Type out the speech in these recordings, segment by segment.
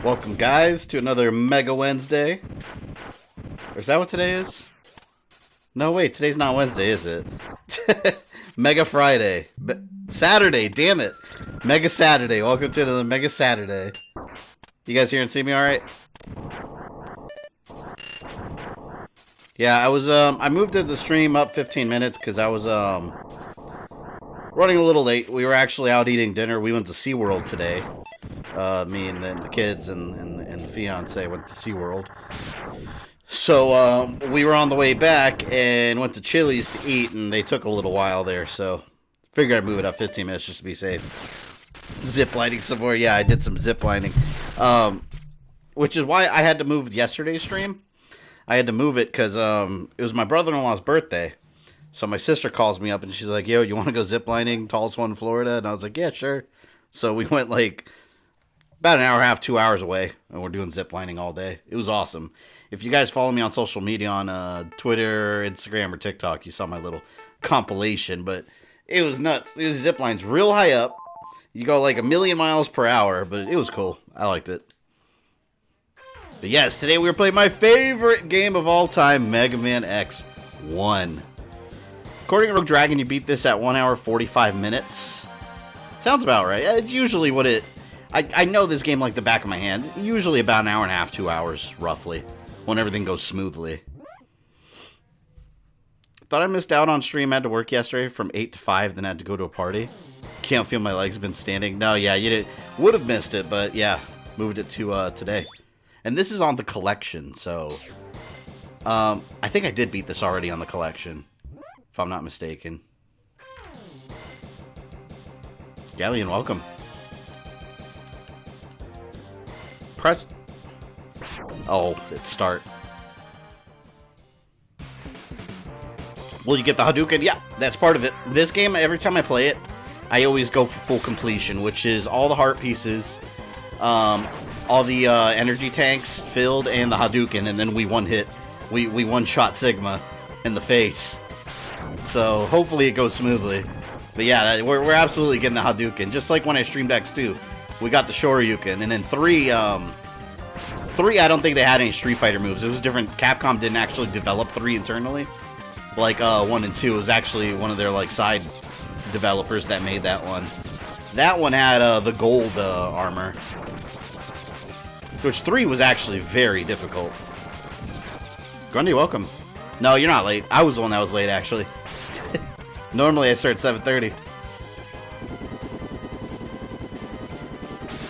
Welcome, guys, to another Mega Wednesday. Or is that what today is? No, wait, today's not Wednesday, is it? Mega Friday. Saturday, damn it. Mega Saturday. Welcome to the Mega Saturday. You guys hear and see me alright? Yeah, I moved the stream up 15 minutes because I was, running a little late. We were actually out eating dinner. We went to SeaWorld today. Me and the kids and the fiance went to SeaWorld. So, we were on the way back and went to Chili's to eat, and they took a little while there, so figured I'd move it up 15 minutes just to be safe. Zip lining some more. Yeah, I did some zip lining. Which is why I had to move yesterday's stream. I had to move it because it was my brother-in-law's birthday. So my sister calls me up and she's like, yo, you want to go zip lining? Tallest one in Florida? And I was like, yeah, sure. So we went like about an hour and a half, 2 hours away, and we're doing zip lining all day. It was awesome. If you guys follow me on social media on Twitter, Instagram, or TikTok, you saw my little compilation, but it was nuts. It was zip lines real high up. You go like 1,000,000 miles per hour, but it was cool. I liked it. But yes, today we were playing my favorite game of all time, Mega Man X1. According to Rogue Dragon, you beat this at 1 hour, 45 minutes. Sounds about right. It's usually what it... I know this game like the back of my hand. Usually about an hour and a half, 2 hours, roughly, when everything goes smoothly. Thought I missed out on stream. I had to work yesterday from 8 to 5, then I had to go to a party. Can't feel my legs been standing. No, yeah, you did. Would have missed it, but yeah, moved it to today. And this is on the collection, so... I think I did beat this already on the collection, if I'm not mistaken. Galleon, welcome. Press... Oh, it's start. Will you get the Hadouken? Yeah, that's part of it. This game, every time I play it, I always go for full completion, which is all the heart pieces, all the energy tanks filled, and the Hadouken, and then we one-hit. We one-shot Sigma in the face. So, hopefully it goes smoothly. But yeah, we're absolutely getting the Hadouken. Just like when I streamed X2. We got the Shoryuken. And then 3, I don't think they had any Street Fighter moves. It was different. Capcom didn't actually develop 3 internally. Like 1 and 2. It was actually one of their like side developers that made that one. That one had the gold armor. Which 3 was actually very difficult. Grundy, welcome. No, you're not late. I was the one that was late, actually. Normally I start at 7:30.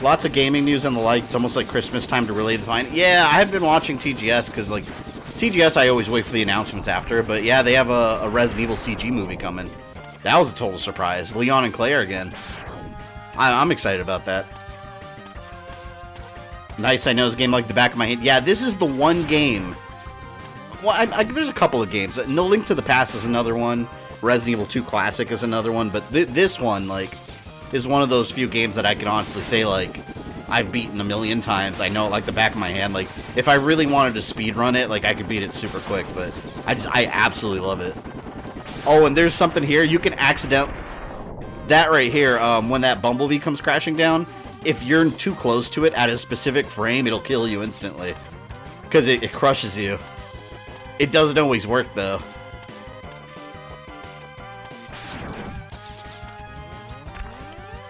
Lots of gaming news and the like. It's almost like Christmas time to relay the find. Yeah, I have been watching TGS because, like, TGS I always wait for the announcements after. But yeah, they have a Resident Evil CG movie coming. That was a total surprise. Leon and Claire again. I'm excited about that. Nice, I know this game like the back of my hand. Yeah, this is the one game. Well, there's a couple of games. No Link to the Past is another one. Resident Evil 2 Classic is another one. But this one, like, is one of those few games that I can honestly say, like, I've beaten 1,000,000 times. I know it like the back of my hand. Like, if I really wanted to speedrun it, like, I could beat it super quick. But I absolutely love it. Oh, and there's something here. You can that right here, when that Bumblebee comes crashing down, if you're too close to it at a specific frame, it'll kill you instantly. Because it crushes you. It doesn't always work, though.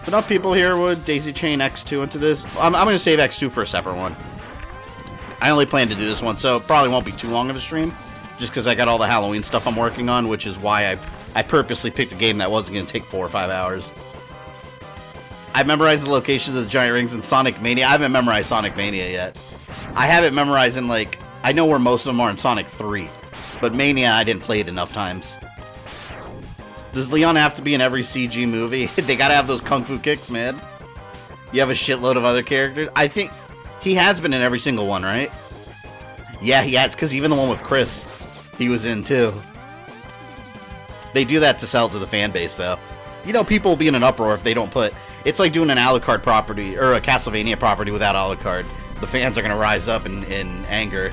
If enough people here would Daisy Chain X2 into this, I'm going to save X2 for a separate one. I only plan to do this one, so it probably won't be too long of a stream. Just because I got all the Halloween stuff I'm working on, which is why I purposely picked a game that wasn't going to take 4 or 5 hours. I memorized the locations of the giant rings in Sonic Mania. I haven't memorized Sonic Mania yet. I have it memorized in, like, I know where most of them are in Sonic 3. But Mania, I didn't play it enough times. Does Leon have to be in every CG movie? They gotta have those kung fu kicks, man. You have a shitload of other characters. I think he has been in every single one, right? Yeah, he has, because even the one with Chris, he was in, too. They do that to sell it to the fan base, though. You know, people will be in an uproar if they don't put... It's like doing an Alucard property, or a Castlevania property without Alucard. The fans are going to rise up in anger.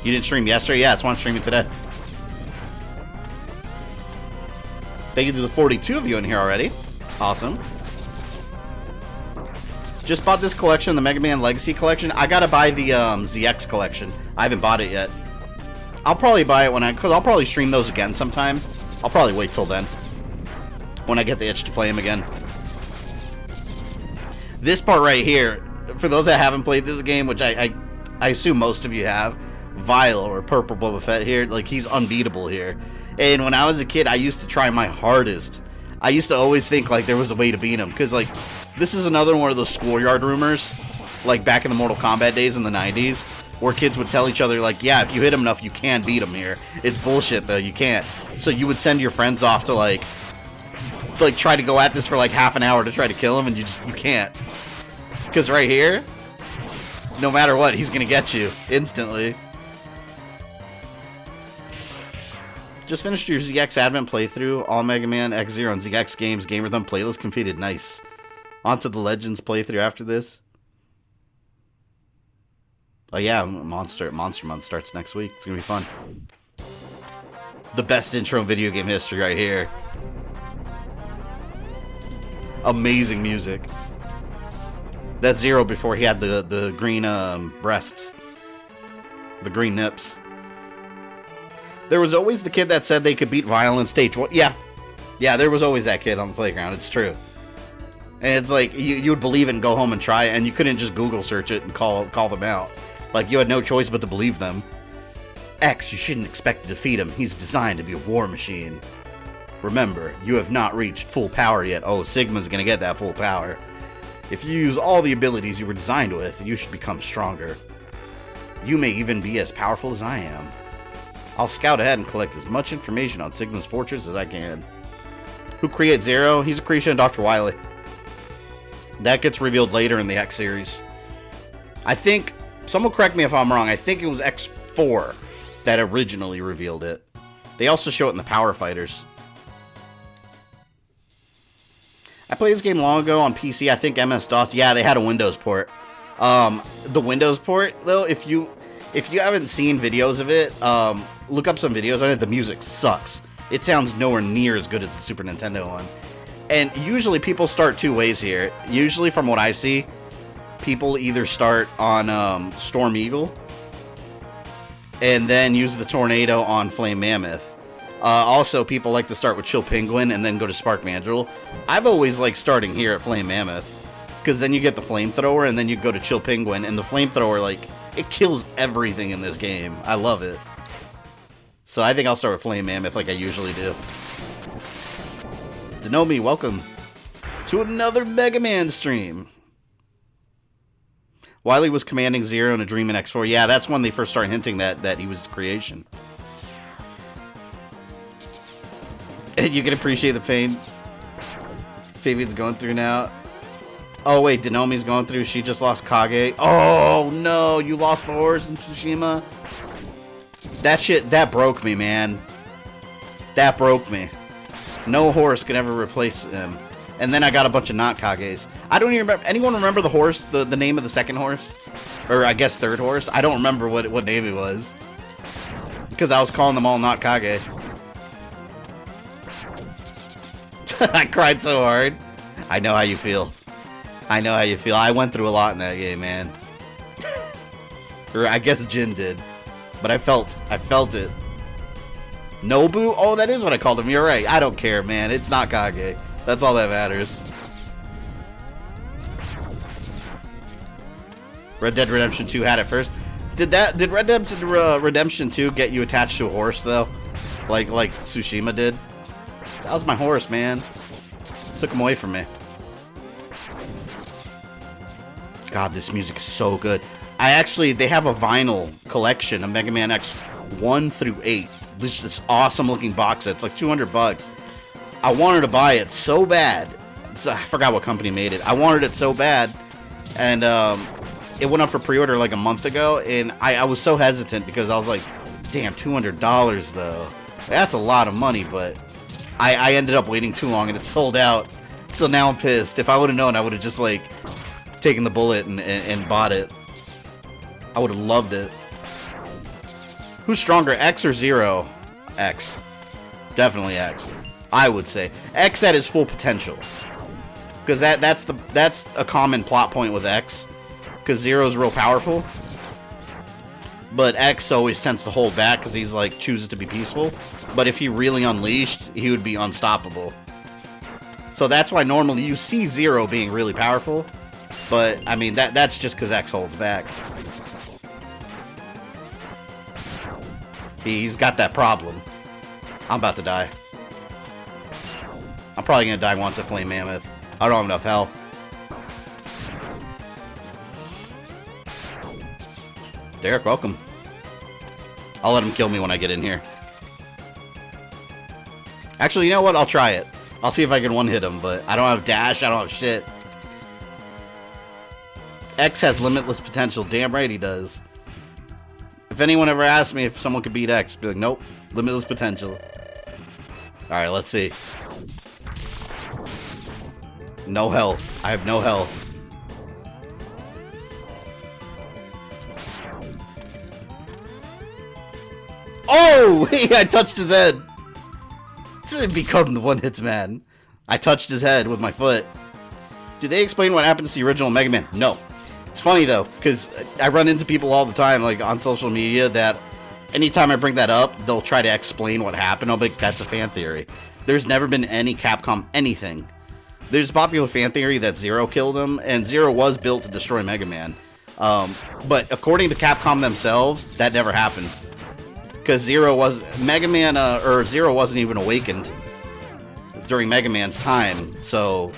You didn't stream yesterday? Yeah, that's why I'm streaming today. Thank you to the 42 of you in here already. Awesome. Just bought this collection, the Mega Man Legacy Collection. I gotta buy the ZX Collection. I haven't bought it yet. I'll probably buy it because I'll probably stream those again sometime. I'll probably wait till then, when I get the itch to play them again. This part right here, for those that haven't played this game, which I assume most of you have, Vile or Purple Boba Fett here, like, he's unbeatable here. And when I was a kid, I used to try my hardest. I used to always think, like, there was a way to beat him. Because, like, this is another one of those schoolyard rumors, like, back in the Mortal Kombat days in the 90s, where kids would tell each other, like, yeah, if you hit him enough, you can beat him here. It's bullshit, though. You can't. So you would send your friends off to, like, try to go at this for, like, half an hour to try to kill him, and you can't. Because right here, no matter what, he's going to get you instantly. Just finished your ZX Advent playthrough. All Mega Man X0 and ZX Games Game Rhythm playlist completed. Nice. On to the Legends playthrough after this. Oh yeah, Monster Month starts next week. It's gonna be fun. The best intro in video game history right here. Amazing music. That's Zero before he had the green breasts. The green nips. There was always the kid that said they could beat Vile in stage 1. Yeah, there was always that kid on the playground. It's true. And it's like, you would believe it and go home and try it, and you couldn't just Google search it and call them out. Like, you had no choice but to believe them. X, you shouldn't expect to defeat him. He's designed to be a war machine. Remember, you have not reached full power yet. Oh, Sigma's gonna get that full power. If you use all the abilities you were designed with, you should become stronger. You may even be as powerful as I am. I'll scout ahead and collect as much information on Sigma's fortress as I can. Who created Zero? He's a creation of Dr. Wily. That gets revealed later in the X series. I think, someone correct me if I'm wrong, I think it was X4 that originally revealed it. They also show it in the Power Fighters. I played this game long ago on PC, I think MS-DOS. Yeah, they had a Windows port. The Windows port, though, if you haven't seen videos of it, look up some videos on it. The music sucks. It sounds nowhere near as good as the Super Nintendo one. And usually people start two ways here. Usually, from what I see, people either start on Storm Eagle and then use the Tornado on Flame Mammoth. Also, people like to start with Chill Penguin and then go to Spark Mandrill. I've always liked starting here at Flame Mammoth, because then you get the Flamethrower and then you go to Chill Penguin, and the Flamethrower, like, it kills everything in this game. I love it. So I think I'll start with Flame Mammoth like I usually do. Denomi, welcome to another Mega Man stream. Wily was commanding Zero in a Dream in X4. Yeah, that's when they first started hinting that he was the creation. And you can appreciate the pain Fabian's going through now. Oh wait, Denomi's going through. She just lost Kage. Oh no, you lost the horse in Tsushima. That shit, that broke me, man. That broke me. No horse can ever replace him. And then I got a bunch of not Kages. I don't even remember. Anyone remember the horse? The name of the second horse? Or I guess third horse? I don't remember what name it was. Because I was calling them all not Kage. I cried so hard. I know how you feel. I know how you feel. I went through a lot in that game, man. Or I guess Jin did. But I felt it. Nobu? Oh, that is what I called him. You're right. I don't care, man. It's not Kage. That's all that matters. Red Dead Redemption 2 had it first. Did Red Dead Redemption 2 get you attached to a horse, though? Like Tsushima did? That was my horse, man. Took him away from me. God, this music is so good. They have a vinyl collection of Mega Man X 1 through 8. This awesome looking box set. It's like $200. I wanted to buy it so bad. I forgot what company made it. I wanted it so bad. And it went up for pre-order like a month ago. And I was so hesitant because I was like, damn, $200 though. That's a lot of money, but I ended up waiting too long and it sold out. So now I'm pissed. If I would have known, I would have just like taken the bullet and bought it. I would have loved it. Who's stronger, X or Zero? X. Definitely X. I would say. X at his full potential. Because that's a common plot point with X. Because Zero's real powerful. But X always tends to hold back because he's like chooses to be peaceful. But if he really unleashed, he would be unstoppable. So that's why normally you see Zero being really powerful. But I mean that's just because X holds back. He's got that problem. I'm about to die. I'm probably gonna die once at Flame Mammoth. I don't have enough health. Derek, welcome. I'll let him kill me when I get in here. Actually, you know what? I'll try it. I'll see if I can one-hit him, but I don't have dash, I don't have shit. X has limitless potential. Damn right he does. If anyone ever asked me if someone could beat X, I'd be like, nope. Limitless potential. Alright, let's see. No health. I have no health. Oh! I touched his head. To become the one-hits man. I touched his head with my foot. Did they explain what happens to the original Mega Man? No. It's funny, though, because I run into people all the time, like, on social media, that anytime I bring that up, they'll try to explain what happened. I'll be like, that's a fan theory. There's never been any Capcom anything. There's a popular fan theory that Zero killed him, and Zero was built to destroy Mega Man. But according to Capcom themselves, that never happened. Because Zero wasn't even awakened during Mega Man's time. So,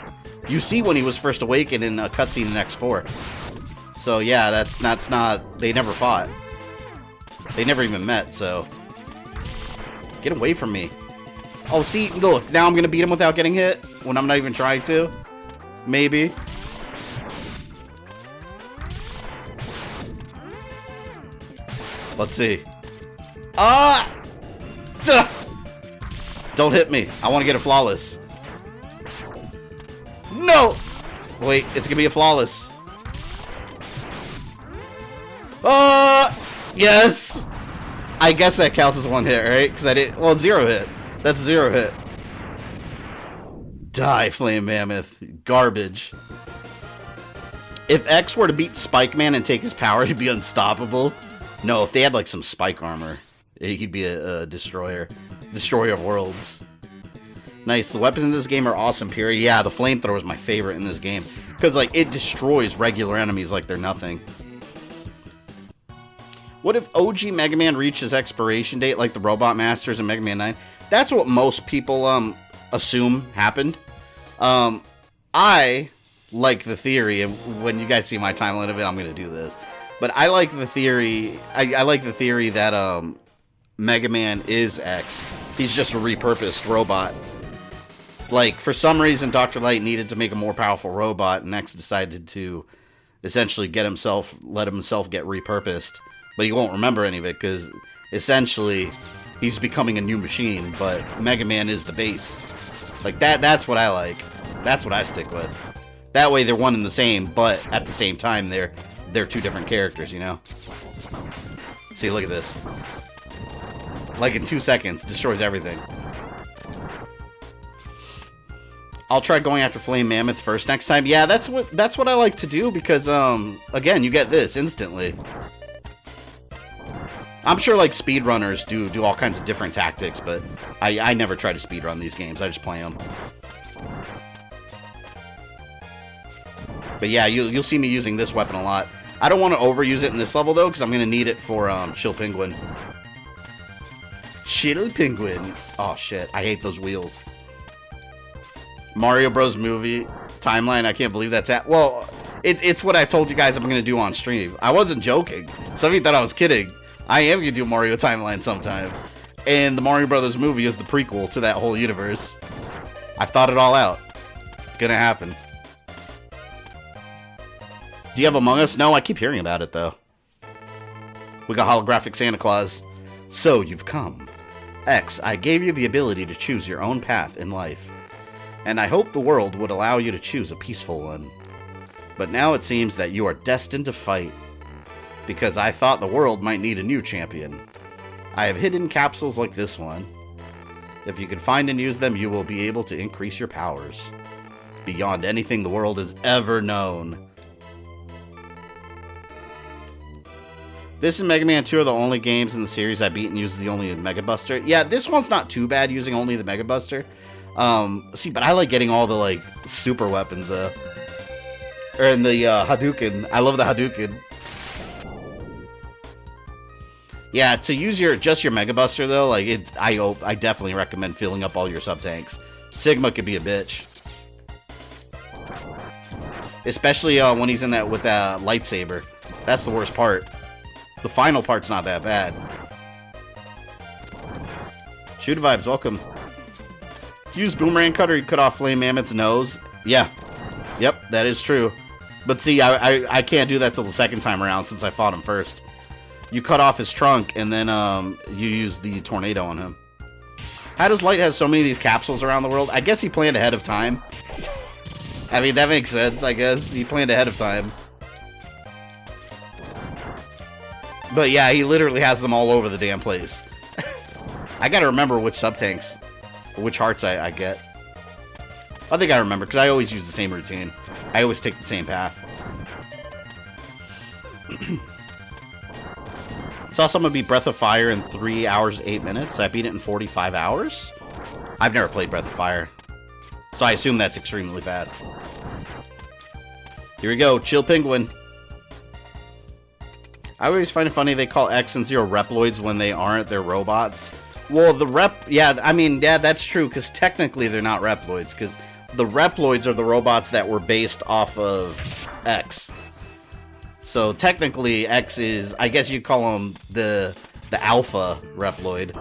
you see when he was first awakened in a cutscene in X4. So yeah, that's not, they never fought. They never even met, so. Get away from me. Oh, see, look, now I'm gonna beat him without getting hit when I'm not even trying to. Maybe. Let's see. Duh! Don't hit me. I want to get a flawless. No! Wait, it's gonna be a flawless. Yes! I guess that counts as one hit, right? Because I didn't. Well, zero hit. That's zero hit. Die, Flame Mammoth. Garbage. If X were to beat Spike Man and take his power, he'd be unstoppable. No, if they had like some spike armor, he'd be a destroyer. Destroyer of worlds. Nice. The weapons in this game are awesome, period. Yeah, the flamethrower is my favorite in this game. Because, like, it destroys regular enemies like they're nothing. What if OG Mega Man reached his expiration date like the Robot Masters and Mega Man 9? That's what most people assume happened. I like the theory, and when you guys see my timeline of it, I'm going to do this. But I like the theory, I like the theory that Mega Man is X. He's just a repurposed robot. Like, for some reason, Dr. Light needed to make a more powerful robot, and X decided to essentially let himself get repurposed. But he won't remember any of it, because essentially, he's becoming a new machine, but Mega Man is the base. Like, that's what I like. That's what I stick with. That way, they're one and the same, but at the same time, they're two different characters, you know? See, look at this. Like, in 2 seconds, destroys everything. I'll try going after Flame Mammoth first next time. Yeah, that's what I like to do, because, again, you get this instantly. I'm sure, like, speedrunners do all kinds of different tactics, but I never try to speedrun these games. I just play them. But yeah, you'll see me using this weapon a lot. I don't want to overuse it in this level, though, because I'm going to need it for Chill Penguin. Chill Penguin. Oh, shit. I hate those wheels. Mario Bros. Movie timeline. I can't believe that's at. Well, it's what I told you guys I'm going to do on stream. I wasn't joking. Some of you thought I was kidding. I am going to do Mario timeline sometime. And the Mario Brothers movie is the prequel to that whole universe. I thought it all out. It's going to happen. Do you have Among Us? No, I keep hearing about it, though. We got holographic Santa Claus. So, you've come. X, I gave you the ability to choose your own path in life. And I hope the world would allow you to choose a peaceful one. But now it seems that you are destined to fight. Because I thought the world might need a new champion. I have hidden capsules like this one. If you can find and use them, you will be able to increase your powers. beyond anything the world has ever known. This and Mega Man 2 are the only games in the series I beat and used the only Mega Buster. Yeah, this one's not too bad using only the Mega Buster. See, but I like getting all the, like, super weapons, though. Or in the Hadouken. I love the Hadouken. Yeah, to use just your Mega Buster, though, like, I definitely recommend filling up all your sub-tanks. Sigma could be a bitch. Especially when he's in that with that lightsaber. That's the worst part. The final part's not that bad. Shoota Vibes, welcome. Use Boomerang Cutter, you cut off Flame Mammoth's nose. Yeah. Yep, that is true. But see, I can't do that till the second time around since I fought him first. You cut off his trunk, and then you use the tornado on him. How does Light have so many of these capsules around the world? I guess he planned ahead of time. I mean, that makes sense, I guess. He planned ahead of time. But yeah, he literally has them all over the damn place. I gotta remember which sub-tanks, which hearts I get. I think I remember, because I always use the same routine. I always take the same path. It's also going to be Breath of Fire in 3 hours, 8 minutes. I beat it in 45 hours? I've never played Breath of Fire. So I assume that's extremely fast. Here we go, Chill Penguin. I always find it funny they call X and Zero Reploids when they aren't. They're robots. Well, yeah, I mean, yeah, that's true, because technically they're not Reploids, because the Reploids are the robots that were based off of X. So technically, X is, I guess you'd call him the Alpha Reploid.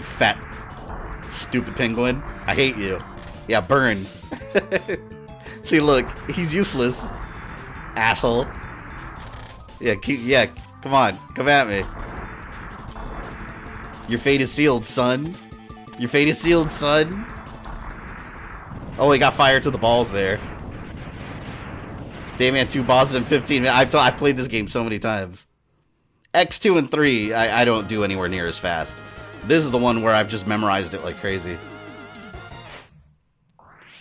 Fat, stupid penguin. I hate you. Yeah, burn. See, look, he's useless. Asshole. Yeah, come on, come at me. Your fate is sealed, son. Your fate is sealed, son. Oh, he got fired to the balls there. Damn, man, 2 bosses in 15 minutes. I played this game so many times. X2 and 3, I don't do anywhere near as fast. This is the one where I've just memorized it like crazy.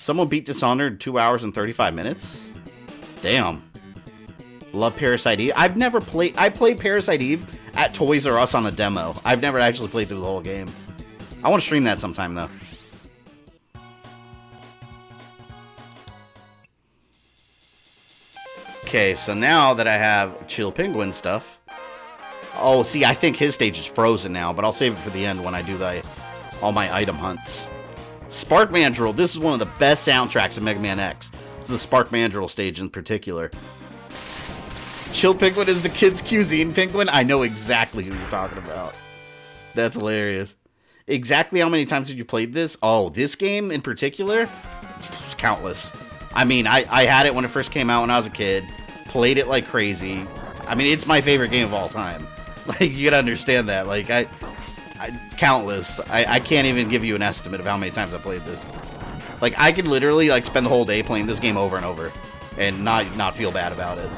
Someone beat Dishonored in 2 hours and 35 minutes? Damn. Love Parasite Eve. I've never played... I played Parasite Eve at Toys R Us on a demo. I've never actually played through the whole game. I want to stream that sometime, though. Okay, so now that I have Chill Penguin stuff... Oh, see, I think his stage is frozen now, but I'll save it for the end when I do all my item hunts. Spark Mandrill. This is one of the best soundtracks of Mega Man X. It's the Spark Mandrill stage in particular. Chill Penguin is the kid's cuisine penguin? I know exactly who you're talking about. That's hilarious. Exactly how many times have you played this? Oh, this game in particular? Countless. I mean, I had it when it first came out when I was a kid. Played it like crazy. I mean, it's my favorite game of all time. Like, you gotta understand that. Like, countless. I can't even give you an estimate of how many times I played this. Like, I could literally, like, spend the whole day playing this game over and over. And not feel bad about it.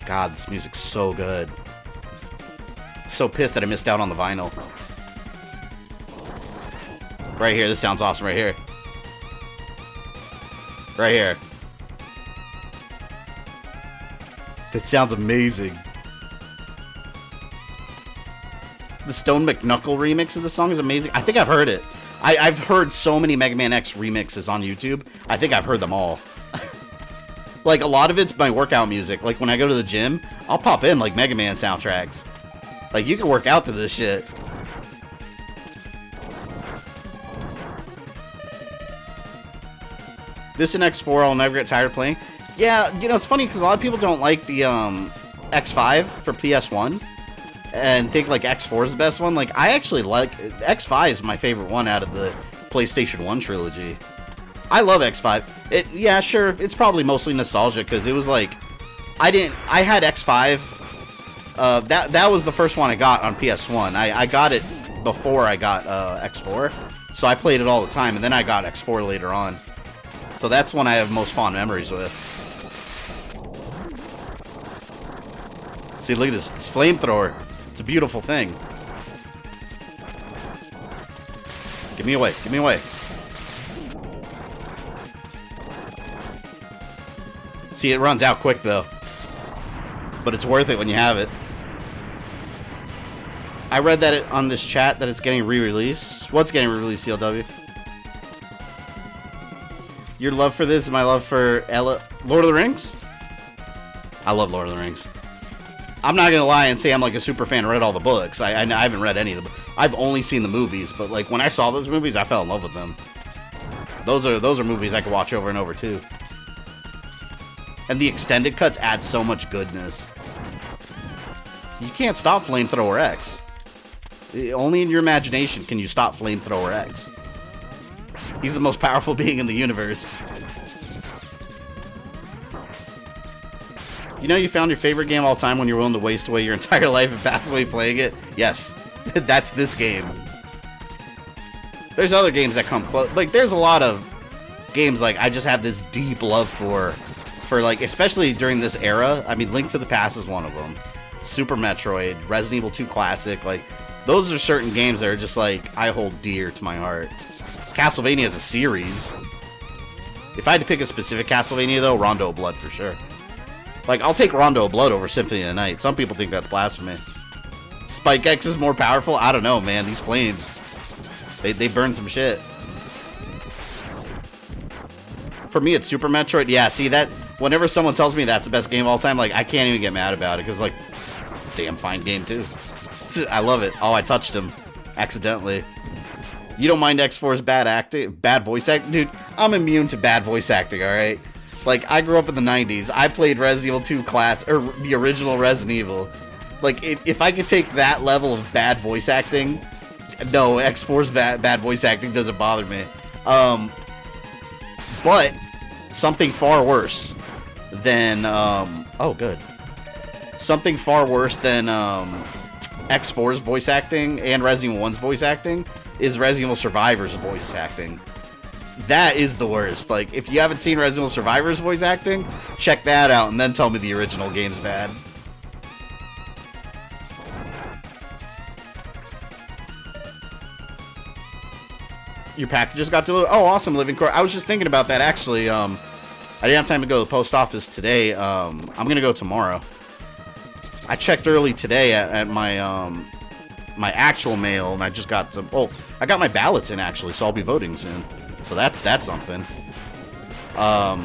God, this music's so good. So pissed that I missed out on the vinyl. Right here, this sounds awesome right here. Right here. That sounds amazing. The Stone McKnuckle remix of the song is amazing. I think I've heard it. I've heard so many Mega Man X remixes on YouTube. I think I've heard them all. Like, a lot of it's my workout music. Like, when I go to the gym, I'll pop in, like, Mega Man soundtracks. Like, you can work out to this shit. This and X4 I'll never get tired of playing. Yeah, you know, it's funny because a lot of people don't like the X5 for PS1 and think, like, X4 is the best one. Like, I actually like... X5 is my favorite one out of the PlayStation 1 trilogy. I love X5. Yeah, sure, it's probably mostly nostalgia because it was like... I had X5. That was the first one I got on PS1. I got it before I got X4. So I played it all the time, and then I got X4 later on. So that's one I have most fond memories with. See, look at this flamethrower. It's a beautiful thing. Give me away. Give me away. See, it runs out quick, though. But it's worth it when you have it. I read that on this chat that it's getting re-released. What's getting re-released, CLW? Your love for this is my love for Lord of the Rings? I love Lord of the Rings. I'm not gonna lie and say I'm like a super fan. I read all the books. I haven't read any of them. I've only seen the movies, but like when I saw those movies, I fell in love with them. Those are movies I could watch over and over too. And the extended cuts add so much goodness. You can't stop Flamethrower X. Only in your imagination can you stop Flamethrower X. He's the most powerful being in the universe. You know you found your favorite game of all time when you're willing to waste away your entire life and pass away playing it? Yes. That's this game. There's other games that come close. Like, there's a lot of games, like, I just have this deep love for, like, especially during this era. I mean, Link to the Past is one of them. Super Metroid, Resident Evil 2 Classic, like, those are certain games that are just, like, I hold dear to my heart. Castlevania is a series. If I had to pick a specific Castlevania, though, Rondo of Blood for sure. Like, I'll take Rondo of Blood over Symphony of the Night. Some people think that's blasphemy. Spike X is more powerful? I don't know, man. These flames, they burn some shit. For me, it's Super Metroid. Yeah, see, that, whenever someone tells me that's the best game of all time, like, I can't even get mad about it, because, like, it's a damn fine game, too. I love it. Oh, I touched him. Accidentally. You don't mind X4's bad voice acting? Dude, I'm immune to bad voice acting, alright? Like, I grew up in the 90s. I played Resident Evil 2 or the original Resident Evil. Like, if I could take that level of bad voice acting, no, X4's bad voice acting doesn't bother me. But something far worse than, oh, good. Something far worse than, X4's voice acting and Resident Evil 1's voice acting is Resident Evil Survivor's voice acting. That is the worst. Like, if you haven't seen Resident Evil Survivor's voice acting, check that out and then tell me the original game's bad. Your packages got delivered. Oh, awesome, Living Core. I was just thinking about that, actually. I didn't have time to go to the post office today. I'm going to go tomorrow. I checked early today at my my actual mail, and I just got some... Oh, I got my ballots in, actually, so I'll be voting soon. So that's something. But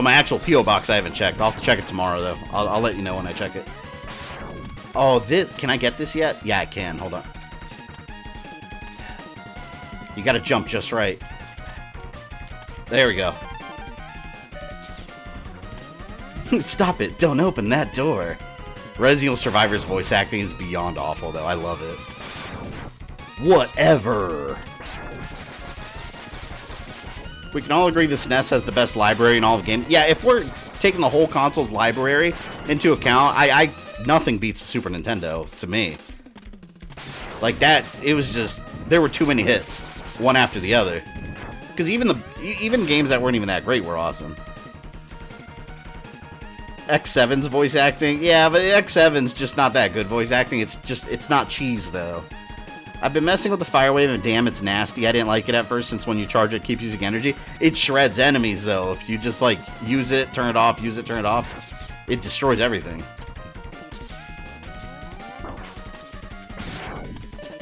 my actual P.O. box I haven't checked. I'll have to check it tomorrow, though. I'll let you know when I check it. Oh, this... Can I get this yet? Yeah, I can. Hold on. You gotta jump just right. There we go. Stop it. Don't open that door. Resident Evil Survivor's voice acting is beyond awful, though. I love it. Whatever. We can all agree the SNES has the best library in all of games. Yeah, if we're taking the whole console's library into account, nothing beats Super Nintendo, to me. Like, that, it was just... There were too many hits, one after the other. Because even games that weren't even that great were awesome. X7's voice acting, yeah, but X7's just not that good voice acting. It's not cheese, though. I've been messing with the Fire Wave, and damn, it's nasty. I didn't like it at first, since when you charge it, keep using energy. It shreds enemies, though. If you just, like, use it, turn it off, use it, turn it off, it destroys everything.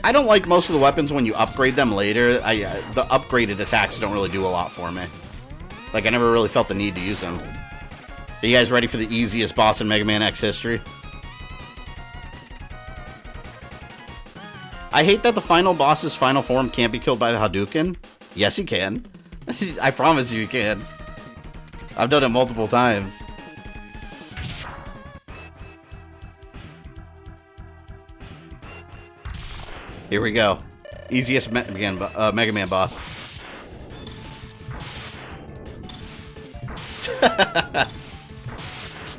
I don't like most of the weapons when you upgrade them later. The upgraded attacks don't really do a lot for me. Like, I never really felt the need to use them. Are you guys ready for the easiest boss in Mega Man X history? I hate that the final boss's final form can't be killed by the Hadouken. Yes, he can. I promise you he can. I've done it multiple times. Here we go. Easiest Mega Man boss.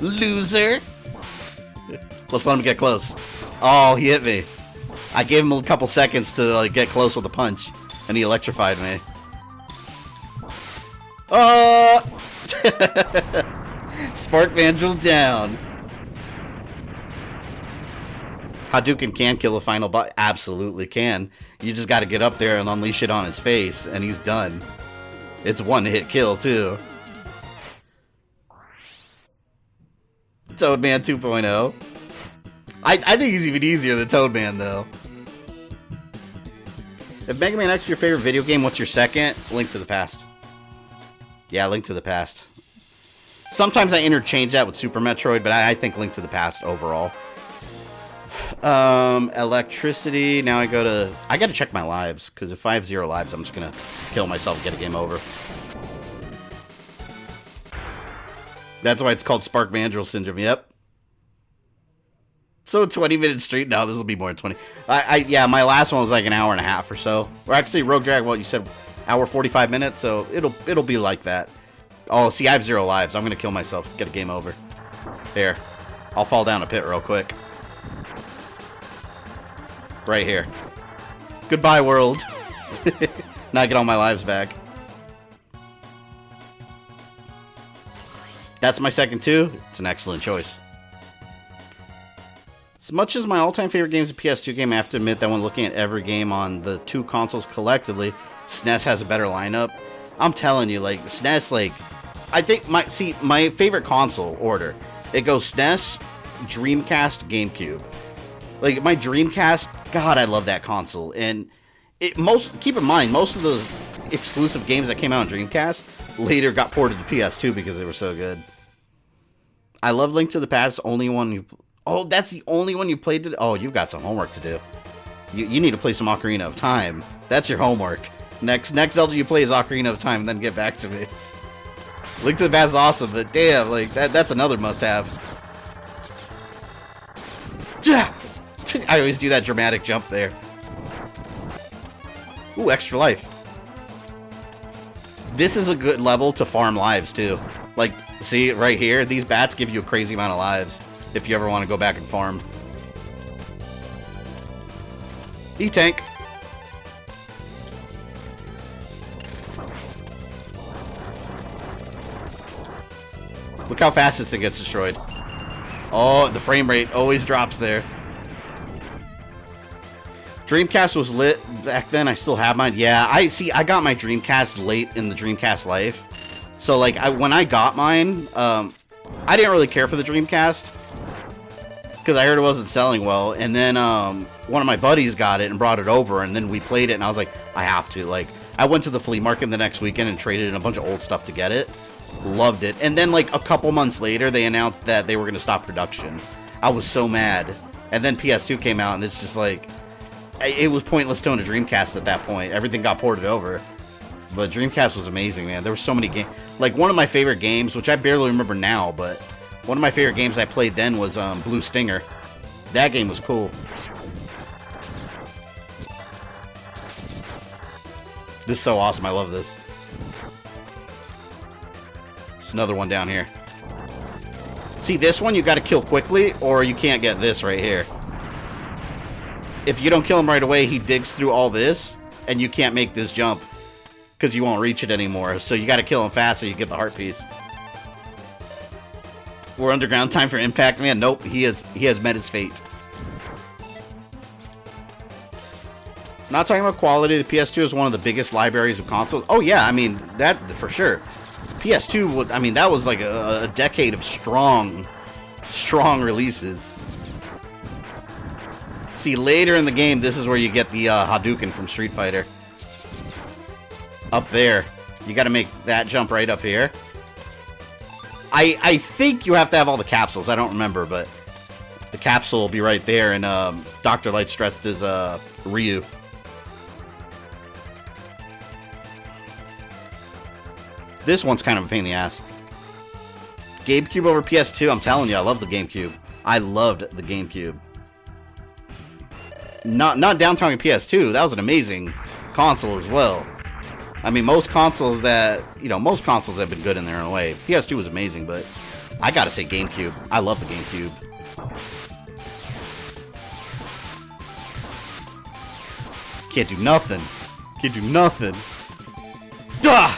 Loser. Let's let him get close. Oh, he hit me. I gave him a couple seconds to like get close with a punch, and he electrified me. Oh! Spark Vandal down. Hadouken can kill a final boss. Absolutely can. You just got to get up there and unleash it on his face, and he's done. It's one-hit kill, too. Toadman 2.0. I think he's even easier than Toadman, though. If Mega Man X is your favorite video game, what's your second? Link to the Past. Yeah, Link to the Past. Sometimes I interchange that with Super Metroid, but I think Link to the Past overall. Electricity. Now I gotta check my lives, because if I have 0 lives, I'm just gonna kill myself and get a game over. That's why it's called Spark Mandrill Syndrome. Yep. So 20-minute stream? No, this will be more than 20. Yeah, my last one was like an hour and a half or so. Or actually, Rogue Dragon, well, you said hour 45 minutes, so it'll be like that. Oh, see, I have 0 lives. I'm gonna kill myself. Get a game over. Here. I'll fall down a pit real quick. Right here. Goodbye, world. Now I get all my lives back. That's my second too. It's an excellent choice. As much as my all-time favorite game is a PS2 game, I have to admit that when looking at every game on the 2 consoles collectively, SNES has a better lineup. I'm telling you, like, SNES, like, I think my favorite console order, it goes SNES, Dreamcast, GameCube. Like, my Dreamcast, God, I love that console. And keep in mind, most of those exclusive games that came out on Dreamcast later got ported to PS2 because they were so good. I love Link to the Past, only one you... Oh, that's the only one you played today? Oh, you've got some homework to do. You need to play some Ocarina of Time. That's your homework. Next Zelda you play is Ocarina of Time, and then get back to me. Link to the Past is awesome, but damn, like, that's another must-have. I always do that dramatic jump there. Ooh, extra life. This is a good level to farm lives, too. Like, see, right here, these bats give you a crazy amount of lives if you ever want to go back and farm. E-Tank. Look how fast this thing gets destroyed. Oh, the frame rate always drops there. Dreamcast was lit back then. I still have mine. Yeah, I got my Dreamcast late in the Dreamcast life. So, like, when I got mine, I didn't really care for the Dreamcast because I heard it wasn't selling well. And then one of my buddies got it and brought it over, and then we played it, and I was like, I have to. Like, I went to the flea market the next weekend and traded in a bunch of old stuff to get it. Loved it. And then, like, a couple months later, they announced that they were going to stop production. I was so mad. And then PS2 came out, and it's just like... It was pointless to own a Dreamcast at that point. Everything got ported over. But Dreamcast was amazing, man. There were so many games. Like, one of my favorite games, which I barely remember now, but one of my favorite games I played then was Blue Stinger. That game was cool. This is so awesome. I love this. There's another one down here. See, this one you got to kill quickly, or you can't get this right here. If you don't kill him right away, he digs through all this, and you can't make this jump because you won't reach it anymore. So you got to kill him fast so you get the heart piece. We're underground. Time for Impact Man. Nope, he has met his fate. Not talking about quality. The PS2 is one of the biggest libraries of consoles. Oh yeah, I mean that for sure. PS2 was, I mean, that was like a decade of strong releases. See, later in the game, this is where you get the Hadouken from Street Fighter. Up there. You gotta make that jump right up here. I think you have to have all the capsules. I don't remember, but the capsule will be right there, and Dr. Light's dressed as Ryu. This one's kind of a pain in the ass. GameCube over PS2, I'm telling you, I love the GameCube. I loved the GameCube. Not downtown PS2. That was an amazing console as well. I mean, most consoles have been good in their own way. PS2 was amazing, but I gotta say GameCube. I love the GameCube. Can't do nothing. Can't do nothing. Duh!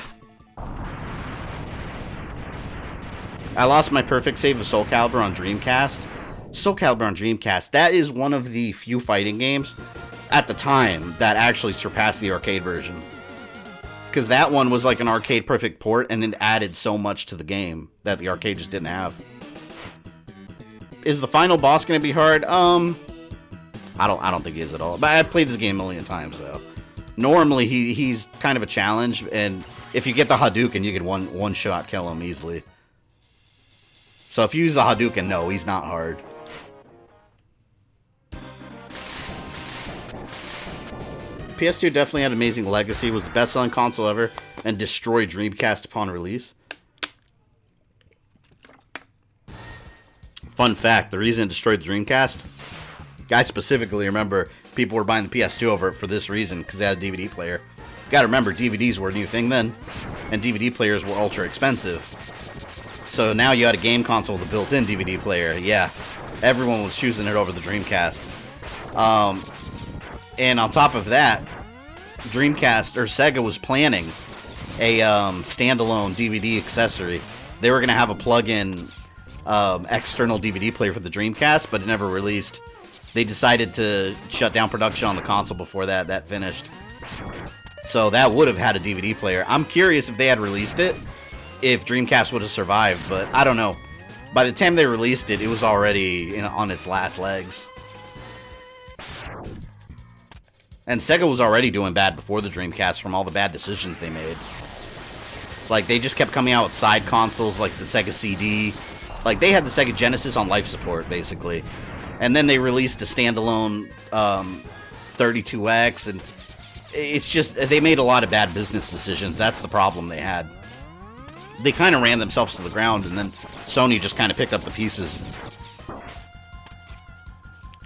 I lost my perfect save of Soul Calibur on Dreamcast. Soul Calibur on Dreamcast, that is one of the few fighting games at the time that actually surpassed the arcade version. Because that one was like an arcade perfect port, and it added so much to the game that the arcade just didn't have. Is the final boss going to be hard? I don't think he is at all. But I've played this game a million times, though. Normally, he's kind of a challenge, and if you get the Hadouken, you can one-shot kill him easily. So if you use the Hadouken, no, he's not hard. PS2 definitely had an amazing legacy, was the best-selling console ever, and destroyed Dreamcast upon release. Fun fact, the reason it destroyed the Dreamcast, I specifically remember people were buying the PS2 over it for this reason, because they had a DVD player. You gotta remember, DVDs were a new thing then, and DVD players were ultra expensive. So now you had a game console with a built-in DVD player. Yeah, everyone was choosing it over the Dreamcast. And on top of that, Dreamcast, or Sega, was planning a standalone DVD accessory. They were going to have a plug-in external DVD player for the Dreamcast, but it never released. They decided to shut down production on the console before that finished. So that would have had a DVD player. I'm curious if they had released it, if Dreamcast would have survived, but I don't know. By the time they released it, it was already on its last legs. And Sega was already doing bad before the Dreamcast from all the bad decisions they made. Like, they just kept coming out with side consoles like the Sega CD. Like, they had the Sega Genesis on life support, basically. And then they released a standalone 32X, and it's just, they made a lot of bad business decisions. That's the problem they had. They kind of ran themselves to the ground, and then Sony just kind of picked up the pieces.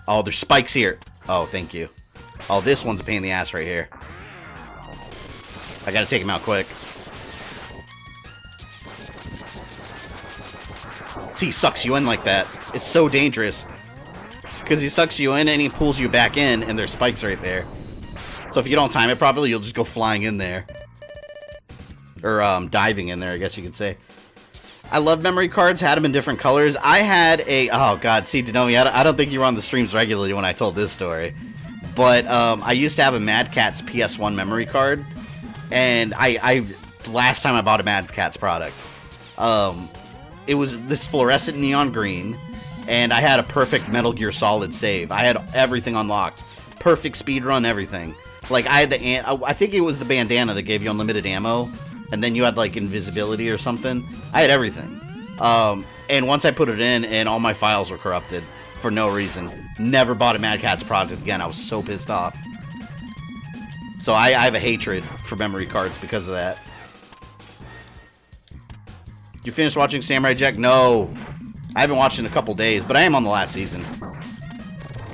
Oh, there's spikes here. Oh, thank you. Oh, this one's a pain in the ass right here. I gotta take him out quick. See, he sucks you in like that. It's so dangerous. Because he sucks you in and he pulls you back in, and there's spikes right there. So if you don't time it properly, you'll just go flying in there. Or diving in there, I guess you could say. I love memory cards, had them in different colors. I had a... Oh, God, see, Denomi, I don't think you were on the streams regularly when I told this story. But I used to have a Mad Catz PS1 memory card, and last time I bought a Mad Catz product, it was this fluorescent neon green, and I had a perfect Metal Gear Solid save. I had everything unlocked, perfect speed run, everything. Like I had I think it was the bandana that gave you unlimited ammo, and then you had like invisibility or something. I had everything, and once I put it in, and all my files were corrupted. For no reason. Never bought a Mad Catz product again. I was so pissed off. So I have a hatred for memory cards because of that. You finished watching Samurai Jack? No. I haven't watched it in a couple days, but I am on the last season.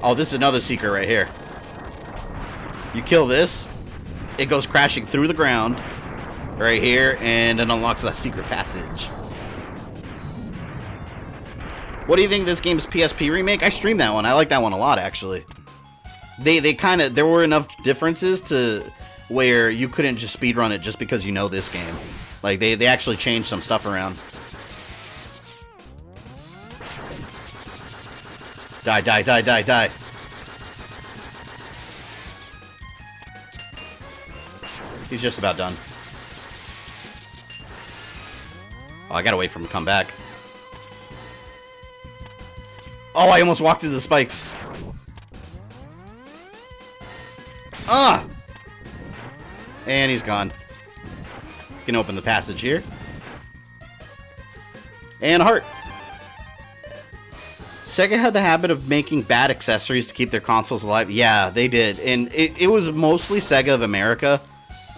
Oh, this is another secret right here. You kill this, it goes crashing through the ground right here, and it unlocks a secret passage. What do you think of this game's PSP remake? I streamed that one. I like that one a lot, actually. They kind of... There were enough differences to where you couldn't just speedrun it just because you know this game. Like, they actually changed some stuff around. Die, die, die, die, die. He's just about done. Oh, I gotta wait for him to come back. Oh, I almost walked into the spikes. Ah! And he's gone. He's gonna open the passage here. And a heart. Sega had the habit of making bad accessories to keep their consoles alive. Yeah, they did. And it was mostly Sega of America.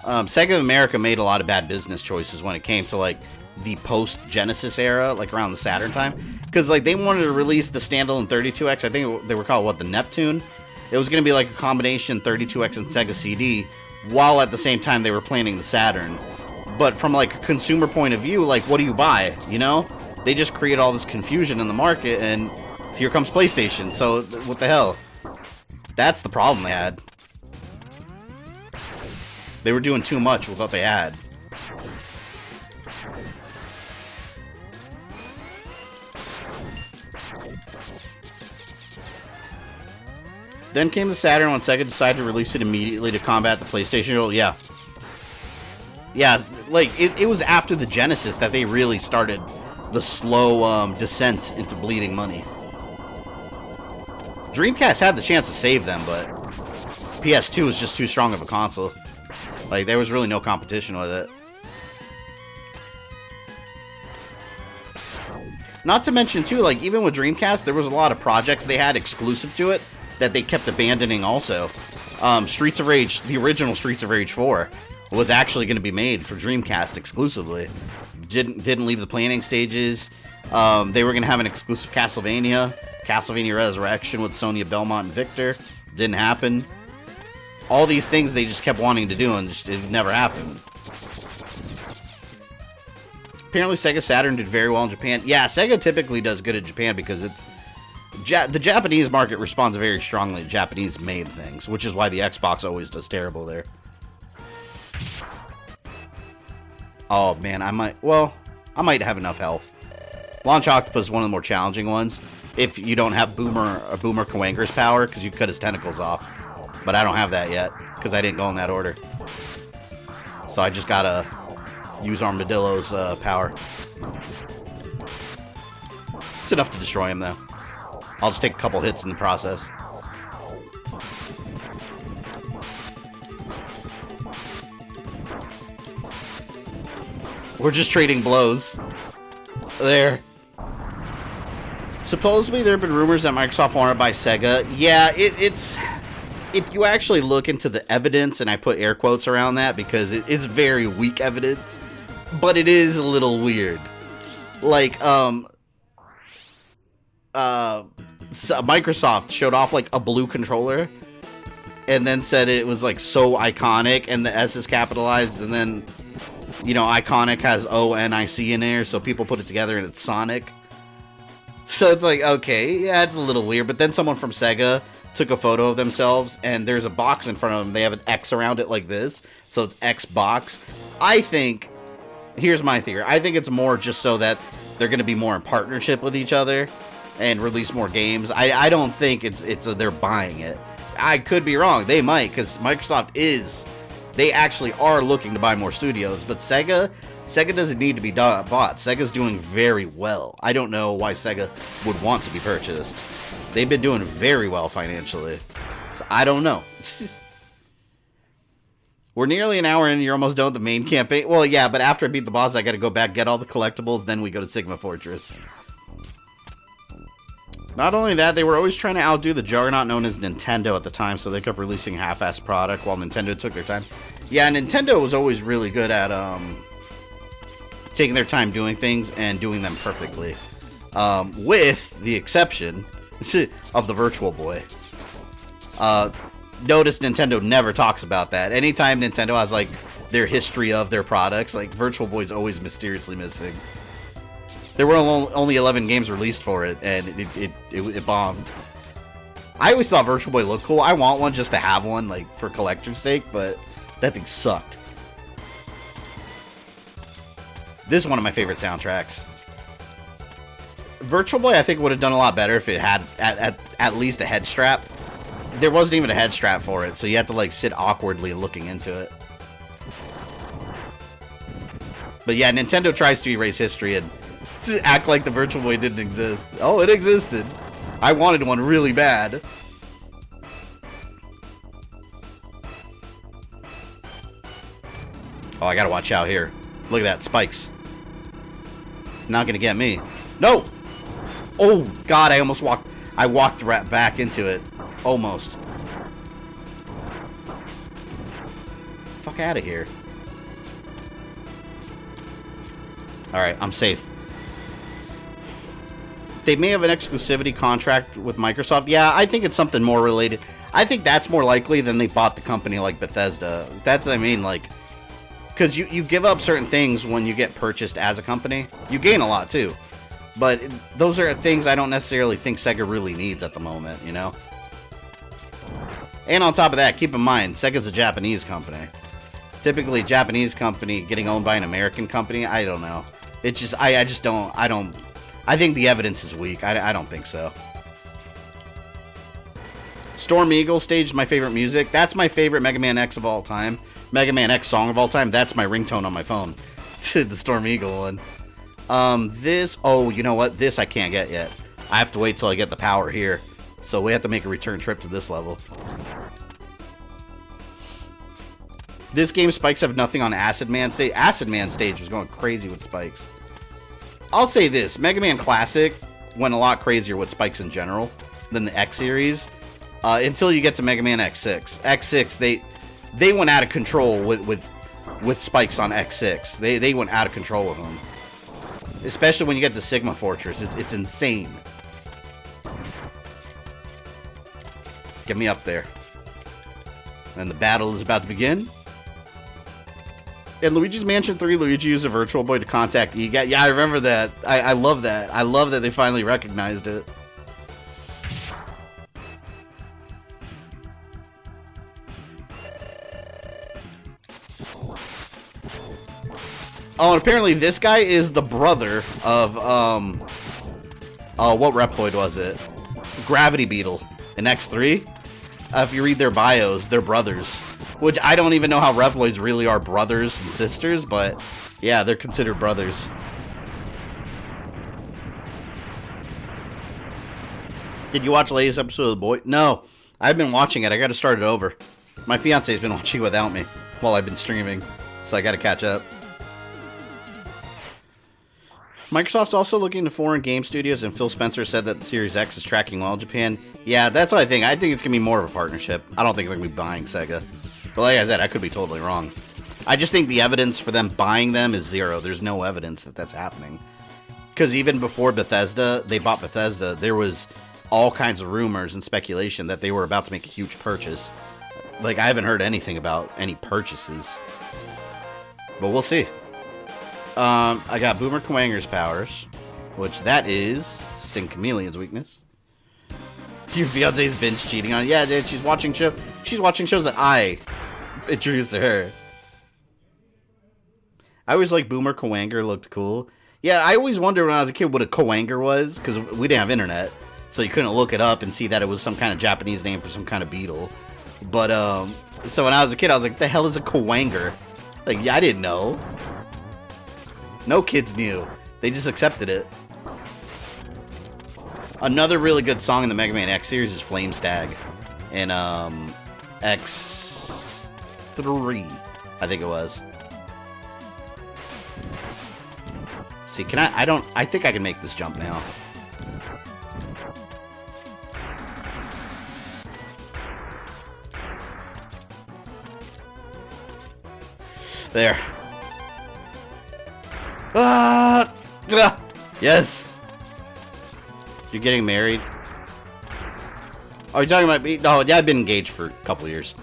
Sega of America made a lot of bad business choices when it came to, like, the post-Genesis era, like, around the Saturn time. Because, like, they wanted to release the standalone 32X. I think they were called, what, the Neptune? It was going to be, like, a combination 32X and Sega CD, while at the same time they were planning the Saturn. But from, like, a consumer point of view, like, what do you buy, you know? They just create all this confusion in the market, and here comes PlayStation. So, what the hell? That's the problem they had. They were doing too much with what they had. Then came the Saturn when Sega decided to release it immediately to combat the PlayStation. Oh, yeah. Yeah, like, it was after the Genesis that they really started the slow descent into bleeding money. Dreamcast had the chance to save them, but PS2 was just too strong of a console. Like, there was really no competition with it. Not to mention, too, like, even with Dreamcast, there was a lot of projects they had exclusive to it that they kept abandoning also. Streets of Rage, the original Streets of Rage 4, was actually going to be made for Dreamcast exclusively. Didn't leave the planning stages. They were going to have an exclusive Castlevania Resurrection with Sonya, Belmont, and Victor. Didn't happen. All these things they just kept wanting to do, and it never happened. Apparently, Sega Saturn did very well in Japan. Yeah, Sega typically does good in Japan because it's the Japanese market responds very strongly to Japanese-made things, which is why the Xbox always does terrible there. Oh, man, I might have enough health. Launch Octopus is one of the more challenging ones if you don't have Boomer Kawanger's power, because you cut his tentacles off. But I don't have that yet, because I didn't go in that order. So I just gotta use Armadillo's power. It's enough to destroy him, though. I'll just take a couple hits in the process. We're just trading blows. There. Supposedly, there have been rumors that Microsoft wanted to buy Sega. Yeah, it's... If you actually look into the evidence, and I put air quotes around that because it's very weak evidence, but it is a little weird. Like, so Microsoft showed off, like, a blue controller, and then said it was, like, so iconic, and the S is capitalized, and then... You know, Iconic has O-N-I-C in there, so people put it together and it's Sonic. So it's like, okay, yeah, it's a little weird. But then someone from Sega took a photo of themselves, and there's a box in front of them. They have an X around it like this, so it's Xbox. I think, here's my theory. I think it's more just so that they're going to be more in partnership with each other and release more games. I don't think it's they're buying it. I could be wrong. They might, because Microsoft is... They actually are looking to buy more studios, but Sega doesn't need to be bought. Sega's doing very well. I don't know why Sega would want to be purchased. They've been doing very well financially. So I don't know. We're nearly an hour in and you're almost done with the main campaign. Well, yeah, but after I beat the boss, I gotta go back, get all the collectibles, then we go to Sigma Fortress. Not only that, they were always trying to outdo the juggernaut known as Nintendo at the time, so they kept releasing half-assed product while Nintendo took their time. Yeah, Nintendo was always really good at taking their time doing things and doing them perfectly. With the exception of the Virtual Boy. Notice Nintendo never talks about that. Anytime Nintendo has, like, their history of their products, like, Virtual Boy's always mysteriously missing. There were only 11 games released for it, and it bombed. I always thought Virtual Boy looked cool. I want one just to have one, like, for collector's sake, but that thing sucked. This is one of my favorite soundtracks. Virtual Boy, I think, would have done a lot better if it had at least a head strap. There wasn't even a head strap for it, so you had to, like, sit awkwardly looking into it. But yeah, Nintendo tries to erase history and act like the Virtual Boy didn't exist. Oh, it existed. I wanted one really bad. Oh, I gotta watch out here. Look at that, spikes. Not gonna get me. No! Oh, God, I walked right back into it. Almost. Fuck out of here. Alright, I'm safe. They may have an exclusivity contract with Microsoft. Yeah, I think it's something more related. I think that's more likely than they bought the company like Bethesda. That's what I mean, like... Because you give up certain things when you get purchased as a company. You gain a lot, too. But those are things I don't necessarily think Sega really needs at the moment, you know? And on top of that, keep in mind, Sega's a Japanese company. Typically, a Japanese company getting owned by an American company, I don't know. It's just, I just don't, I think the evidence is weak. I don't think so. Storm Eagle stage is my favorite music. That's my favorite Mega Man X of all time. Mega Man X song of all time. That's my ringtone on my phone. The Storm Eagle one. This, oh, you know what? This I can't get yet. I have to wait till I get the power here. So we have to make a return trip to this level. This game, spikes have nothing on Acid Man stage. Acid Man stage was going crazy with spikes. I'll say this. Mega Man Classic went a lot crazier with spikes in general than the X series. Until you get to Mega Man X6. X6, they went out of control with spikes on X6. They went out of control with them. Especially when you get to Sigma Fortress. It's insane. Get me up there. And the battle is about to begin. In Luigi's Mansion 3, Luigi used a Virtual Boy to contact EGAT. Yeah, I remember that. I love that. I love that they finally recognized it. Oh, and apparently this guy is the brother of, what Reploid was it? Gravity Beetle in X3. If you read their bios, they're brothers. Which, I don't even know how Reploids really are brothers and sisters, but yeah, they're considered brothers. Did you watch the latest episode of The Boy? No, I've been watching it. I gotta start it over. My fiance's been watching it without me while I've been streaming, so I gotta catch up. Microsoft's also looking to foreign game studios, and Phil Spencer said that the Series X is tracking well in Japan. Yeah, that's what I think. I think it's going to be more of a partnership. I don't think they're going to be buying Sega. But like I said, I could be totally wrong. I just think the evidence for them buying them is zero. There's no evidence that that's happening. Because even before Bethesda, they bought Bethesda, there was all kinds of rumors and speculation that they were about to make a huge purchase. Like, I haven't heard anything about any purchases. But we'll see. I got Boomer Kuwanger's powers, which that is Sing Chameleon's weakness. Your fiance's binge cheating on. Yeah, dude, she's watching shows that I introduced to her. I always like Boomer Kuwanger looked cool. Yeah, I always wondered when I was a kid what a Kuwanger was, because we didn't have internet, so you couldn't look it up and see that it was some kind of Japanese name for some kind of beetle. But so when I was a kid, I was like, the hell is a Kuwanger? Like, yeah, I didn't know. No kids knew. They just accepted it. Another really good song in the Mega Man X series is Flame Stag. In X3, I think it was. See, can I think I can make this jump now. There. Yes. You're getting married? Oh, you're talking about me? No, yeah, I've been engaged for a couple years.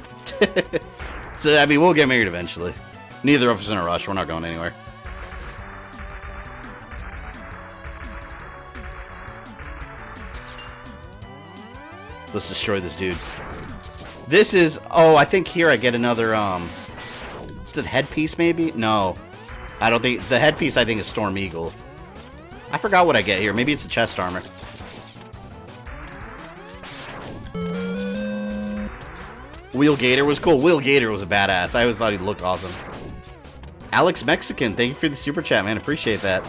So, I mean, we'll get married eventually. Neither of us in a rush. We're not going anywhere. Let's destroy this dude. This is... Oh, I think here I get another, Is it headpiece, maybe? No. I don't think... The headpiece, I think, is Storm Eagle. I forgot what I get here. Maybe it's the chest armor. Wheel Gator was cool. Wheel Gator was a badass. I always thought he looked awesome. Alex Mexican, thank you for the super chat, man. Appreciate that.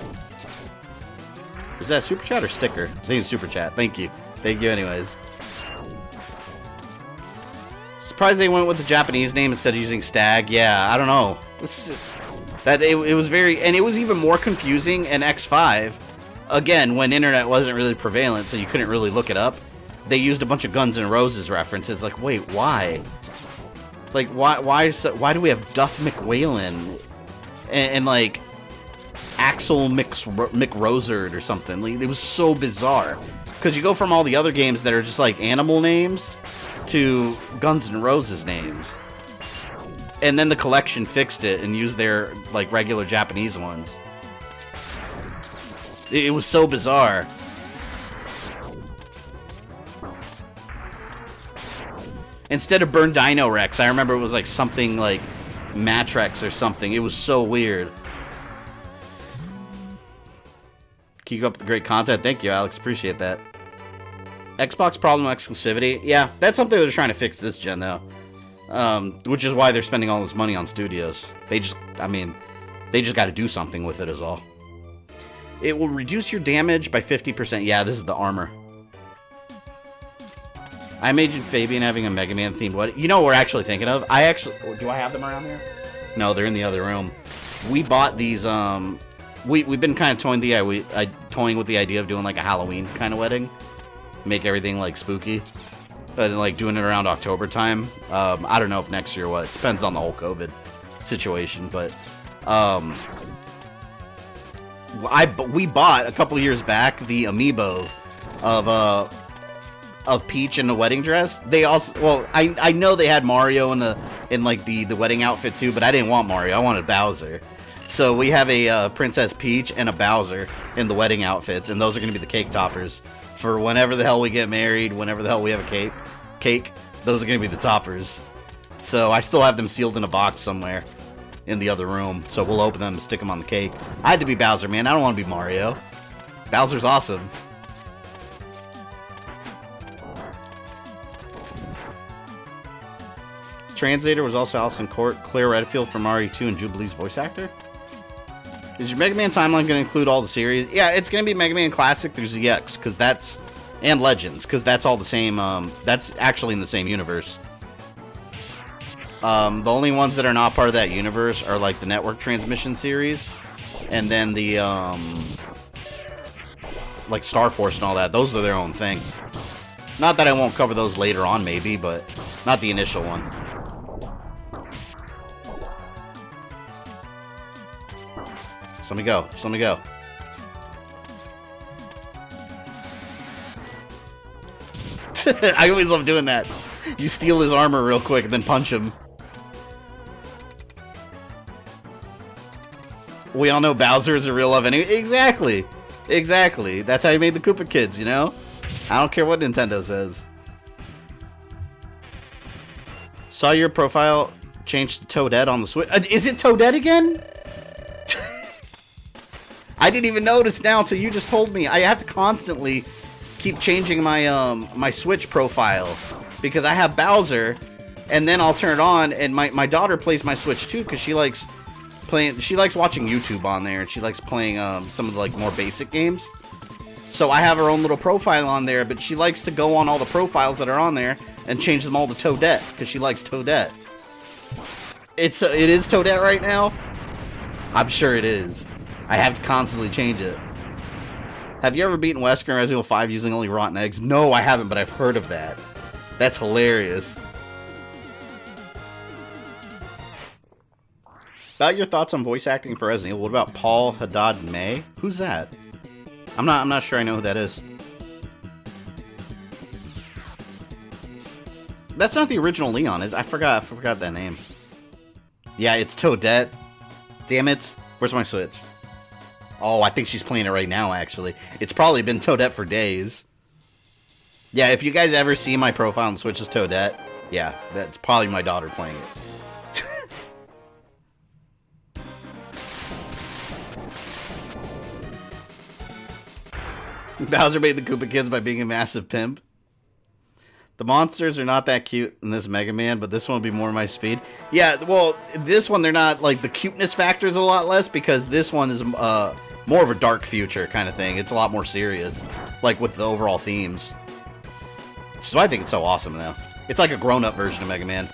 Is that a super chat or sticker? I think it's super chat. Thank you. Thank you anyways. Surprised they went with the Japanese name instead of using Stag. Yeah, I don't know. It was very... And it was even more confusing in X5. Again, when internet wasn't really prevalent, so you couldn't really look it up. They used a bunch of Guns N' Roses references. Like, wait, why? Like, why do we have Duff McWhalen and like Axel McRosard or something? Like, it was so bizarre because you go from all the other games that are just like animal names to Guns N' Roses names, and then the collection fixed it and used their like regular Japanese ones. It was so bizarre. Instead of Burn Dino Rex, I remember it was like something like Matrex or something. It was so weird. Keep up the great content. Thank you, Alex. Appreciate that. Xbox problem exclusivity. Yeah, that's something they're trying to fix this gen, though. Which is why they're spending all this money on studios. They just got to do something with it is all. It will reduce your damage by 50%. Yeah, this is the armor. I imagine Fabian having a Mega Man themed wedding. You know what we're actually thinking of? Do I have them around here? No, they're in the other room. We bought these, we've been kind of toying with the idea of doing like a Halloween kind of wedding. Make everything like spooky. But like doing it around October time. I don't know if next year or what. It depends on the whole COVID situation. But we bought a couple years back the amiibo of Peach in the wedding dress. They also, well, I know they had Mario in like the wedding outfit too, but I didn't want Mario. I wanted Bowser. So we have a Princess Peach and a Bowser in the wedding outfits, and those are going to be the cake toppers for whenever the hell we get married, whenever the hell we have a cake. Those are going to be the toppers. So I still have them sealed in a box somewhere in the other room. So we'll open them and stick them on the cake. I had to be Bowser, man. I don't want to be Mario. Bowser's awesome. Translator was also Allison Court, Claire Redfield from Mario 2, and Jubilee's voice actor. Is your Mega Man timeline going to include all the series? Yeah, it's going to be Mega Man Classic through ZX, because that's, and Legends, because that's all the same, that's actually in the same universe. The only ones that are not part of that universe are, like, the Network Transmission series, and then the, like, Star Force and all that. Those are their own thing. Not that I won't cover those later on, maybe, but not the initial one. Just let me go. Just let me go. I always love doing that. You steal his armor real quick and then punch him. We all know Bowser is a real love anyway. Exactly. Exactly. That's how you made the Koopa Kids, you know? I don't care what Nintendo says. Saw your profile change to Toadette on the Switch. Is it Toadette again? I didn't even notice now until you just told me. I have to constantly keep changing my my Switch profile because I have Bowser, and then I'll turn it on, and my daughter plays my Switch too because she likes playing. She likes watching YouTube on there, and she likes playing some of the like more basic games. So I have her own little profile on there, but she likes to go on all the profiles that are on there and change them all to Toadette because she likes Toadette. It is Toadette right now. I'm sure it is. I have to constantly change it. Have you ever beaten Wesker in Resident Evil 5 using only rotten eggs? No, I haven't, but I've heard of that. That's hilarious. About your thoughts on voice acting for Resident Evil, what about Paul Haddad May? Who's that? I'm not sure I know who that is. That's not the original Leon, is I forgot that name. Yeah, it's Toadette. Damn it. Where's my Switch? Oh, I think she's playing it right now, actually. It's probably been Toadette for days. Yeah, if you guys ever see my profile on Switch as Toadette, yeah, that's probably my daughter playing it. Bowser made the Koopa Kids by being a massive pimp. The monsters are not that cute in this Mega Man, but this one will be more my speed. Yeah, well, this one, they're not, like, the cuteness factor is a lot less because this one is more of a dark future kind of thing. It's a lot more serious, like, with the overall themes. Which is why I think it's so awesome, though. It's like a grown-up version of Mega Man.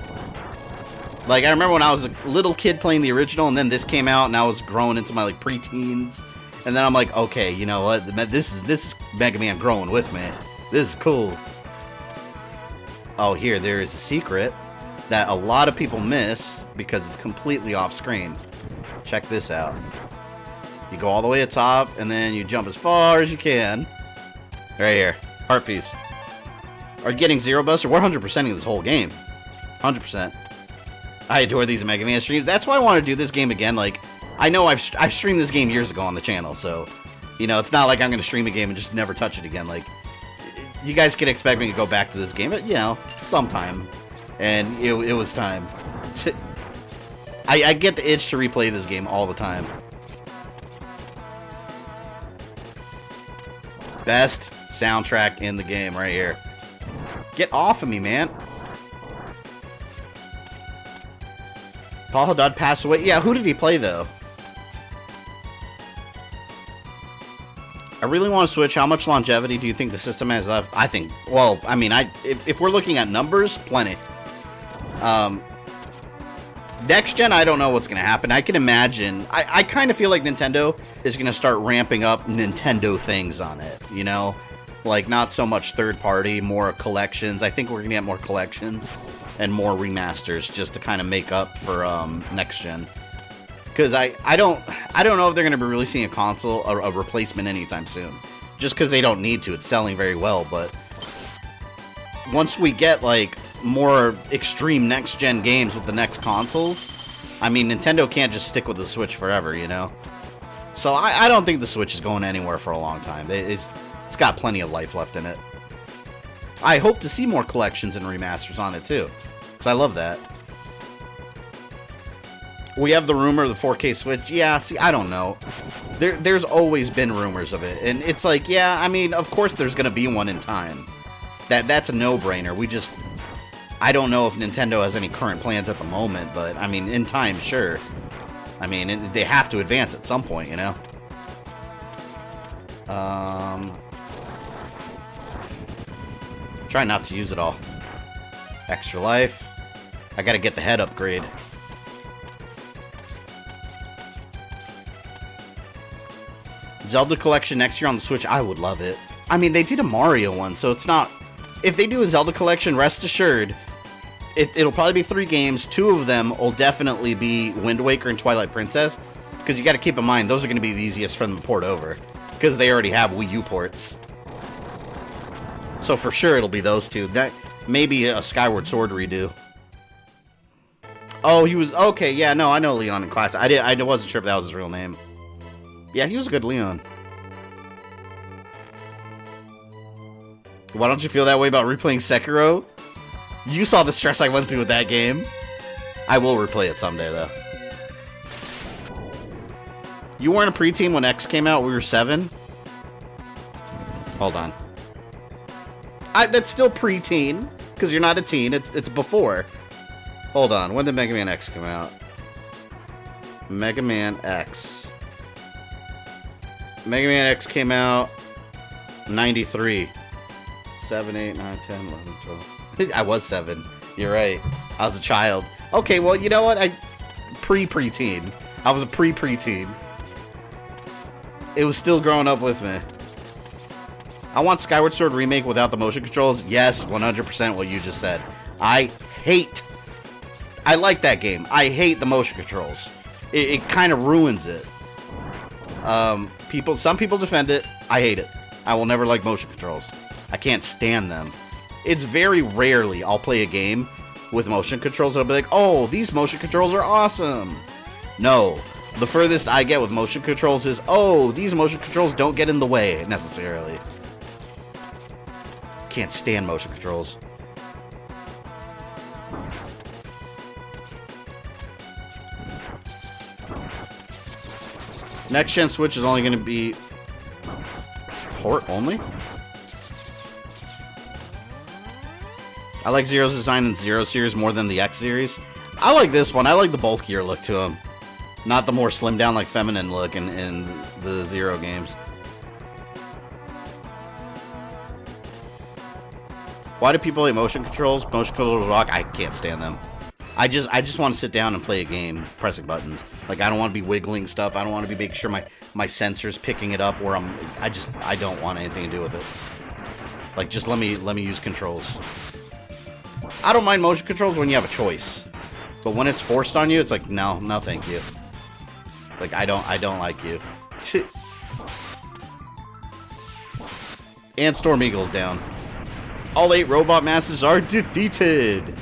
Like, I remember when I was a little kid playing the original, and then this came out, and I was growing into my, like, pre-teens. And then I'm like, okay, you know what? This is Mega Man growing with me. This is cool. Oh, here, there is a secret that a lot of people miss because it's completely off screen. Check this out. You go all the way to the top, and then you jump as far as you can. Right here. Heart piece. Are you getting Zero Buster? We're 100%ing this whole game. 100%. I adore these Mega Man streams. That's why I want to do this game again. Like, I know I've streamed this game years ago on the channel, so, you know, it's not like I'm going to stream a game and just never touch it again. Like, you guys can expect me to go back to this game, but, you know, sometime. And it was time. I get the itch to replay this game all the time. Best soundtrack in the game right here. Get off of me, man. Paul Haddad passed away. Yeah, who did he play, though? I really want to switch. How much longevity do you think the system has left? I think, well, I mean, if we're looking at numbers, plenty. Next gen, I don't know what's going to happen. I can imagine. I kind of feel like Nintendo is going to start ramping up Nintendo things on it, you know? Like, not so much third party, more collections. I think we're going to get more collections and more remasters just to kind of make up for next gen. Because I don't know if they're going to be releasing a console, a replacement anytime soon. Just because they don't need to. It's selling very well, but once we get, like, more extreme next-gen games with the next consoles, I mean, Nintendo can't just stick with the Switch forever, you know? So I don't think the Switch is going anywhere for a long time. It's got plenty of life left in it. I hope to see more collections and remasters on it, too. Because I love that. We have the rumor of the 4K Switch. Yeah, see, I don't know. There's always been rumors of it. And it's like, yeah, I mean, of course there's going to be one in time. That's a no-brainer. I don't know if Nintendo has any current plans at the moment, but, I mean, in time, sure. I mean, they have to advance at some point, you know? Try not to use it all. Extra life. I gotta get the head upgrade. Zelda collection next year on the Switch, I would love it. I mean, they did a Mario one, so it's not... If they do a Zelda collection, rest assured, it'll probably be 3 games. 2 of them will definitely be Wind Waker and Twilight Princess, because you gotta keep in mind, those are gonna be the easiest for them to port over, because they already have Wii U ports. So for sure, it'll be those 2. That maybe a Skyward Sword redo. Oh, he was... Okay, yeah, no, I know Leon in class. I wasn't sure if that was his real name. Yeah, he was a good Leon. Why don't you feel that way about replaying Sekiro? You saw the stress I went through with that game. I will replay it someday, though. You weren't a preteen when X came out? We were 7? Hold on. That's still preteen, because you're not a teen. It's before. Hold on. When did Mega Man X come out? Mega Man X. Mega Man X came out 93. 7, 8, 9, 10, 11, 12. I was 7. You're right. I was a child. Okay, well, you know what? Preteen. I was a preteen. It was still growing up with me. I want Skyward Sword Remake without the motion controls. Yes, 100% what you just said. I like that game. I hate the motion controls. It kind of ruins it. Some people defend it. I hate it. I will never like motion controls. I can't stand them. It's very rarely I'll play a game with motion controls and I'll be like, oh, these motion controls are awesome. No. The furthest I get with motion controls is, oh, these motion controls don't get in the way, necessarily. Can't stand motion controls. Next gen Switch is only going to be port only? I like Zero's design in Zero series more than the X series. I like this one. I like the bulkier look to him. Not the more slimmed down, like, feminine look in the Zero games. Why do people hate motion controls? Motion controls rock. I can't stand them. I just want to sit down and play a game, pressing buttons. Like, I don't want to be wiggling stuff. I don't want to be making sure my sensor's picking it up where I don't want anything to do with it. Like, just let me use controls. I don't mind motion controls when you have a choice. But when it's forced on you, it's like, no, thank you. Like, I don't like you. And Storm Eagle's down. All 8 robot masters are defeated.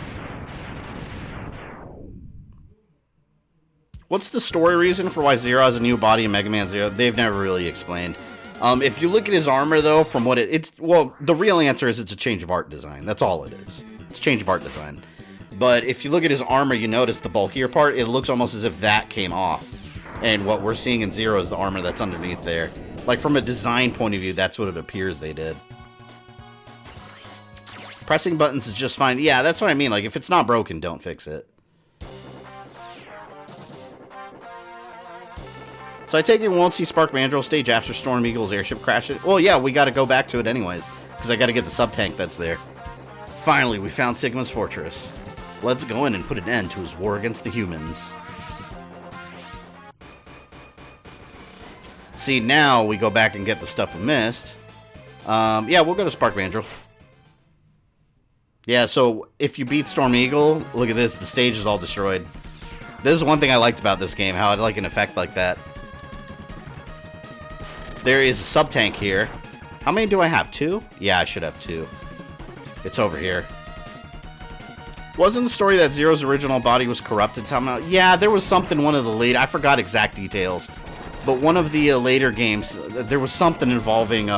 What's the story reason for why Zero has a new body in Mega Man Zero? They've never really explained. If you look at his armor, though, from what well, the real answer is it's a change of art design. That's all it is. It's a change of art design. But if you look at his armor, you notice the bulkier part, it looks almost as if that came off. And what we're seeing in Zero is the armor that's underneath there. Like, from a design point of view, that's what it appears they did. Pressing buttons is just fine. Yeah, that's what I mean. Like, if it's not broken, don't fix it. So I take it we won't see Spark Mandrill stage after Storm Eagle's airship crashes. Well, yeah, we got to go back to it anyways, because I got to get the sub-tank that's there. Finally, we found Sigma's fortress. Let's go in and put an end to his war against the humans. See, now we go back and get the stuff we missed. Yeah, we'll go to Spark Mandrill. Yeah, so if you beat Storm Eagle, look at this, the stage is all destroyed. This is one thing I liked about this game, how it like an effect like that. There is a sub-tank here. How many do I have? 2? Yeah, I should have 2. It's over here. Wasn't the story that Zero's original body was corrupted somehow? Yeah, there was something one of the late... I forgot exact details. But one of the later games, there was something involving,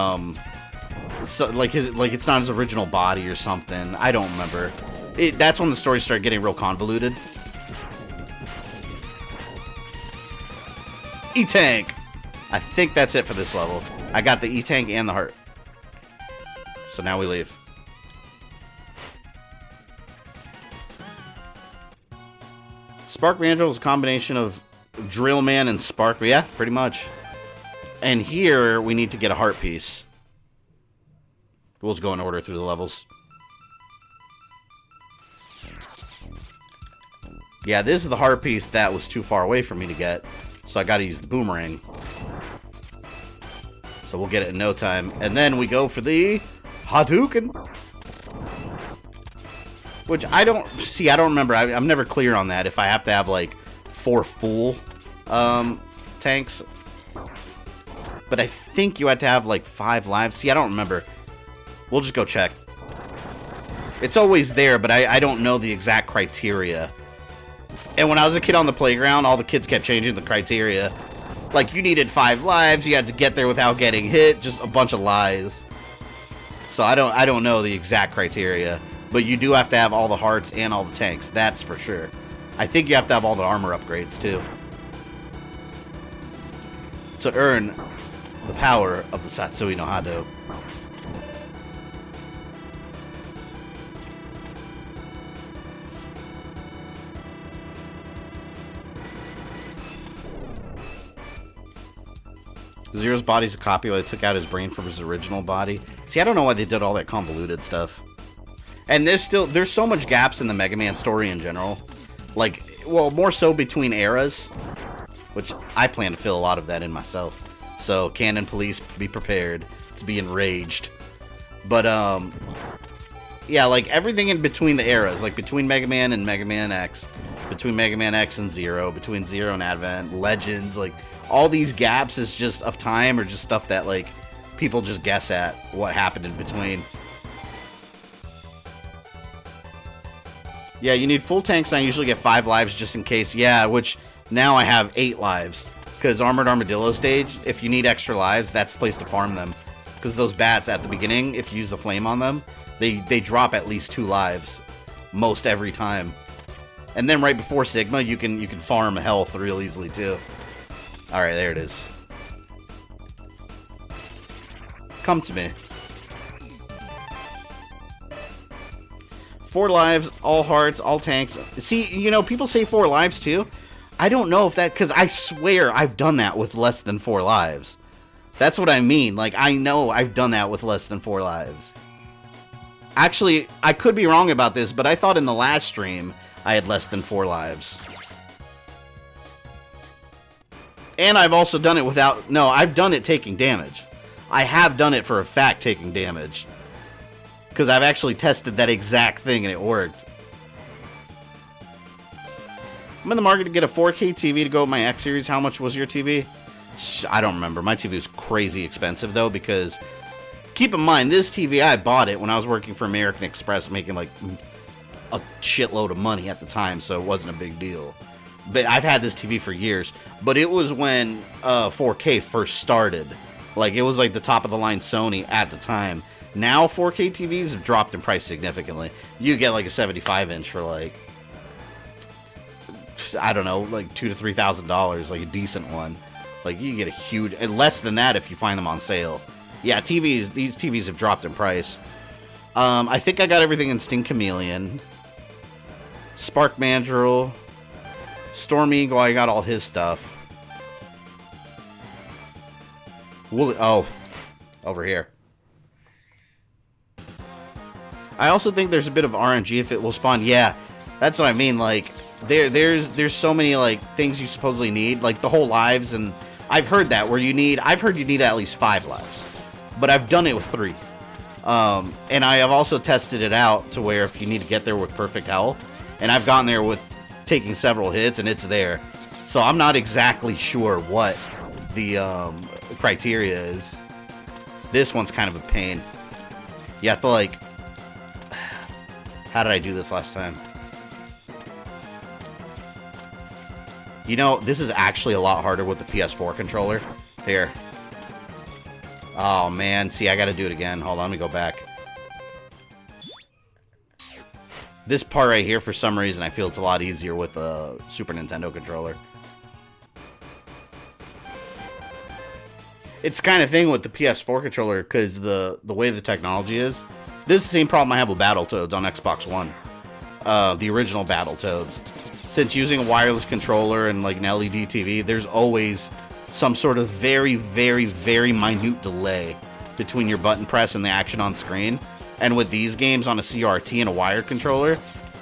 so, like it's not his original body or something. I don't remember. That's when the story started getting real convoluted. E-Tank! I think that's it for this level. I got the E-Tank and the heart. So now we leave. Spark Mandrill is a combination of Drill Man and Spark. Yeah, pretty much. And here we need to get a heart piece. We'll just go in order through the levels. Yeah, this is the heart piece that was too far away for me to get. So I gotta use the boomerang. So we'll get it in no time. And then we go for the Hadouken. Which I don't... See, I don't remember. I'm never clear on that. If I have to have, like, 4 full tanks. But I think you had to have, like, 5 lives. See, I don't remember. We'll just go check. It's always there, but I don't know the exact criteria. And when I was a kid on the playground, all the kids kept changing the criteria. Like, you needed 5 lives, you had to get there without getting hit, just a bunch of lies. So I don't know the exact criteria. But you do have to have all the hearts and all the tanks, that's for sure. I think you have to have all the armor upgrades, too. To earn the power of the Satsui no Hado. Zero's body's a copy, but they took out his brain from his original body. See, I don't know why they did all that convoluted stuff. And there's so much gaps in the Mega Man story in general. Like, well, more so between eras. Which I plan to fill a lot of that in myself. So, Canon Police, be prepared to be enraged. But, yeah, like, everything in between the eras. Like, between Mega Man and Mega Man X. Between Mega Man X and Zero. Between Zero and Advent. Legends, like... All these gaps is just of time or just stuff that, like, people just guess at what happened in between. Yeah, you need full tanks, and I usually get 5 lives just in case. Yeah, which now I have 8 lives. Because Armored Armadillo stage, if you need extra lives, that's the place to farm them. Because those bats at the beginning, if you use a flame on them, they drop at least 2 lives. Most every time. And then right before Sigma, you can farm health real easily, too. Alright, there it is. Come to me. 4 lives, all hearts, all tanks. See, you know, people say 4 lives too. I don't know if that... Because I swear I've done that with less than 4 lives. That's what I mean. Like, I know I've done that with less than 4 lives. Actually, I could be wrong about this, but I thought in the last stream I had less than 4 lives. And I've also done it without... No, I've done it taking damage. I have done it for a fact taking damage. Because I've actually tested that exact thing and it worked. I'm in the market to get a 4K TV to go with my X series. How much was your TV? I don't remember. My TV was crazy expensive though, because... Keep in mind, this TV, I bought it when I was working for American Express, making like a shitload of money at the time, so it wasn't a big deal. But I've had this TV for years. But it was when 4K first started. Like, it was like the top of the line Sony at the time. Now 4K TVs have dropped in price significantly. You get like a 75-inch for like, I don't know, like $2,000 to $3,000, like a decent one. Like, you get a huge, and less than that if you find them on sale. Yeah, these TVs have dropped in price. I think I got everything in Sting Chameleon. Spark Mandrill. Storm Eagle, I got all his stuff. Oh, over here. I also think there's a bit of RNG if it will spawn. Yeah, that's what I mean. Like, there's so many like things you supposedly need, like the whole lives, and I've heard that where I've heard you need at least 5 lives, but I've done it with 3. And I have also tested it out to where if you need to get there with perfect health, and I've gotten there with taking several hits, and it's there. So I'm not exactly sure what the criteria is. This one's kind of a pain. You have to like... How did I do this last time? You know, this is actually a lot harder with the PS4 controller. Here. Oh, man. See, I gotta do it again. Hold on, let me go back. This part right here, for some reason, I feel it's a lot easier with a Super Nintendo controller. It's the kind of thing with the PS4 controller, because the way the technology is. This is the same problem I have with Battletoads on Xbox One. The original Battletoads. Since using a wireless controller and like an LED TV, there's always some sort of very, very, very minute delay between your button press and the action on screen. And with these games on a CRT and a wired controller,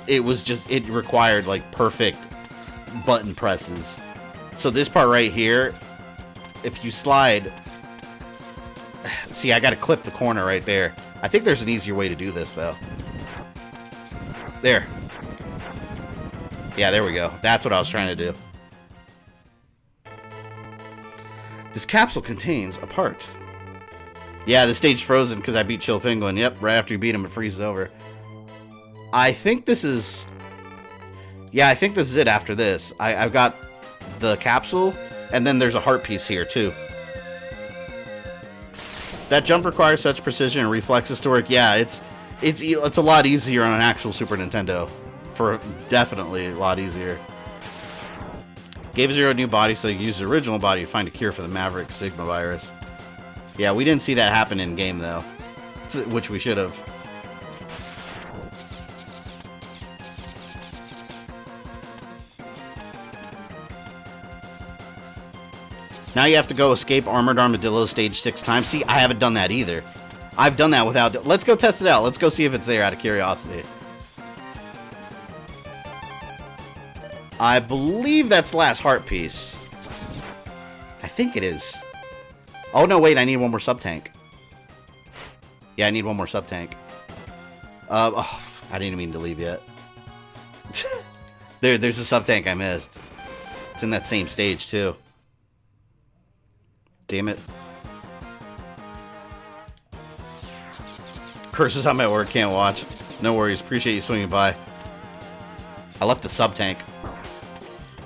it required like perfect button presses. So this part right here, if you slide... See, I gotta clip the corner right there. I think there's an easier way to do this, though. There. Yeah, there we go. That's what I was trying to do. This capsule contains a part. Yeah, the stage frozen because I beat Chill Penguin. Yep, right after you beat him, it freezes over. I think this is... Yeah, I think this is it after this. I've got the capsule, and then there's a heart piece here, too. That jump requires such precision and reflexes to work. Yeah, it's a lot easier on an actual Super Nintendo. Definitely a lot easier. Gave Zero a new body so he used the original body to find a cure for the Maverick Sigma virus. Yeah, we didn't see that happen in game though, which we should have. Now you have to go escape Armored Armadillo stage 6 times. See, I haven't done that either. I've done that without... Let's go test it out. Let's go see if it's there out of curiosity. I believe that's the last heart piece. I think it is. Oh, no, wait. I need one more sub-tank. Yeah, I need one more sub-tank. Oh, I didn't mean to leave yet. There's a sub-tank I missed. It's in that same stage, too. Damn it. Curses, I'm at work, can't watch. No worries, appreciate you swinging by. I left the sub-tank.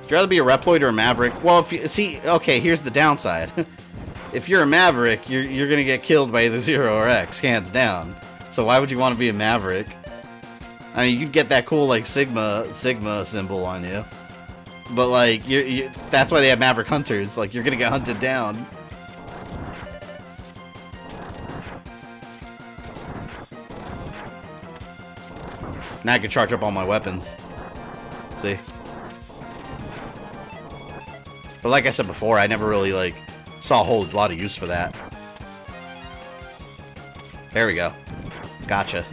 Would you rather be a Reploid or a Maverick? Well, if you see, okay, here's the downside. If you're a Maverick, you're gonna get killed by either Zero or X, hands down. So why would you want to be a Maverick? I mean, you'd get that cool, like, Sigma symbol on you. But, like, that's why they have Maverick Hunters. Like, you're gonna get hunted down. Now I can charge up all my weapons. See? But like I said before, I never really, like, saw a whole lot of use for that. There we go. Gotcha.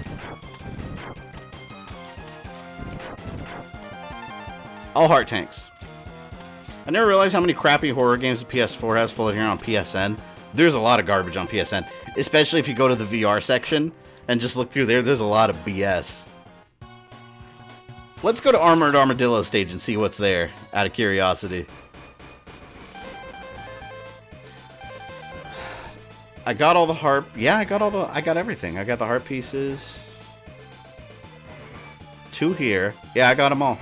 All heart tanks. I never realized how many crappy horror games the PS4 has floating around on PSN. There's a lot of garbage on PSN. Especially if you go to the VR section and just look through there, there's a lot of BS. Let's go to Armored Armadillo stage and see what's there, out of curiosity. I got all the heart... Yeah, I got everything. I got the heart pieces. 2 here. Yeah, I got them all.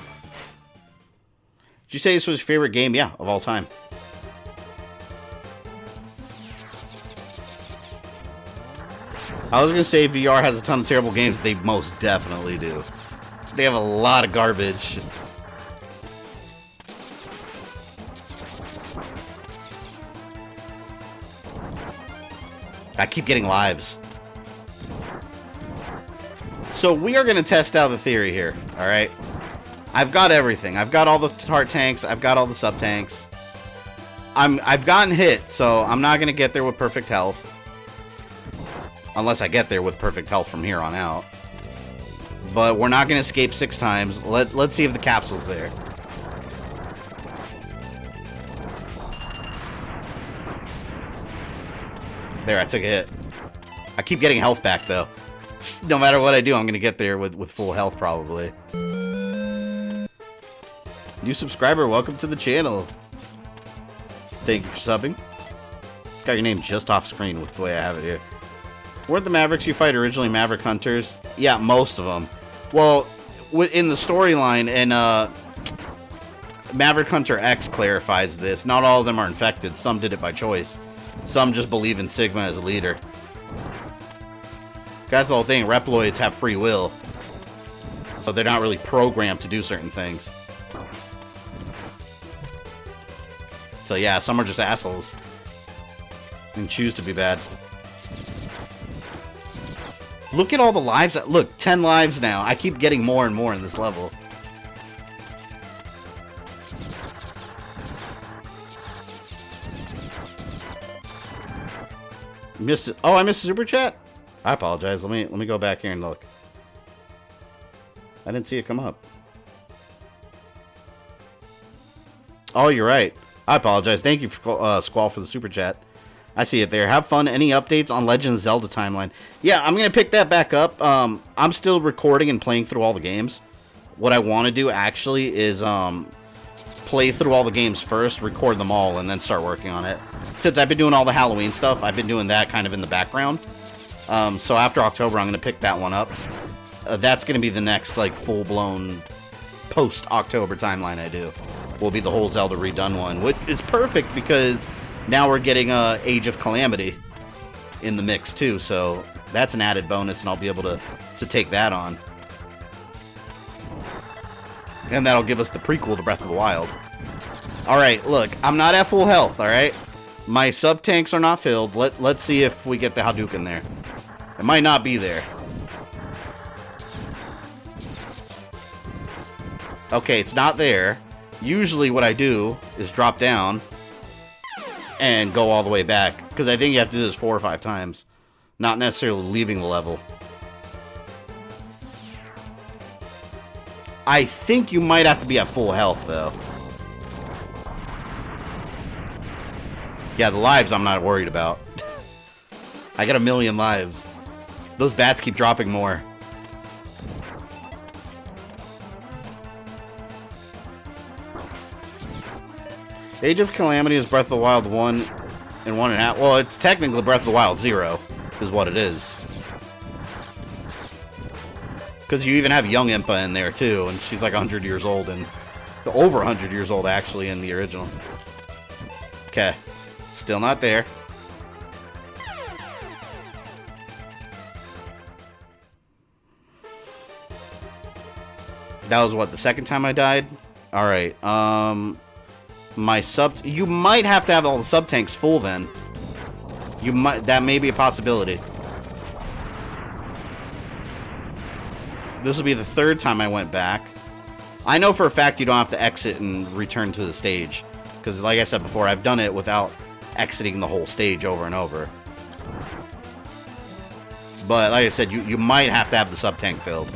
Did you say this was your favorite game? Yeah, of all time. I was going to say VR has a ton of terrible games. They most definitely do. They have a lot of garbage. I keep getting lives. So we are going to test out the theory here, alright? I've got everything. I've got all the heart tanks. I've got all the sub-tanks. I've gotten hit, so I'm not going to get there with perfect health. Unless I get there with perfect health from here on out. But we're not going to escape 6 times. Let's see if the capsule's there. There, I took a hit. I keep getting health back, though. No matter what I do, I'm going to get there with full health, probably. New subscriber, welcome to the channel. Thank you for subbing. Got your name just off screen with the way I have it here. Weren't the Mavericks you fight originally Maverick Hunters? Yeah, most of them. Well, in the storyline, and Maverick Hunter X clarifies this. Not all of them are infected. Some did it by choice. Some just believe in Sigma as a leader. That's the whole thing. Reploids have free will. So they're not really programmed to do certain things. So yeah, some are just assholes. And choose to be bad. Look at all the lives. Look, 10 lives now. I keep getting more and more in this level. Missed it. Oh, I missed a super chat? I apologize. Let me go back here and look. I didn't see it come up. Oh, you're right. I apologize. Thank you, for, Squall, for the super chat. I see it there. Have fun. Any updates on Legend of Zelda timeline? Yeah, I'm going to pick that back up. I'm still recording and playing through all the games. What I want to do, actually, is play through all the games first, record them all, and then start working on it. Since I've been doing all the Halloween stuff, I've been doing that kind of in the background. So after October, I'm going to pick that one up. That's going to be the next, like, full-blown post-October timeline I do. Will be the whole Zelda redone one, which is perfect because now we're getting Age of Calamity in the mix too, so that's an added bonus, and I'll be able to take that on. And that'll give us the prequel to Breath of the Wild. Alright, look, I'm not at full health, alright? My sub-tanks are not filled. Let's see if we get the Hadouken there. It might not be there. Okay, it's not there. Usually what I do is drop down and go all the way back. Because I think you have to do this 4 or 5 times. Not necessarily leaving the level. I think you might have to be at full health, though. Yeah, the lives I'm not worried about. I got 1,000,000 lives. Those bats keep dropping more. Age of Calamity is Breath of the Wild 1 and 1.5. Well, it's technically Breath of the Wild 0 is what it is. Because you even have young Impa in there, too, and she's like 100 years old, and over 100 years old, actually, in the original. Okay. Still not there. That was, what, the second time I died? Alright, my you might have to have all the sub-tanks full, then. That may be a possibility. This will be the 3rd time I went back. I know for a fact you don't have to exit and return to the stage. Because, like I said before, I've done it without exiting the whole stage over and over. But, like I said, you might have to have the sub-tank filled.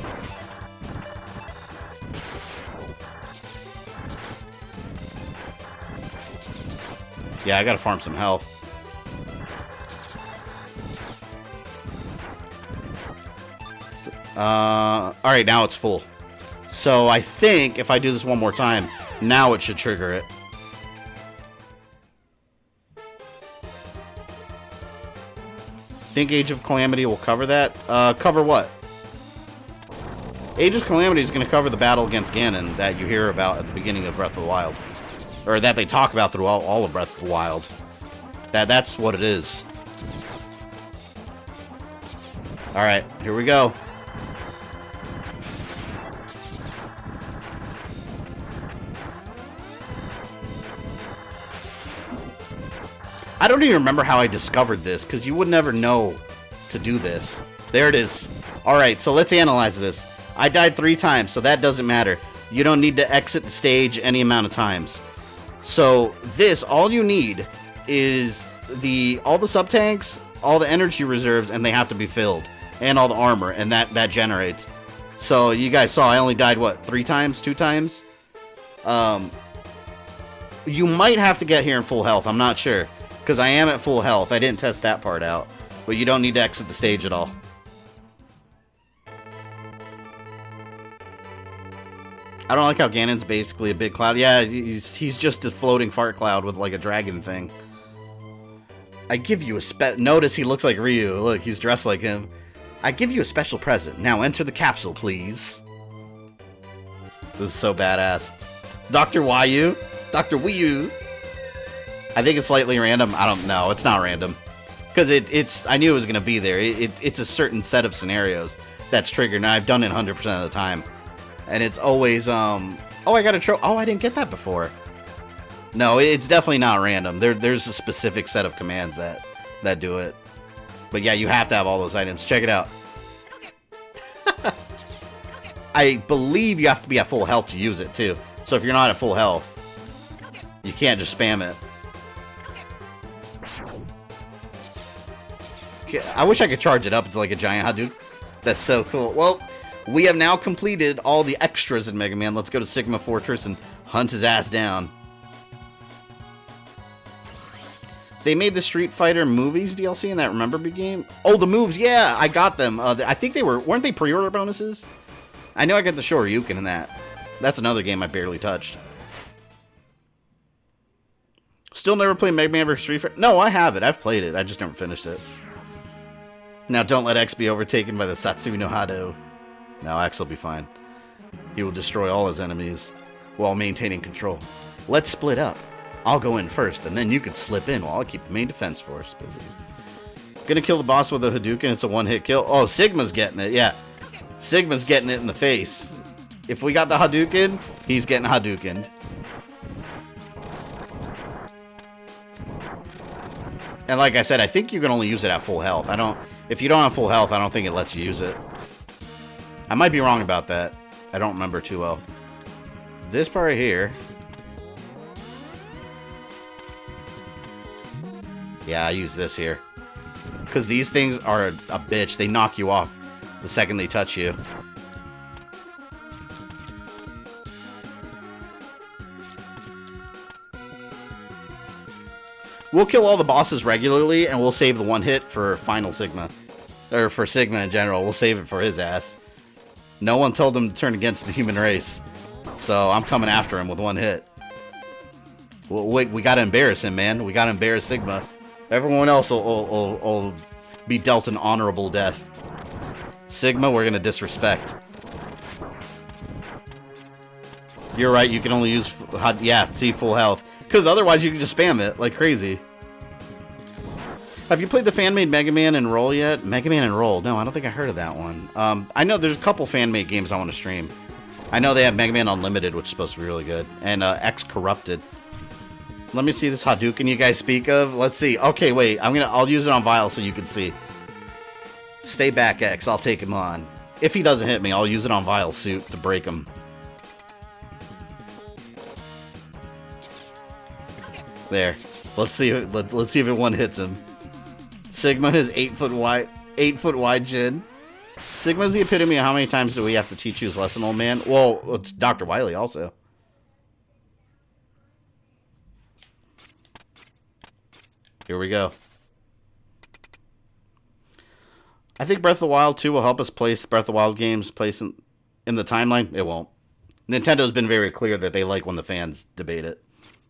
Yeah, I gotta farm some health. Alright, now it's full. So I think if I do this one more time, now it should trigger it. Think Age of Calamity will cover that? Cover what? Age of Calamity is going to cover the battle against Ganon that you hear about at the beginning of Breath of the Wild. Or that they talk about through all of Breath of the Wild. That's what it is. Alright, here we go. I don't even remember how I discovered this, because you would never know to do this. There it is. Alright, so let's analyze this. I died 3 times, so that doesn't matter. You don't need to exit the stage any amount of times. So this, all you need is all the sub-tanks, all the energy reserves, and they have to be filled. And all the armor, and that generates. So you guys saw I only died, what, 3 times? 2 times? You might have to get here in full health, I'm not sure. Because I am at full health, I didn't test that part out. But you don't need to exit the stage at all. I don't like how Ganon's basically a big cloud. Yeah, he's just a floating fart cloud with like a dragon thing. I give you a notice he looks like Ryu. Look, he's dressed like him. I give you a special present. Now enter the capsule, please. This is so badass. Dr. Wyu? Dr. Wyu? I think it's slightly random. I don't know. It's not random. Because I knew it was going to be there. It's a certain set of scenarios that's triggered, and I've done it 100% of the time. And it's always, oh, I got a trophy. Oh, I didn't get that before. No, it's definitely not random. There's a specific set of commands that do it. But yeah, you have to have all those items. Check it out. I believe you have to be at full health to use it, too. So if you're not at full health, you can't just spam it. I wish I could charge it up into like a giant Hadouken. That's so cool. Well, we have now completed all the extras in Mega Man. Let's go to Sigma Fortress and hunt his ass down. They made the Street Fighter movies DLC in that Remember Me game. Oh, the moves, yeah, I got them. I think weren't they pre-order bonuses? I know I got the Shoryuken in that. That's another game I barely touched. Still never played Mega Man vs. Street Fighter? No, I have it. I've played it. I just never finished it. Now, don't let X be overtaken by the Satsui no Hado. No, X will be fine. He will destroy all his enemies while maintaining control. Let's split up. I'll go in first, and then you can slip in while I keep the main defense force busy. Gonna kill the boss with a Hadouken. It's a one-hit kill. Oh, Sigma's getting it. Yeah. Sigma's getting it in the face. If we got the Hadouken, he's getting Hadouken. And like I said, I think you can only use it at full health. If you don't have full health, I don't think it lets you use it. I might be wrong about that. I don't remember too well. This part right here. Yeah, I use this here. Because these things are a bitch. They knock you off the second they touch you. We'll kill all the bosses regularly, and we'll save the one hit for Final Sigma. Or for Sigma in general. We'll save it for his ass. No one told him to turn against the human race. So I'm coming after him with one hit. Well, wait, we gotta embarrass him, man. We gotta embarrass Sigma. Everyone else will be dealt an honorable death. Sigma, we're gonna disrespect. You're right, you can only use... Yeah, see, full health. Because otherwise you can just spam it like crazy. Have you played the fan-made Mega Man and Roll yet? Mega Man and Roll? No, I don't think I heard of that one. I know there's a couple fan-made games I want to stream. I know they have Mega Man Unlimited, which is supposed to be really good. And X Corrupted. Let me see this Hadouken you guys speak of. Let's see. Okay, wait. I'll use it on Vile so you can see. Stay back, X. I'll take him on. If he doesn't hit me, I'll use it on Vile's suit to break him. There. Let's see if it one hits him. Sigma is 8 foot wide chin. Sigma's the epitome of how many times do we have to teach you his lesson, old man? Well, it's Dr. Wily also. Here we go. I think Breath of the Wild 2 will help us place Breath of the Wild games in the timeline. It won't. Nintendo's been very clear that they like when the fans debate it.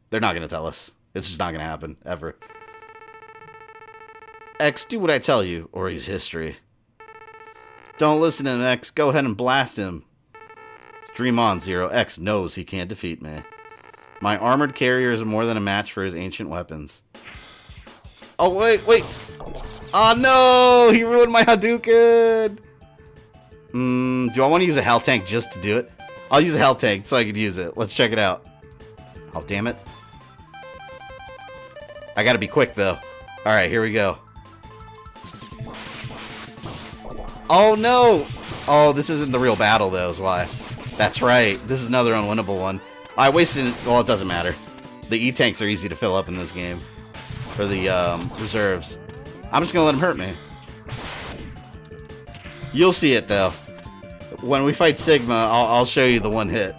They're not going to tell us. It's just not going to happen, ever. X, do what I tell you, or he's history. Don't listen to him, X. Go ahead and blast him. Dream on, Zero. X knows he can't defeat me. My armored carrier is more than a match for his ancient weapons. Oh, wait. Oh, no! He ruined my Hadouken! Do I want to use a health tank just to do it? I'll use a health tank so I can use it. Let's check it out. Oh, damn it. I gotta be quick, though. Alright, here we go. Oh, no! Oh, this isn't the real battle, though, is why. That's right. This is another unwinnable one. I wasted... Well, it doesn't matter. The E-tanks are easy to fill up in this game. For the reserves. I'm just going to let him hurt me. You'll see it, though. When we fight Sigma, I'll show you the one hit.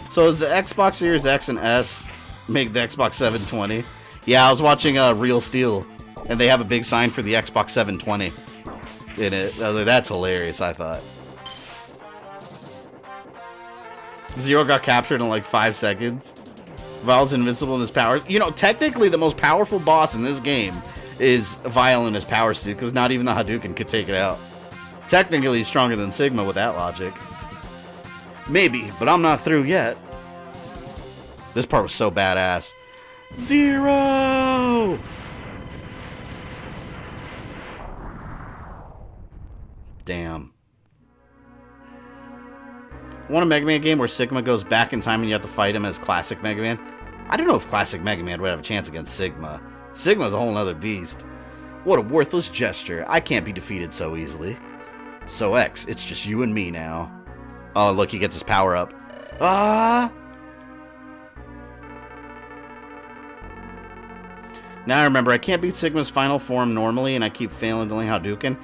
So is the Xbox Series X and S make the Xbox 720? Yeah, I was watching Real Steel, and they have a big sign for the Xbox 720 in it. That's hilarious, I thought. Zero got captured in like 5 seconds. Vile's invincible in his powers. You know, technically the most powerful boss in this game is Vile in his power suit, because not even the Hadouken could take it out. Technically he's stronger than Sigma with that logic. Maybe, but I'm not through yet. This part was so badass. Zero! Damn. Want a Mega Man game where Sigma goes back in time and you have to fight him as Classic Mega Man? I don't know if Classic Mega Man would have a chance against Sigma. Sigma's a whole nother beast. What a worthless gesture. I can't be defeated so easily. So X, it's just you and me now. Oh, look, he gets his power up. Ah! Now I remember, I can't beat Sigma's final form normally, and I keep failing to link Hadouken.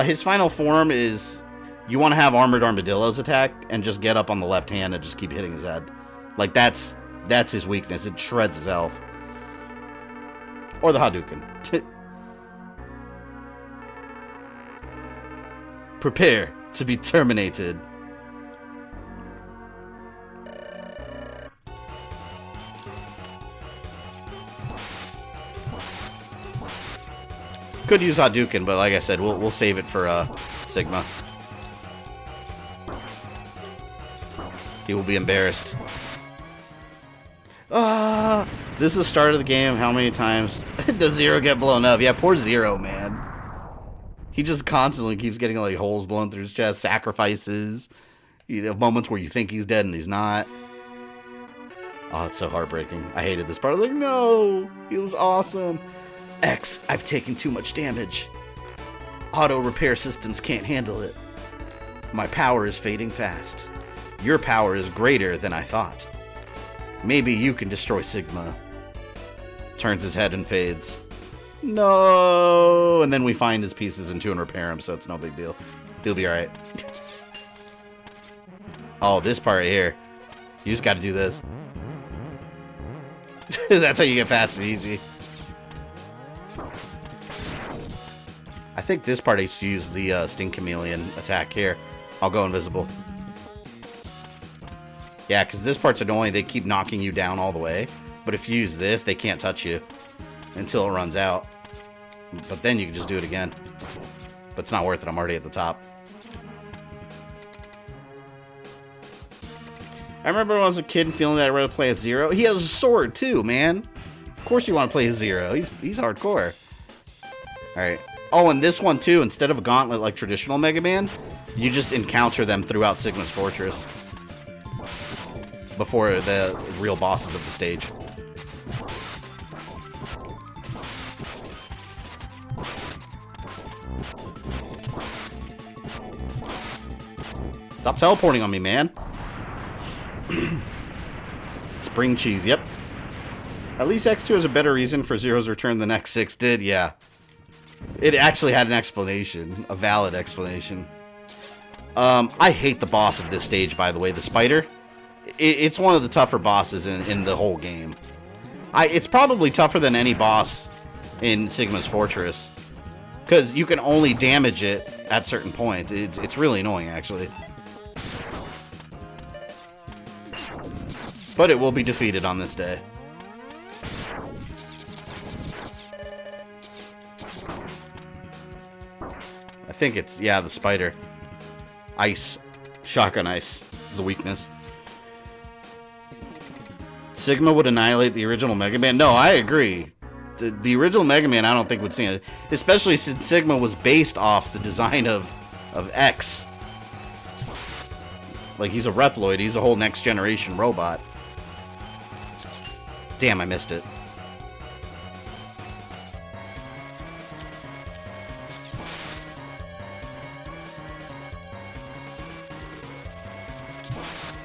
His final form is... You want to have Armored Armadillo's attack, and just get up on the left hand and just keep hitting his head. Like, that's his weakness. It shreds his health. Or the Hadouken. Prepare to be terminated. Could use Hadouken, but like I said, we'll save it for Sigma. He will be embarrassed. This is the start of the game. How many times does Zero get blown up? Yeah, poor Zero, man. He just constantly keeps getting like holes blown through his chest, sacrifices, you know, moments where you think he's dead and he's not. Oh, it's so heartbreaking. I hated this part. I was like, no, it was awesome. X, I've taken too much damage. Auto repair systems can't handle it. My power is fading fast. Your power is greater than I thought. Maybe you can destroy Sigma. Turns his head and fades. No! And then we find his pieces and 2 and repair him, so it's no big deal. He'll be alright. Oh, this part right here. You just gotta do this. That's how you get fast and easy. I think this part I used to use the Sting Chameleon attack here. I'll go invisible. Yeah, because this part's annoying. They keep knocking you down all the way. But if you use this, they can't touch you until it runs out. But then you can just do it again. But it's not worth it. I'm already at the top. I remember when I was a kid feeling that I'd rather play as Zero. He has a sword too, man. Of course you want to play as Zero. He's hardcore. Alright. Oh, and this one too, instead of a gauntlet like traditional Mega Man, you just encounter them throughout Sigma's Fortress. Before the real bosses of the stage. Stop teleporting on me, man. Spring cheese, yep. At least X2 has a better reason for Zero's return than X6 did, yeah. It actually had an explanation. A valid explanation. I hate the boss of this stage, by the way. The spider. It's one of the tougher bosses in the whole game. It's probably tougher than any boss in Sigma's Fortress. Because you can only damage it at certain points. It's really annoying, actually. But it will be defeated on this day. I think it's, yeah, the spider. Ice. Shotgun ice is the weakness. Sigma would annihilate the original Mega Man? No, I agree. The original Mega Man, I don't think would see it. Especially since Sigma was based off the design of X. Like, he's a Reploid. He's a whole next generation robot. Damn, I missed it.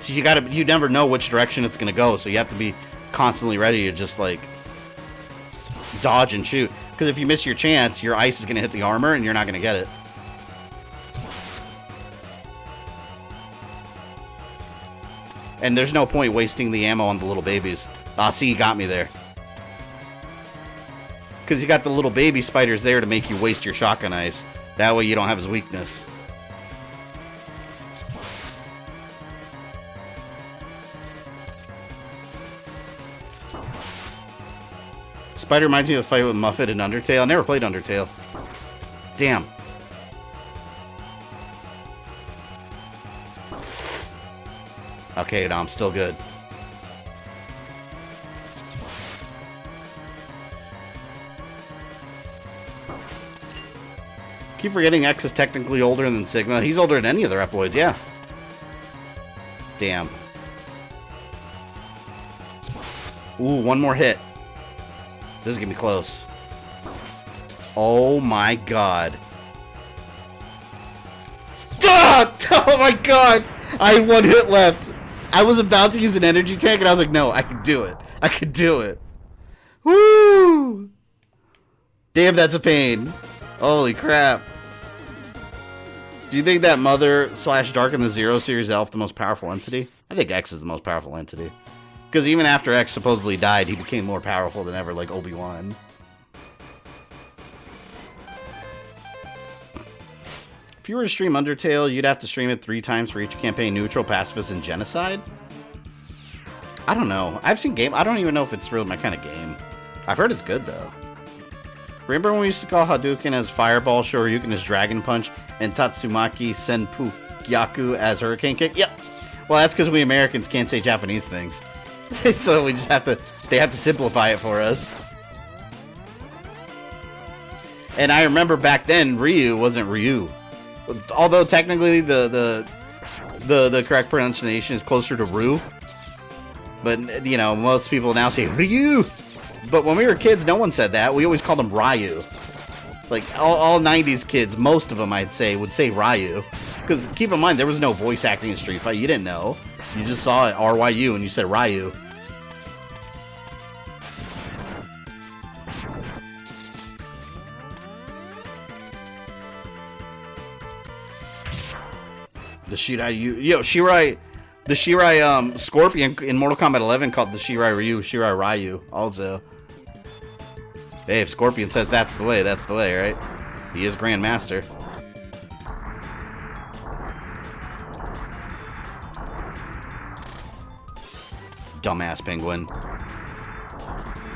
So you never know which direction it's gonna go, so you have to be constantly ready to just like dodge and shoot. Because if you miss your chance, your ice is gonna hit the armor and you're not gonna get it. And there's no point wasting the ammo on the little babies. Ah, see, you got me there. Because you got the little baby spiders there to make you waste your shotgun ice. That way you don't have his weakness. Spider reminds me of the fight with Muffet and Undertale. I never played Undertale. Damn. Okay, no, I'm still good. Keep forgetting X is technically older than Sigma. He's older than any of the Reploids, yeah. Damn. Ooh, one more hit. This is gonna be close. Oh my god. Ah! Oh my god! I had one hit left. I was about to use an energy tank and I was like, no, I can do it. I can do it. Woo! Damn, that's a pain. Holy crap. Do you think that Mother / Dark in the Zero Series Elf the most powerful entity? I think X is the most powerful entity. Because even after X supposedly died, he became more powerful than ever, like Obi-Wan. If you were to stream Undertale, you'd have to stream it 3 times for each campaign: Neutral, Pacifist, and Genocide? I don't know. I've seen game. I don't even know if it's really my kind of game. I've heard it's good, though. Remember when we used to call Hadouken as Fireball, Shoryuken as Dragon Punch, and Tatsumaki Senpu Gyaku as Hurricane Kick? Yep. Well, that's because we Americans can't say Japanese things. So we just have to, they have to simplify it for us. And I remember back then, Ryu wasn't Ryu. Although technically the correct pronunciation is closer to Ryu. But, you know, most people now say Ryu. But when we were kids, no one said that. We always called him Ryu. Like, all 90s kids, most of them, I'd say, would say Ryu. Because, keep in mind, there was no voice acting in Street Fighter. You didn't know. You just saw it, RYU, and you said Ryu. The Shirai... Yo, Shirai... The Shirai, Scorpion in Mortal Kombat 11 called the Shirai Ryu, Shirai Ryu, also. Hey, if Scorpion says that's the way, right? He is Grandmaster. Dumbass penguin.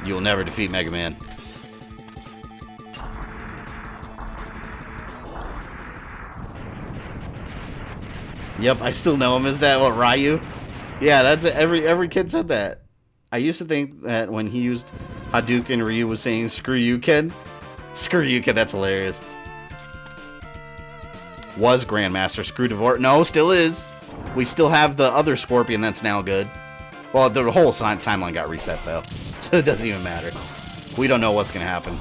You will never defeat Mega Man. Yep, I still know him. Is that what, Ryu? Yeah, that's every kid said that. I used to think that when he used Hadouken, Ryu was saying "Screw you, kid." Screw you, kid. That's hilarious. Was Grandmaster Screw Divorce? No, still is. We still have the other Scorpion that's now good. Well, the whole timeline got reset though, so it doesn't even matter. We don't know what's gonna happen.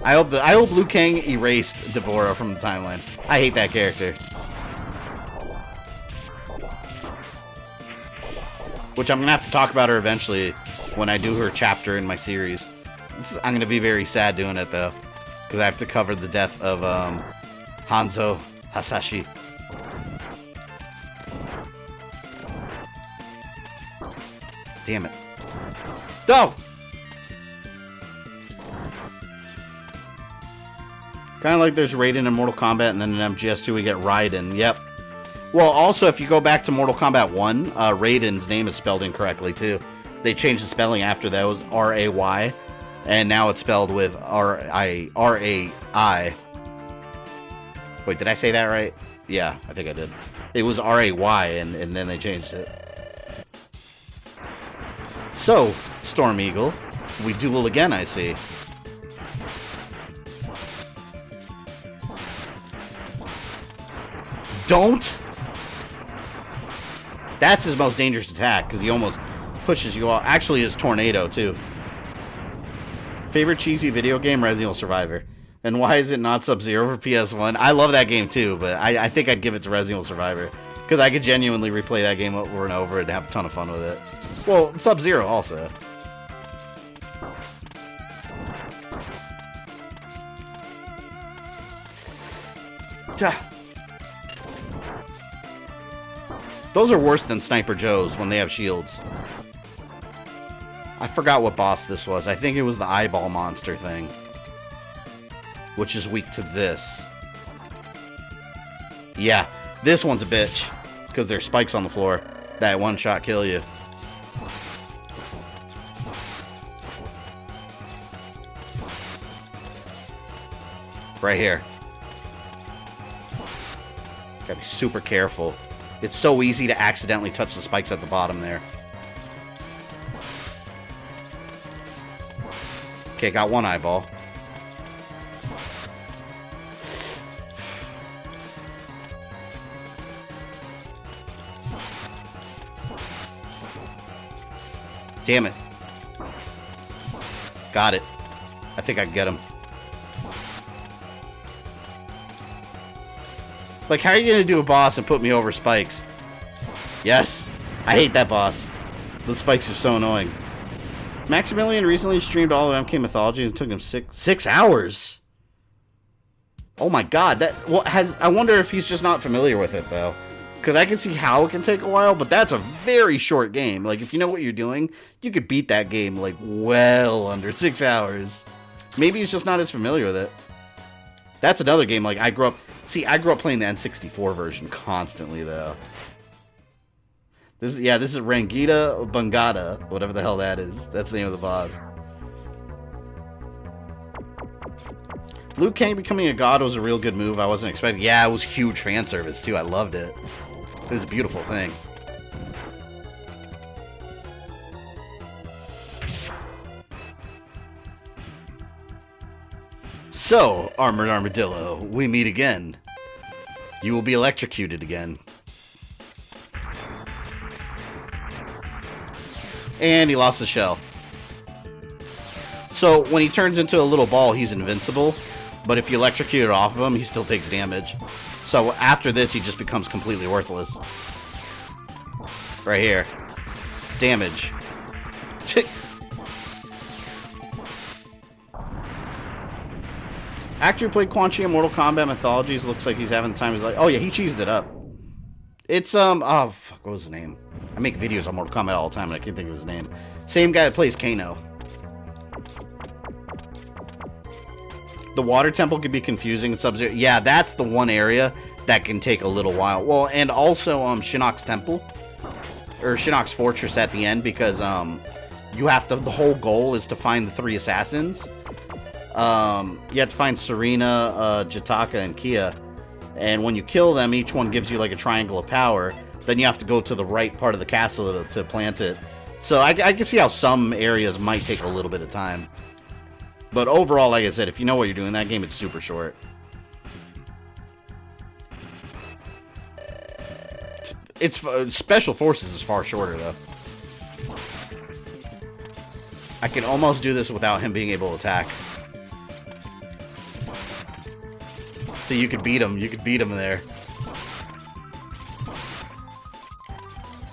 I hope Liu Kang erased Devora from the timeline. I hate that character. Which I'm going to have to talk about her eventually when I do her chapter in my series. I'm going to be very sad doing it, though. Because I have to cover the death of Hanzo Hasashi. Damn it. No! Kind of like there's Raiden in Mortal Kombat, and then in MGS2 we get Raiden. Yep. Well, also, if you go back to Mortal Kombat 1, Raiden's name is spelled incorrectly, too. They changed the spelling after that. It was R-A-Y, and now it's spelled with R-A-I. Wait, did I say that right? Yeah, I think I did. It was R-A-Y, and then they changed it. So, Storm Eagle, we duel again, I see. Don't! That's his most dangerous attack, because he almost pushes you off. Actually, his Tornado, too. Favorite cheesy video game? Resident Evil Survivor. And why is it not Sub-Zero for PS1? I love that game, too, but I think I'd give it to Resident Evil Survivor. Because I could genuinely replay that game over and over and have a ton of fun with it. Well, Sub-Zero also. Those are worse than Sniper Joe's when they have shields. I forgot what boss this was. I think it was the eyeball monster thing. Which is weak to this. Yeah, this one's a bitch. Because there's spikes on the floor. That one shot kill you. Right here. Gotta be super careful. It's so easy to accidentally touch the spikes at the bottom there. Okay, got one eyeball. Damn it. Got it. I think I can get him. Like, how are you going to do a boss and put me over spikes? Yes. I hate that boss. The spikes are so annoying. Maximilian recently streamed all of MK Mythology and it took him six hours. Oh my god. I wonder if he's just not familiar with it, though. Because I can see how it can take a while, but that's a very short game. Like, if you know what you're doing, you could beat that game, like, well under 6 hours. Maybe he's just not as familiar with it. That's another game, like, I grew up playing the N64 version constantly, though. This is Rangita Bangada, whatever the hell that is. That's the name of the boss. Liu Kang becoming a god was a real good move. I wasn't expecting. Yeah, it was huge fan service, too. I loved it. It was a beautiful thing. So, Armored Armadillo, we meet again. You will be electrocuted again. And he lost the shell. So, when he turns into a little ball, he's invincible. But if you electrocute it off of him, he still takes damage. So, after this, he just becomes completely worthless. Right here. Damage. Actor who played Quan Chi in Mortal Kombat Mythologies looks like he's having the time of his life. Oh, yeah, he cheesed it up. It's, oh, fuck, what was his name? I make videos on Mortal Kombat all the time, and I can't think of his name. Same guy that plays Kano. The water temple can be confusing in Sub-Zero. Yeah, that's the one area that can take a little while. Well, and also, Shinnok's temple. Or Shinnok's fortress at the end, because, you have to, the whole goal is to find the 3 assassins. You have to find Serena, Jataka, and Kia. And when you kill them, each one gives you like a triangle of power. Then you have to go to the right part of the castle to plant it. So I can see how some areas might take a little bit of time. But overall, like I said, if you know what you're doing in that game, it's super short. It's Special Forces is far shorter, though. I can almost do this without him being able to attack. So you could beat him. You could beat him there.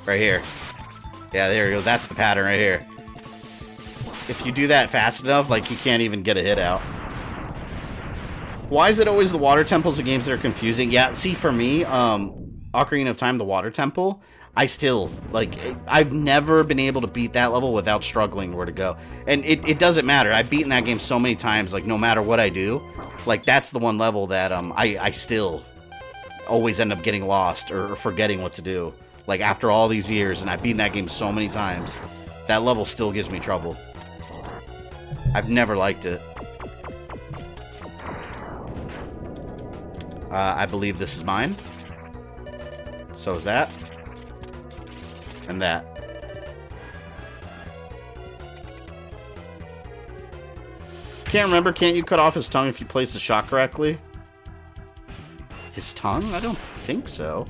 Right here. Yeah, there you go. That's the pattern right here. If you do that fast enough, like, you can't even get a hit out. Why is it always the water temples of games that are confusing? Yeah, see, for me, Ocarina of Time, the water temple, I still, like, I've never been able to beat that level without struggling where to go. And it doesn't matter. I've beaten that game so many times, like, no matter what I do. Like, that's the one level that I still always end up getting lost or forgetting what to do. Like, after all these years, and I've beaten that game so many times, that level still gives me trouble. I've never liked it. I believe this is mine. So is that. And that. Can't remember. Can't you cut off his tongue if you place the shot correctly? His tongue? I don't think so.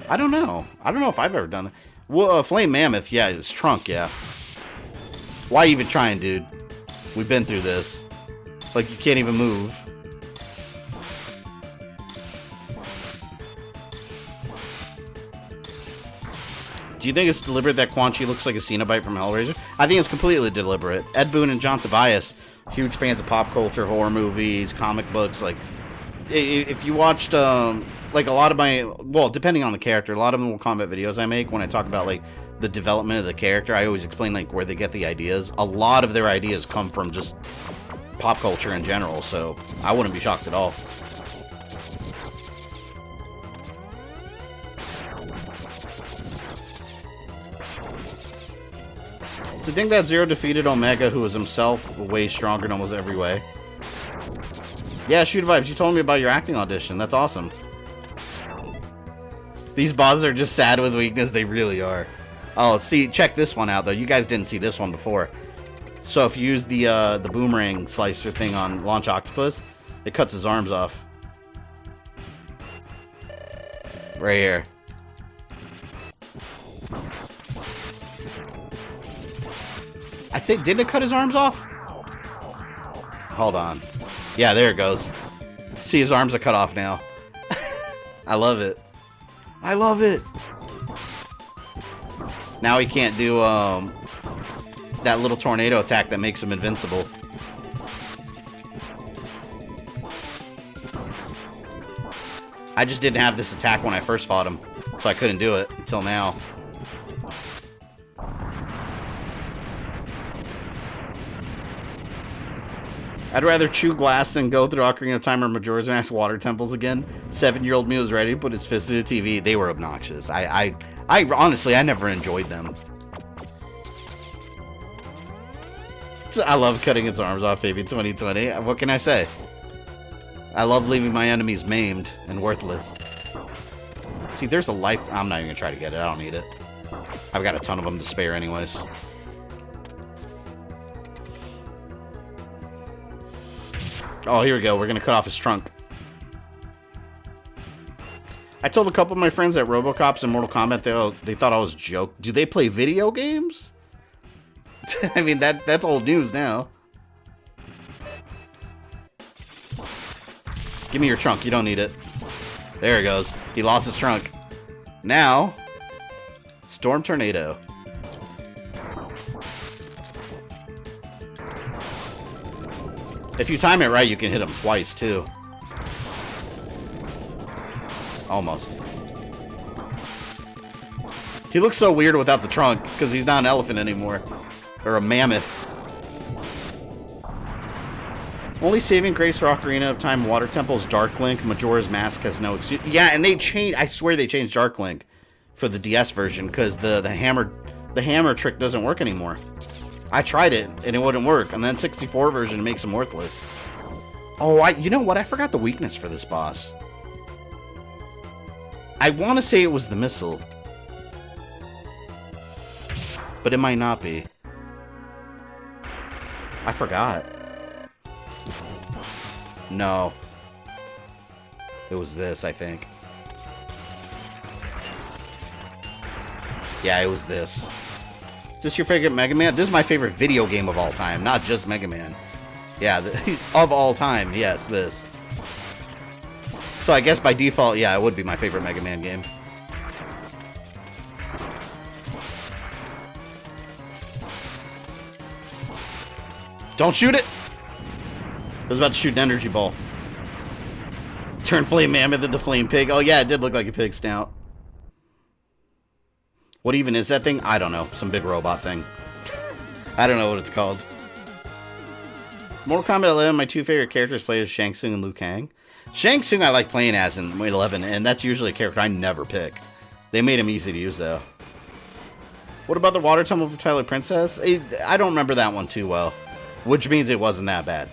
I don't know. I don't know if I've ever done it. Well, Flame Mammoth, yeah, his trunk, yeah. Why even trying, dude? We've been through this. Like, you can't even move. Do you think it's deliberate that Quan Chi looks like a Cenobite from Hellraiser? I think it's completely deliberate. Ed Boon and John Tobias, huge fans of pop culture, horror movies, comic books. Like, if you watched, like, a lot of my, well, depending on the character, a lot of Mortal Kombat videos I make, when I talk about, like, the development of the character, I always explain, like, where they get the ideas. A lot of their ideas come from just pop culture in general, so I wouldn't be shocked at all. To think that Zero defeated Omega, who was himself way stronger in almost every way. Yeah, Shoot Vibes, you told me about your acting audition. That's awesome. These bosses are just sad with weakness. They really are. Oh, see, check this one out, though. You guys didn't see this one before. So if you use the boomerang slicer thing on Launch Octopus, it cuts his arms off. Right here. I think, didn't it cut his arms off? Hold on. Yeah, there it goes. See, his arms are cut off now. I love it. I love it. Now he can't do that little tornado attack that makes him invincible. I just didn't have this attack when I first fought him, so I couldn't do it until now. I'd rather chew glass than go through Ocarina of Time or Majora's Mask water temples again. 7-year-old me was ready to put his fist to the TV. They were obnoxious. I honestly, I never enjoyed them. I love cutting its arms off, baby, 2020. What can I say? I love leaving my enemies maimed and worthless. See, there's a life... I'm not even going to try to get it. I don't need it. I've got a ton of them to spare anyways. Oh, here we go. We're going to cut off his trunk. I told a couple of my friends at RoboCops and Mortal Kombat they thought I was joking. Do they play video games? I mean, that's old news now. Give me your trunk. You don't need it. There it goes. He lost his trunk. Now, Storm Tornado. If you time it right, you can hit him twice, too. Almost. He looks so weird without the trunk, because he's not an elephant anymore. Or a mammoth. Only saving grace for Ocarina of Time Water Temple's Dark Link. Majora's Mask has no excuse. Yeah, and they changed... I swear they changed Dark Link for the DS version, because the hammer trick doesn't work anymore. I tried it, and it wouldn't work. And then 64 version makes him worthless. Oh, you know what? I forgot the weakness for this boss. I want to say it was the missile. But it might not be. I forgot. No. It was this, I think. Yeah, it was this. Is this your favorite Mega Man? This is my favorite video game of all time, not just Mega Man. Yeah, of all time, yes, this. So I guess by default, yeah, it would be my favorite Mega Man game. Don't shoot it! I was about to shoot an energy ball. Turn Flame Mammoth into Flame Pig. Oh yeah, it did look like a pig snout. What even is that thing? I don't know. Some big robot thing. I don't know what it's called. Mortal Kombat 11, my two favorite characters played as Shang Tsung and Liu Kang. Shang Tsung I like playing as in 11, and that's usually a character I never pick. They made him easy to use, though. What about the Water Temple for Twilight Princess? I don't remember that one too well. Which means it wasn't that bad.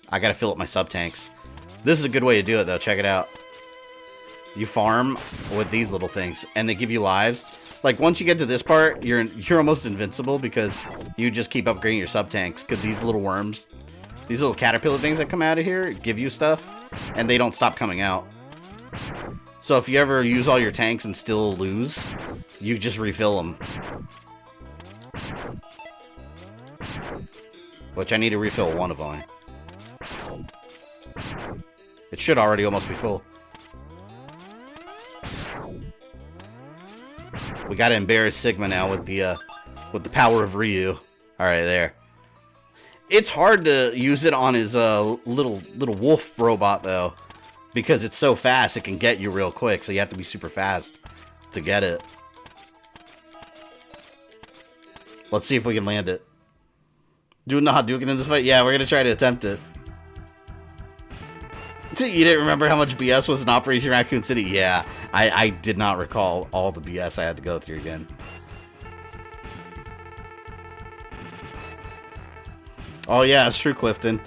I gotta fill up my sub-tanks. This is a good way to do it, though. Check it out. You farm with these little things, and they give you lives. Like, once you get to this part, you're almost invincible because you just keep upgrading your sub-tanks. Because these little worms, these little caterpillar things that come out of here give you stuff, and they don't stop coming out. So if you ever use all your tanks and still lose, you just refill them. Which I need to refill one of them. It should already almost be full. We gotta embarrass Sigma now with the power of Ryu. All right, there. It's hard to use it on his little wolf robot though, because it's so fast. It can get you real quick, so you have to be super fast to get it. Let's see if we can land it. Doing the Hadouken in this fight? Yeah, we're gonna try to attempt it. You didn't remember how much BS was in Operation Raccoon City? Yeah, I did not recall all the BS I had to go through again. Oh yeah, it's true, Clifton.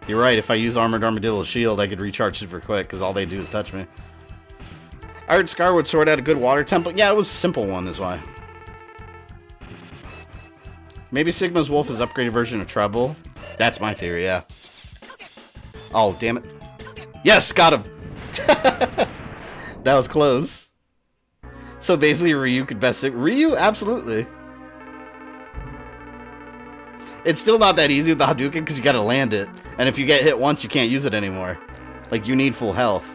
You're right, if I use Armored Armadillo's shield, I could recharge super quick, because all they do is touch me. I heard Scar would sort out a good water template. Yeah, it was a simple one, is why. Maybe Sigma's Wolf is an upgraded version of Trouble. That's my theory, yeah. Oh, damn it. Yes, got him! That was close. So basically, Ryu could best it. Ryu? Absolutely. It's still not that easy with the Hadouken because you gotta land it. And if you get hit once, you can't use it anymore. Like, you need full health.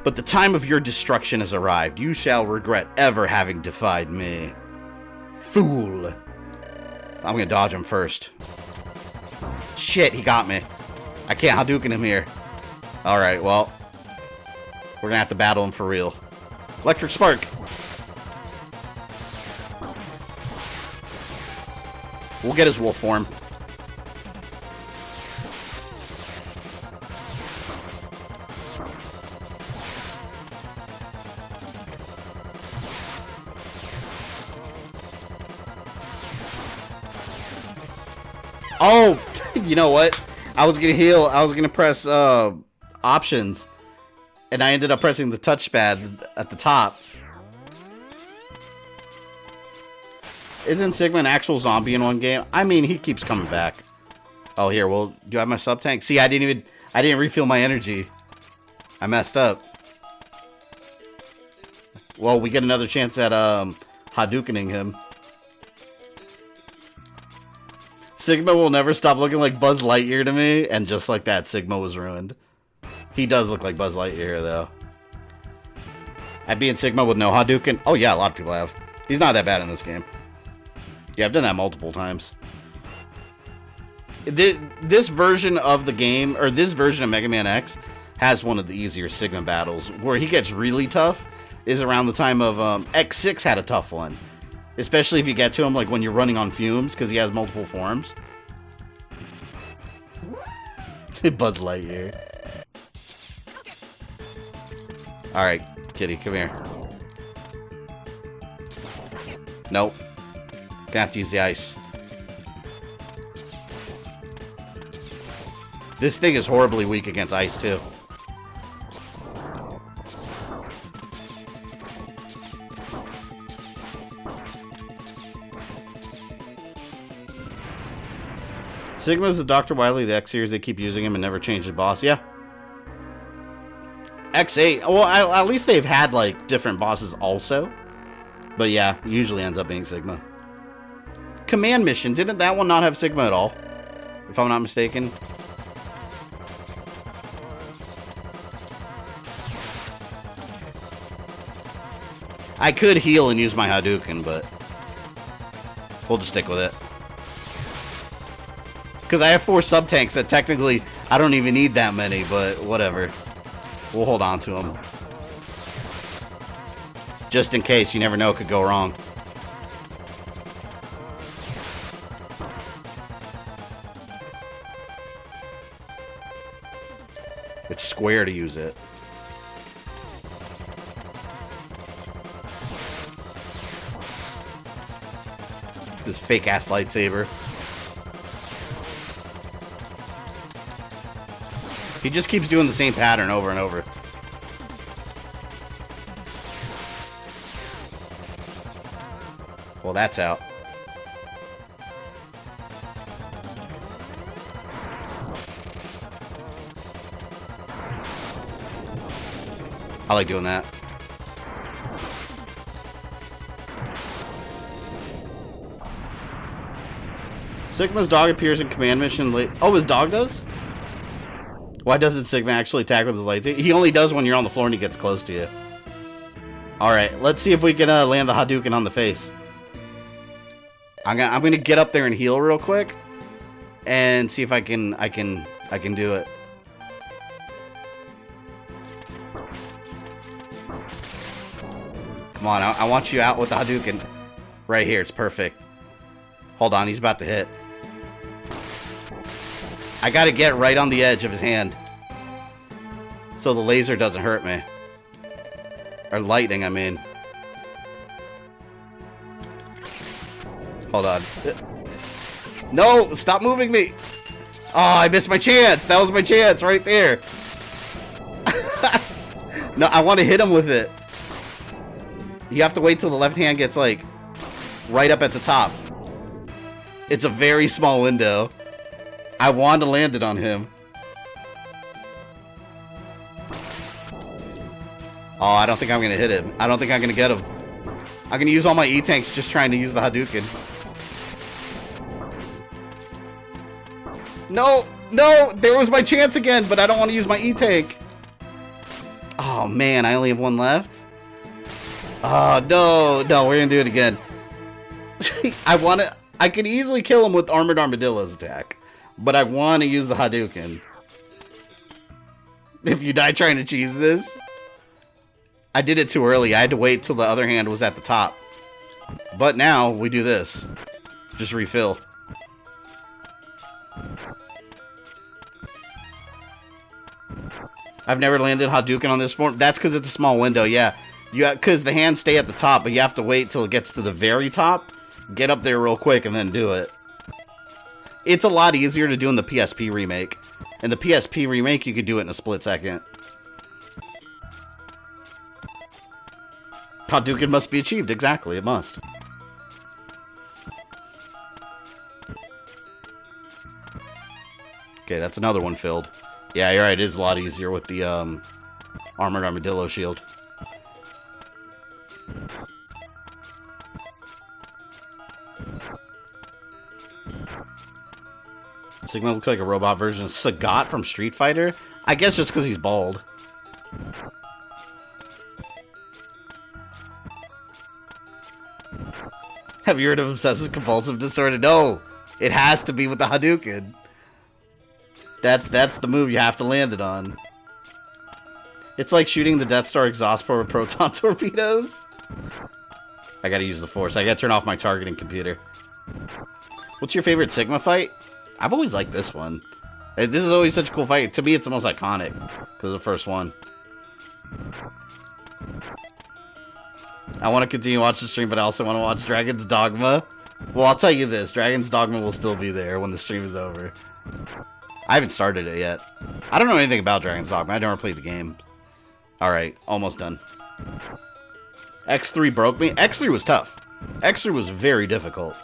But the time of your destruction has arrived. You shall regret ever having defied me. Fool. I'm gonna dodge him first. Shit, he got me. I can't Hadouken him here. Alright, well. We're gonna have to battle him for real. Electric Spark. We'll get his wolf form. Oh, you know what? I was gonna heal. I was gonna press options, and I ended up pressing the touchpad at the top. Isn't Sigma an actual zombie in one game? I mean, he keeps coming back. Oh, here. Well, do I have my sub tank? See, I didn't refill my energy. I messed up. Well, we get another chance at Hadoukening him. Sigma will never stop looking like Buzz Lightyear to me, and just like that, Sigma was ruined. He does look like Buzz Lightyear, though. I'd be in Sigma with no Hadouken. Oh, yeah, a lot of people have. He's not that bad in this game. Yeah, I've done that multiple times. This version of the game, or this version of Mega Man X, has one of the easier Sigma battles. Where he gets really tough is around the time of X6 had a tough one. Especially if you get to him like when you're running on fumes, because he has multiple forms. Buzz Lightyear. Alright, kitty, come here. Nope. Gonna have to use the ice. This thing is horribly weak against ice, too. Sigma's the Dr. Wily, the X series. They keep using him and never change the boss. Yeah. X8. Well, at least they've had, like, different bosses also. But yeah, usually ends up being Sigma. Command Mission. Didn't that one not have Sigma at all? If I'm not mistaken. I could heal and use my Hadouken, but we'll just stick with it. Because I have 4 sub-tanks that technically I don't even need that many, but whatever. We'll hold on to them. Just in case, you never know, it could go wrong. It's square to use it. This fake-ass lightsaber. He just keeps doing the same pattern over and over. Well, that's out. I like doing that. Sigma's dog appears in Command Mission late. Oh, his dog does? Why doesn't Sigma actually attack with his lights? He only does when you're on the floor and he gets close to you. Alright, let's see if we can land the Hadouken on the face. I'm gonna get up there and heal real quick. And see if I can do it. Come on, I want you out with the Hadouken. Right here, it's perfect. Hold on, he's about to hit. I gotta get right on the edge of his hand. So the laser doesn't hurt me. Or lightning, I mean. Hold on. No! Stop moving me! Oh, I missed my chance! That was my chance right there! No, I want to hit him with it. You have to wait till the left hand gets, like, right up at the top. It's a very small window. I want to land it on him. Oh, I don't think I'm going to hit him. I don't think I'm going to get him. I'm going to use all my E-tanks just trying to use the Hadouken. No! No! There was my chance again, but I don't want to use my E-tank. Oh, man. I only have one left. Oh, no. No, we're going to do it again. I could easily kill him with Armored Armadillo's attack. But I want to use the Hadouken. If you die trying to cheese this. I did it too early. I had to wait till the other hand was at the top. But now, we do this. Just refill. I've never landed Hadouken on this form. That's because it's a small window, yeah. Because the hands stay at the top, but you have to wait till it gets to the very top. Get up there real quick and then do it. It's a lot easier to do in the PSP remake. In the PSP remake, you could do it in a split second. Hadouken must be achieved. Exactly, it must. Okay, that's another one filled. Yeah, you're right. It is a lot easier with the Armored Armadillo shield. Sigma looks like a robot version of Sagat from Street Fighter. I guess just because he's bald. Have you heard of obsessive compulsive disorder? No, it has to be with the Hadouken. That's the move you have to land it on. It's like shooting the Death Star exhaust port with proton torpedoes. I gotta use the Force. I gotta turn off my targeting computer. What's your favorite Sigma fight? I've always liked this one. This is always such a cool fight. To me, it's the most iconic. Because the first one. I want to continue to watch the stream, but I also want to watch Dragon's Dogma. Well, I'll tell you this. Dragon's Dogma will still be there when the stream is over. I haven't started it yet. I don't know anything about Dragon's Dogma. I never played the game. Alright, almost done. X3 broke me. X3 was tough. X3 was very difficult.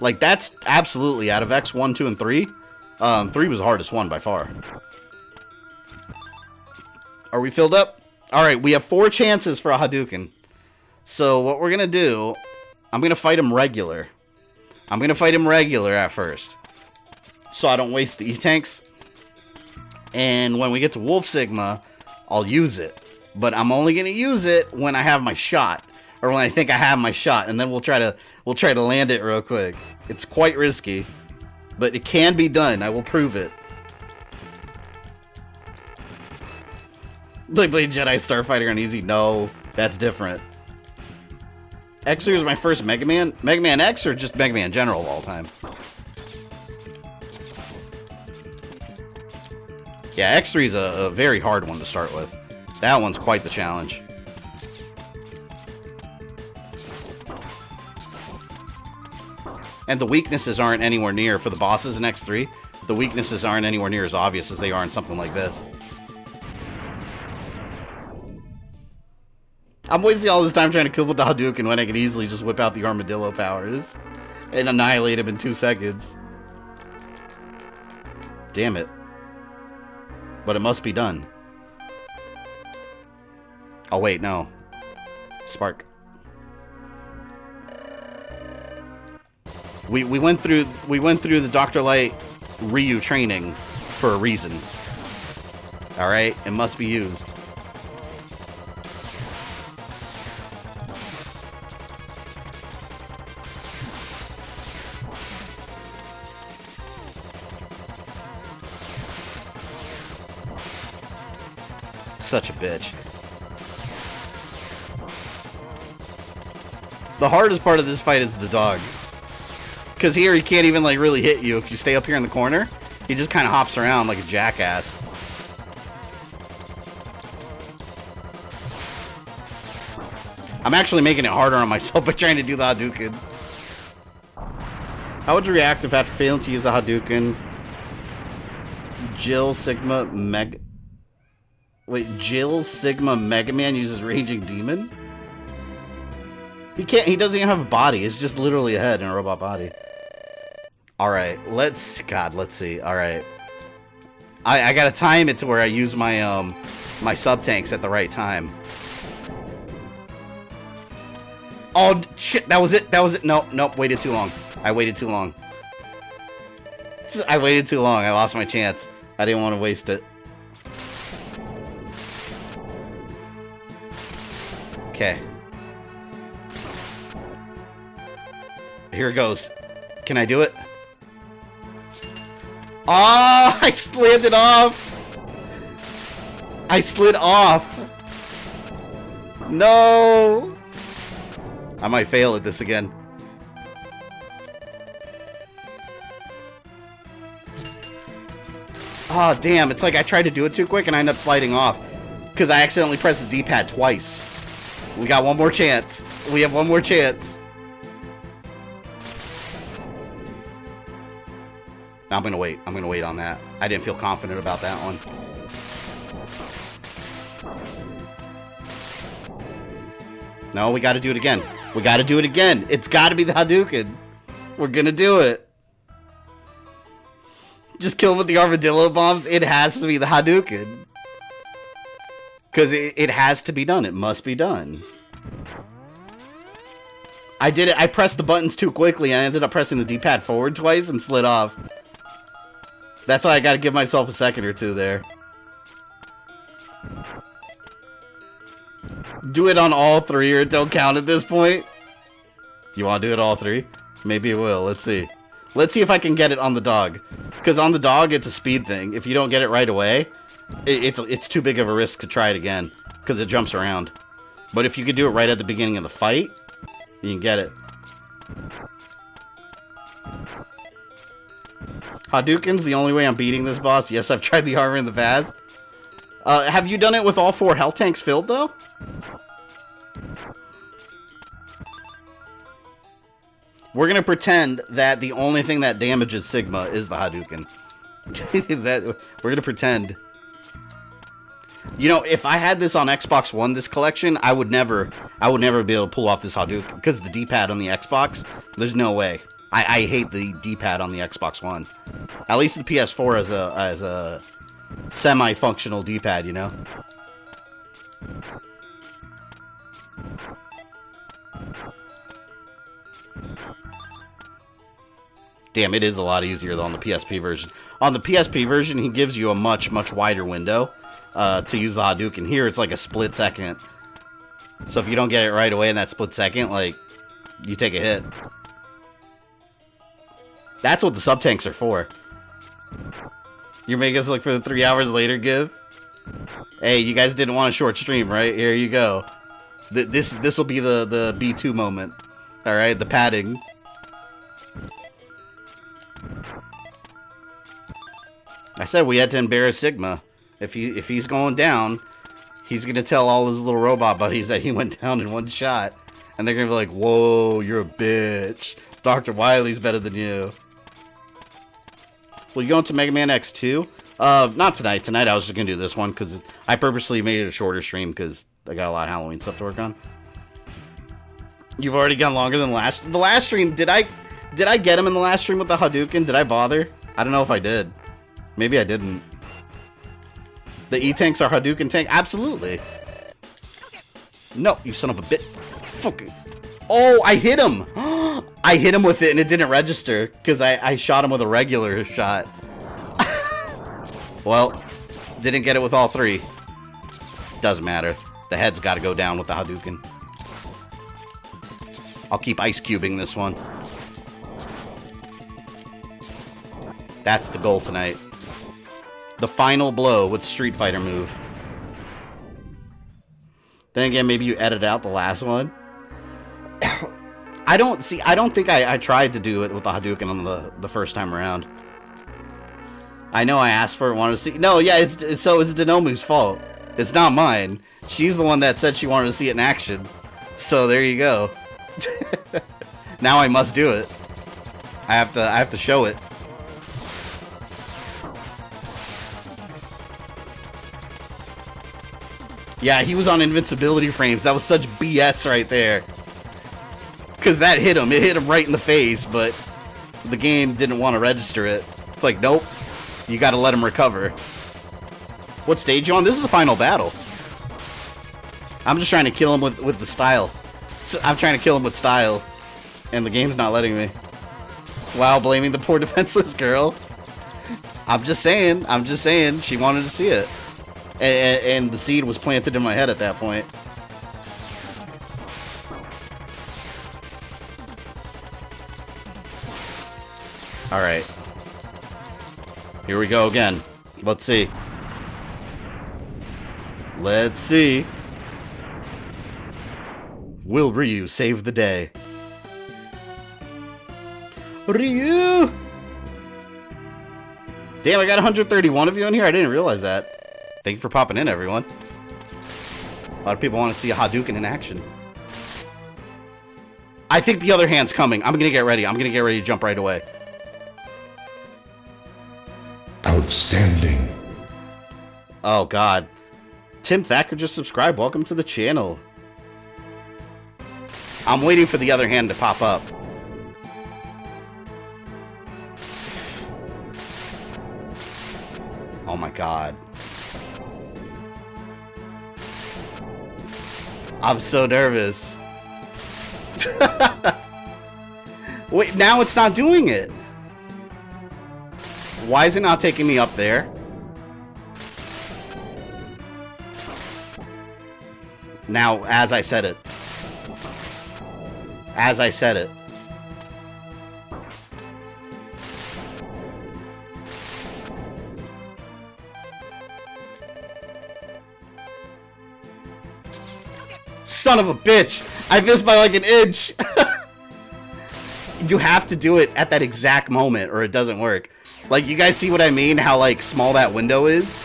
Like, that's absolutely out of X1, 2, and 3. 3 was the hardest one by far. Are we filled up? Alright, we have 4 chances for a Hadouken. So, what we're going to do, I'm going to fight him regular. I'm going to fight him regular at first. So I don't waste the E-tanks. And when we get to Wolf Sigma, I'll use it. But I'm only going to use it when I have my shot. Or when I think I have my shot. And then we'll try to land it real quick. It's quite risky. But it can be done. I will prove it. Like playing Jedi Starfighter on easy. No, that's different. X3 was my first Mega Man. Mega Man X or just Mega Man General of all time? Yeah, X3 is a very hard one to start with. That one's quite the challenge. And the weaknesses aren't anywhere near, for the bosses in X3, the weaknesses aren't anywhere near as obvious as they are in something like this. I'm wasting all this time trying to kill with the Hadouken when I can easily just whip out the armadillo powers and annihilate him in 2 seconds. Damn it. But it must be done. Oh wait, no. Spark. We went through the Dr. Light Ryu training for a reason. Alright, it must be used. Such a bitch. The hardest part of this fight is the dog. Because here he can't even like really hit you if you stay up here in the corner. He just kind of hops around like a jackass. I'm actually making it harder on myself by trying to do the Hadouken. How would you react if after failing to use the Hadouken, Jill Sigma Mega Man uses Raging Demon? He can't, he doesn't even have a body. It's just literally a head and a robot body. Alright, let's see. Alright. I gotta time it to where I use my, my sub-tanks at the right time. Oh, shit, that was it. Nope, waited too long. I waited too long. I lost my chance. I didn't want to waste it. Okay. Here it goes. Can I do it? Oh, I slid it off. I slid off. No. I might fail at this again. Oh, damn. It's like I tried to do it too quick and I end up sliding off. Because I accidentally pressed the D-pad twice. We got one more chance. We have one more chance. I'm gonna wait. I'm gonna wait on that. I didn't feel confident about that one. No, we gotta do it again. We gotta do it again. It's gotta be the Hadouken. We're gonna do it. Just kill him with the armadillo bombs. It has to be the Hadouken. Because it has to be done. It must be done. I did it. I pressed the buttons too quickly. I ended up pressing the D-pad forward twice and slid off. That's why I gotta give myself a second or two there. Do it on all three or it don't count at this point. You want to do it all three? Maybe it will. Let's see. Let's see if I can get it on the dog. Because on the dog, it's a speed thing. If you don't get it right away, it's too big of a risk to try it again. Because it jumps around. But if you could do it right at the beginning of the fight, you can get it. Hadouken's the only way I'm beating this boss. Yes, I've tried the armor in the past. Have you done it with all 4 health tanks filled, though? We're gonna pretend that the only thing that damages Sigma is the Hadouken. We're gonna pretend. You know, if I had this on Xbox One, this collection, I would never be able to pull off this Hadouken because the D-pad on the Xbox. There's no way. I hate the D-pad on the Xbox One. At least the PS4 as a semi-functional D-pad, you know. Damn, it is a lot easier though on the PSP version. On the PSP version, he gives you a much wider window to use the Hadouken. Here, it's like a split second. So if you don't get it right away in that split second, like, you take a hit. That's what the sub-tanks are for. You're making us look for the 3 hours later give? Hey, you guys didn't want a short stream, right? Here you go. This will be the B2 moment. Alright, the padding. I said we had to embarrass Sigma. If he's going down, he's gonna tell all his little robot buddies that he went down in one shot. And they're gonna be like, whoa, you're a bitch. Dr. Wily's better than you. Will you go into Mega Man X2? Not tonight. Tonight I was just gonna do this one because I purposely made it a shorter stream because I got a lot of Halloween stuff to work on. You've already gone longer than the last stream. Did I get him in the last stream with the Hadouken? Did I bother? I don't know if I did. Maybe I didn't. The E-tanks are Hadouken tank? Absolutely. No, you son of a bitch. Fuck. Oh, I hit him. I hit him with it and it didn't register because I shot him with a regular shot. Well, Didn't get it with all three. Doesn't matter. The head's got to go down with the Hadouken. I'll keep ice cubing this one. That's the goal tonight. The final blow with Street Fighter move. Then again, maybe you edit out the last one. I don't think I tried to do it with the Hadouken on the first time around. I know I asked for it, wanted to see. No, yeah, it's Denomi's fault. It's not mine. She's the one that said she wanted to see it in action. So there you go. Now I must do it. I have to show it. Yeah, he was on invincibility frames. That was such BS right there. Because that hit him. It hit him right in the face, but the game didn't want to register it. It's like, nope. You got to let him recover. What stage you on? This is the final battle. I'm just trying to kill him with the style. I'm trying to kill him with style. And the game's not letting me. Wow, blaming the poor defenseless girl. I'm just saying. She wanted to see it. And the seed was planted in my head at that point. Alright. Here we go again. Let's see. Let's see. Will Ryu save the day? Ryu! Damn, I got 131 of you in here? I didn't realize that. Thank you for popping in, everyone. A lot of people want to see a Hadouken in action. I think the other hand's coming. I'm gonna get ready. I'm gonna get ready to jump right away. Outstanding. Oh, God. Tim Thacker just subscribed. Welcome to the channel. I'm waiting for the other hand to pop up. Oh, my God. I'm so nervous. Wait, now it's not doing it. Why is it not taking me up there? Now, as I said it. As I said it. Son of a bitch! I missed by like an inch! You have to do it at that exact moment or it doesn't work. Like, you guys see what I mean? How, like, small that window is?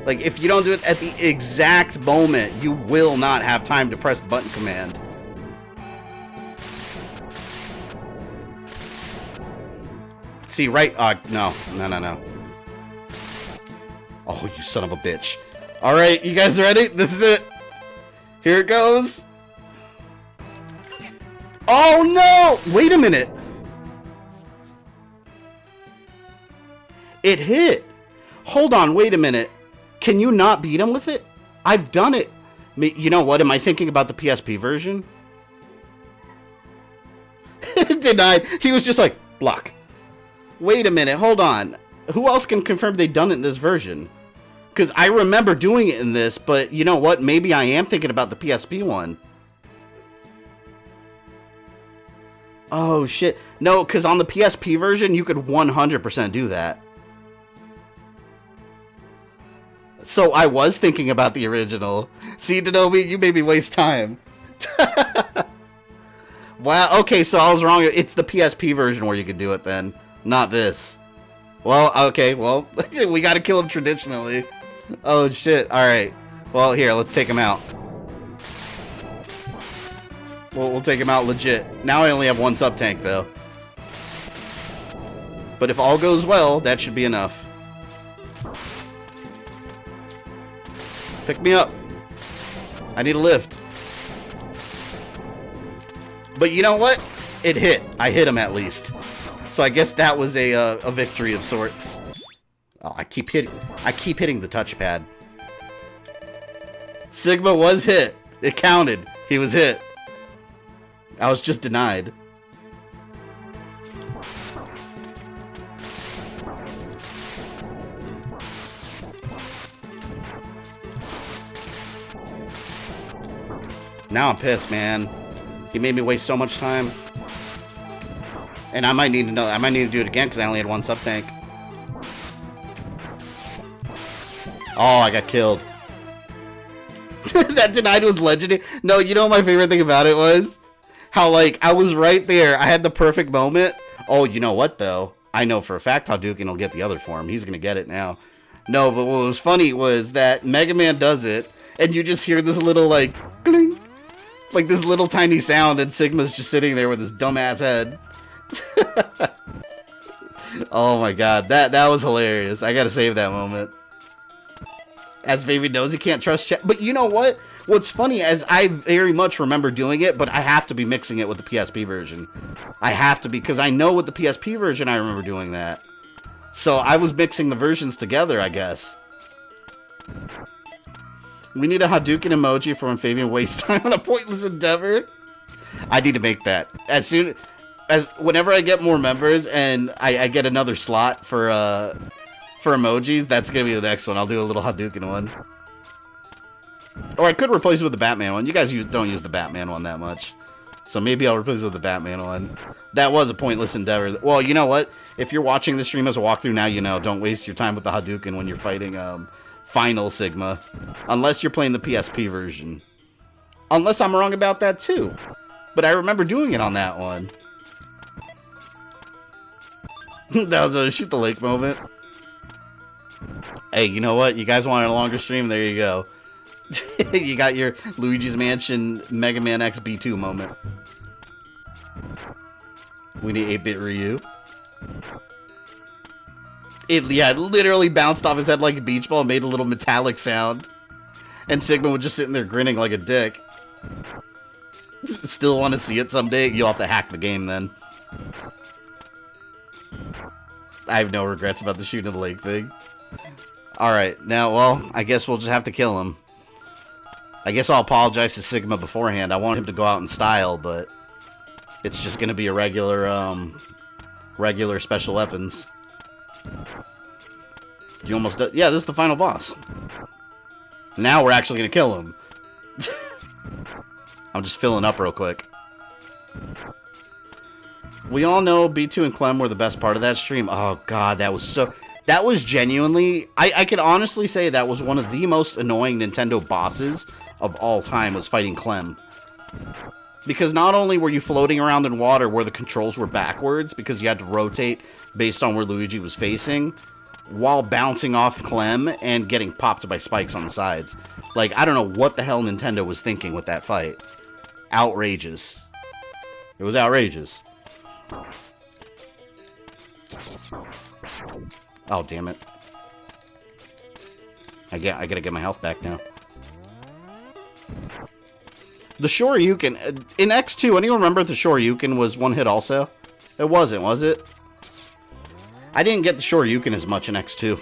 Like, if you don't do it at the exact moment, you will not have time to press the button command. See, right? No. Oh, you son of a bitch. Alright, you guys ready? This is it. Here it goes. Oh, no! Wait a minute. It hit. Hold on, wait a minute. Can you not beat him with it? I've done it. You know what? Am I thinking about the PSP version? Denied. He was just like, block. Wait a minute, hold on. Who else can confirm they've done it in this version? Because I remember doing it in this, but you know what? Maybe I am thinking about the PSP one. Oh, shit. No, because on the PSP version, you could 100% do that. So I was thinking about the original. See, Denomi, you made me waste time. Wow, okay, so I was wrong. It's the PSP version where you could do it then, not this. Well, okay, well, we gotta kill him traditionally. Oh, shit, alright. Well, here, let's take him out. We'll take him out legit. Now I only have one sub-tank, though. But if all goes well, that should be enough. Pick me up. I need a lift. But you know what? It hit. I hit him at least. So I guess that was a victory of sorts. Oh, I keep hitting the touchpad. Sigma was hit. It counted. He was hit. I was just denied. Now I'm pissed, man. He made me waste so much time. And I might need to know. I might need to do it again because I only had one sub-tank. Oh, I got killed. That denied was legendary. No, you know what my favorite thing about it was? How, like, I was right there. I had the perfect moment. Oh, you know what, though? I know for a fact Hadouken will get the other form. He's going to get it now. No, but what was funny was that Mega Man does it, and you just hear this little, like, clink, like this little tiny sound, and Sigma's just sitting there with his dumbass head. Oh my god, that was hilarious. I gotta save that moment. As Baby knows he can't trust chat. But you know what? What's funny is I very much remember doing it, but I have to be mixing it with the PSP version. I have to be, because I know with the PSP version I remember doing that. So I was mixing the versions together, I guess. We need a Hadouken emoji for when Fabian wastes time on a pointless endeavor. I need to make that. Whenever I get more members and I get another slot for emojis, that's gonna be the next one. I'll do a little Hadouken one. Or I could replace it with the Batman one. You guys don't use the Batman one that much. So maybe I'll replace it with the Batman one. That was a pointless endeavor. Well, you know what? If you're watching the stream as a walkthrough now, you know. Don't waste your time with the Hadouken when you're fighting Final Sigma. Unless you're playing the PSP version. Unless I'm wrong about that too. But I remember doing it on that one. That was a shoot the lake moment. Hey, you know what? You guys wanted a longer stream? There you go. You got your Luigi's Mansion Mega Man X B2 moment. We need 8-bit Ryu. It literally bounced off his head like a beach ball and made a little metallic sound. And Sigma was just sitting there grinning like a dick. Still want to see it someday? You'll have to hack the game then. I have no regrets about the shooting of the lake thing. Alright, now, well, I guess we'll just have to kill him. I guess I'll apologize to Sigma beforehand. I want him to go out in style, but it's just going to be a regular special weapons. You almost done? Yeah, this is the final boss. Now we're actually going to kill him. I'm just filling up real quick. We all know B2 and Clem were the best part of that stream. Oh, God, that was so... That was genuinely... I can honestly say that was one of the most annoying Nintendo bosses of all time, was fighting Clem. Because not only were you floating around in water where the controls were backwards, because you had to rotate based on where Luigi was facing, while bouncing off Clem and getting popped by spikes on the sides. Like, I don't know what the hell Nintendo was thinking with that fight. Outrageous. It was outrageous. Oh, damn it. I gotta get my health back now. The Shoryuken... In X2, anyone remember the Shoryuken was one hit also? It wasn't, was it? I didn't get the Shoryuken as much in X2.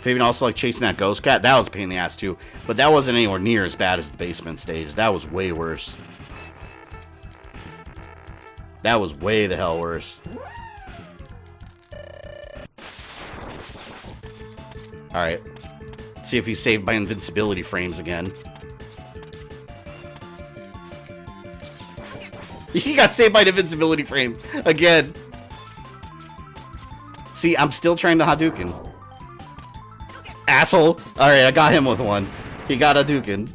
Fabian also like chasing that ghost cat. That was a pain in the ass too. But that wasn't anywhere near as bad as the basement stage. That was way worse. That was way the hell worse. Alright. See if he's saved by invincibility frames again. He got saved by an invincibility frame again. See, I'm still trying to Hadouken. Asshole. Alright, I got him with one. He got Hadouken.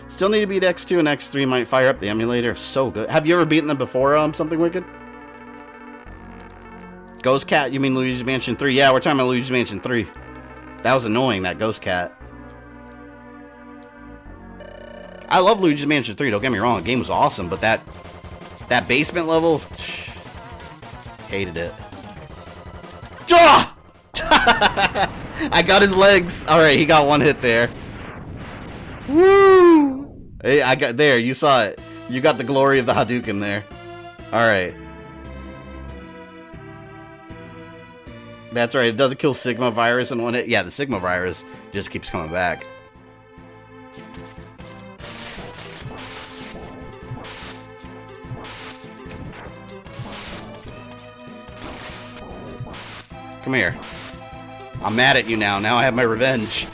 Still need to beat X2 and X3 might fire up the emulator. So good. Have you ever beaten them before, Something Wicked? Ghost Cat, you mean Luigi's Mansion 3? Yeah, we're talking about Luigi's Mansion 3. That was annoying, that Ghost Cat. I love Luigi's Mansion 3, don't get me wrong. The game was awesome, but that basement level... hated it. I got his legs. Alright, he got one hit there. Woo! Hey, I got there. You saw it. You got the glory of the Hadouken there. Alright. That's right. It doesn't kill Sigma virus in one hit. Yeah, the Sigma virus just keeps coming back. Come here. I'm mad at you now. Now I have my revenge.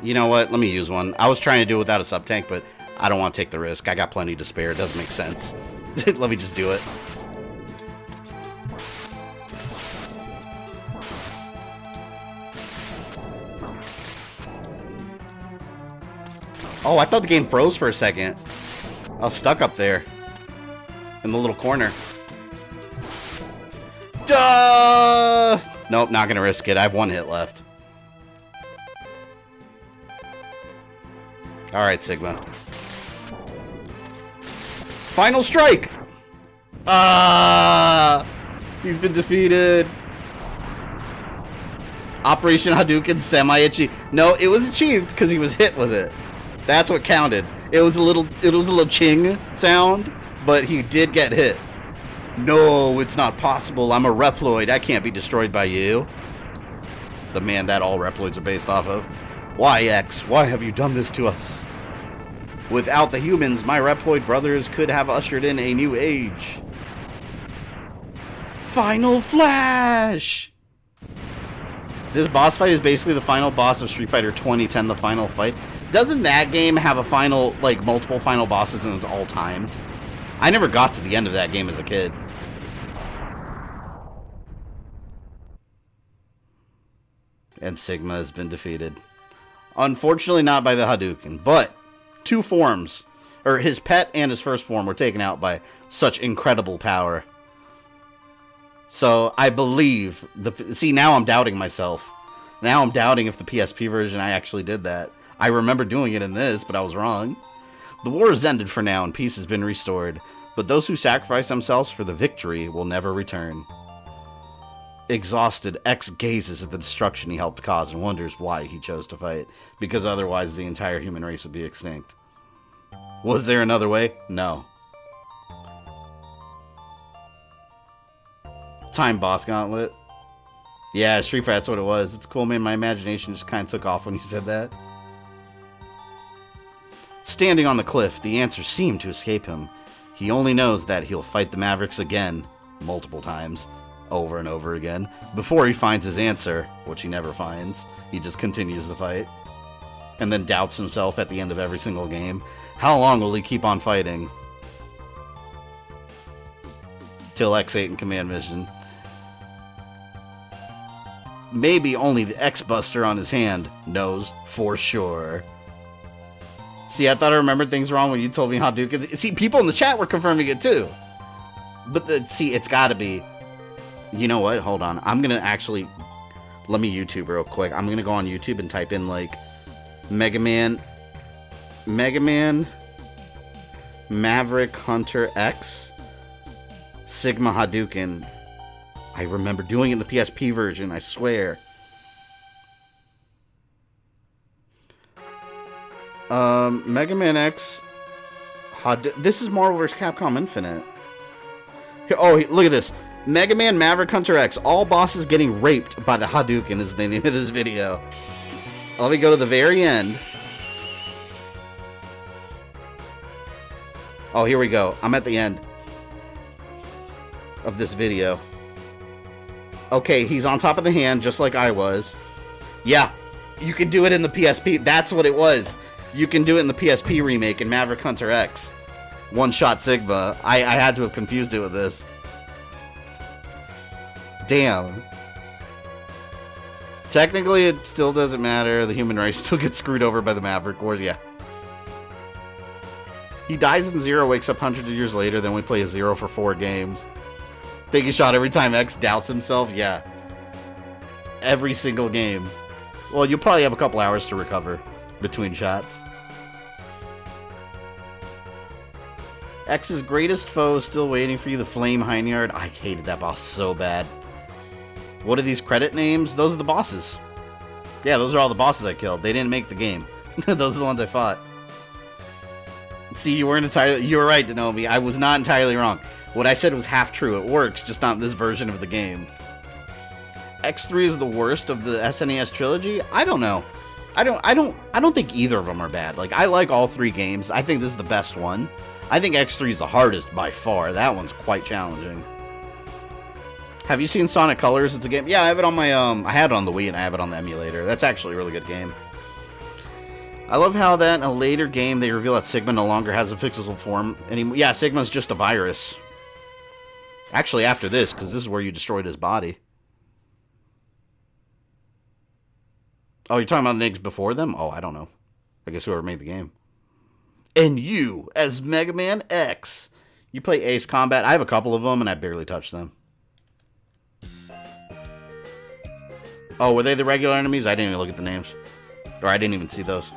You know what? Let me use one. I was trying to do it without a sub-tank, but I don't want to take the risk. I got plenty to spare. It doesn't make sense. Let me just do it. Oh, I thought the game froze for a second. I was stuck up there. In the little corner. Duh! Nope, not gonna risk it. I have 1 hit left. Alright, Sigma. Final strike! Ah! He's been defeated. Operation Hadouken semi-achieved. No, it was achieved because he was hit with it. That's what counted. It was a little ching sound, but he did get hit. No, it's not possible. I'm a Reploid. I can't be destroyed by you. The man that all Reploids are based off of. Why, X? Why have you done this to us? Without the humans, my Reploid brothers could have ushered in a new age. Final Flash! This boss fight is basically the final boss of Street Fighter 2010, the final fight. Doesn't that game have a final, like, multiple final bosses and it's all timed? I never got to the end of that game as a kid. And Sigma has been defeated. Unfortunately not by the Hadouken, but 2 forms, or his pet and his first form, were taken out by such incredible power. So I believe see, now I'm doubting myself. Now I'm doubting if the PSP version I actually did that. I remember doing it in this, but I was wrong. The war has ended for now and peace has been restored, but those who sacrifice themselves for the victory will never return. Exhausted, X gazes at the destruction he helped cause and wonders why he chose to fight, because otherwise the entire human race would be extinct. Was there another way? No. Time boss gauntlet. Yeah, Street Fighter, that's what it was. It's cool, man. My imagination just kind of took off when you said that. Standing on the cliff, the answer seemed to escape him. He only knows that he'll fight the Mavericks again, multiple times, over and over again, before he finds his answer, which he never finds. He just continues the fight. And then doubts himself at the end of every single game. How long will he keep on fighting? Till X8 in command mission. Maybe only the X-Buster on his hand knows for sure. See, I thought I remembered things wrong when you told me Hadouken. See, people in the chat were confirming it too. But see, it's gotta be. You know what? Hold on. I'm gonna actually. Let me YouTube real quick. I'm gonna go on YouTube and type in like Mega Man Maverick Hunter X Sigma Hadouken. I remember doing it in the PSP version, I swear. Mega Man X this is Marvel vs. Capcom Infinite. Oh, look at this. Mega Man Maverick Hunter X. All bosses getting raped by the Hadouken is the name of this video. Let me go to the very end. Oh, here we go. I'm at the end of this video. Okay, he's on top of the hand, just like I was. Yeah, you can do it in the PSP. That's what it was. You can do it in the PSP remake in Maverick Hunter X. One-shot Sigma. I had to have confused it with this. Damn. Technically, it still doesn't matter. The human race still gets screwed over by the Maverick Wars. Yeah. He dies in Zero, wakes up hundreds of years later, then we play a Zero for 4 games. Take a shot every time X doubts himself. Yeah. Every single game. Well, you'll probably have a couple hours to recover between shots. X's greatest foe is still waiting for you, the Flame Hineyard. I hated that boss so bad. What are these credit names? Those are the bosses. Yeah, those are all the bosses I killed. They didn't make the game. Those are the ones I fought. See, you were right, Denomi. I was not entirely wrong. What I said was half true. It works, just not in this version of the game. X3 is the worst of the SNES trilogy? I don't know. I don't think either of them are bad. Like, I like all 3 games. I think this is the best one. I think X3 is the hardest by far. That one's quite challenging. Have you seen Sonic Colors? It's a game. Yeah, I have it on my I had it on the Wii and I have it on the emulator. That's actually a really good game. I love how that in a later game they reveal that Sigma no longer has a fixable form anymore. Yeah, Sigma's just a virus. Actually, after this, because this is where you destroyed his body. Oh, you're talking about the niggas before them? Oh, I don't know. I guess whoever made the game. And you, as Mega Man X. You play Ace Combat. I have a couple of them, and I barely touch them. Oh, were they the regular enemies? I didn't even look at the names. Or I didn't even see those.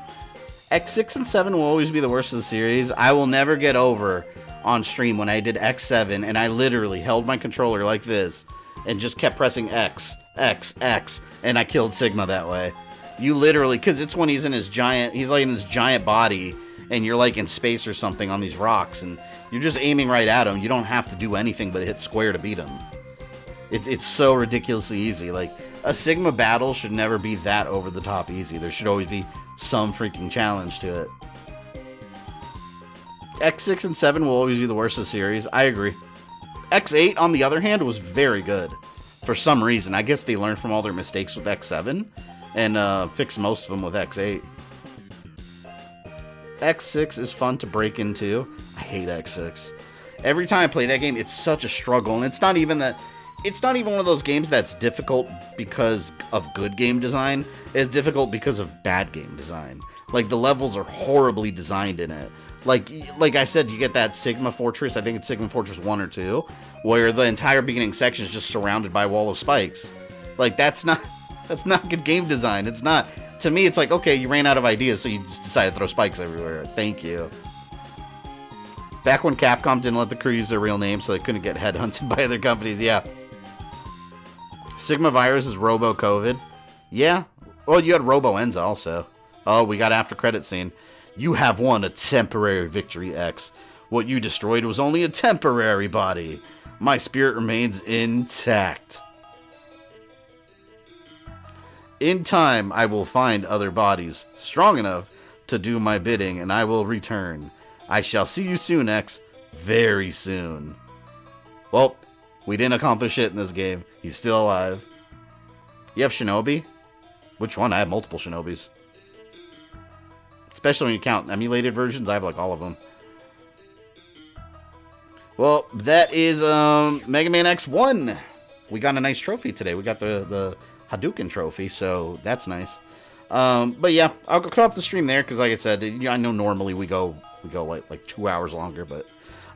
X6 and 7 will always be the worst of the series. I will never get over on stream when I did X7, and I literally held my controller like this, and just kept pressing X, X, X, and I killed Sigma that way. You literally, because it's when he's in his giant, he's like in his giant body, and you're like in space or something on these rocks, and you're just aiming right at him. You don't have to do anything but hit square to beat him. It's so ridiculously easy. Like, a Sigma battle should never be that over the top easy. There should always be some freaking challenge to it. X6 and 7 will always be the worst of the series. I agree. X8, on the other hand, was very good. For some reason. I guess they learned from all their mistakes with X7 and fixed most of them with X8. X6 is fun to break into. I hate X6. Every time I play that game, it's such a struggle. And it's not even that... It's not even one of those games that's difficult because of good game design. It's difficult because of bad game design. Like, the levels are horribly designed in it. Like I said, you get that Sigma Fortress, I think it's Sigma Fortress 1 or 2, where the entire beginning section is just surrounded by a wall of spikes. Like, that's not good game design. It's not. To me, it's like, okay, you ran out of ideas, so you just decided to throw spikes everywhere. Thank you. Back when Capcom didn't let the crew use their real names, so they couldn't get headhunted by other companies, yeah. Sigma Virus is Robo-COVID. Yeah. Well, you had Robo-Enza also. Oh, we got after credit scene. You have won a temporary victory, X. What you destroyed was only a temporary body. My spirit remains intact. In time, I will find other bodies strong enough to do my bidding, and I will return. I shall see you soon, X. Very soon. Well, we didn't accomplish it in this game. He's still alive. You have Shinobi? Which one? I have multiple Shinobis. Especially when you count emulated versions, I have like all of them. Well, that is Mega Man X1. We got a nice trophy today. We got the Hadouken trophy, so that's nice. But yeah, I'll cut off the stream there because, like I said, I know normally we go like 2 hours longer, but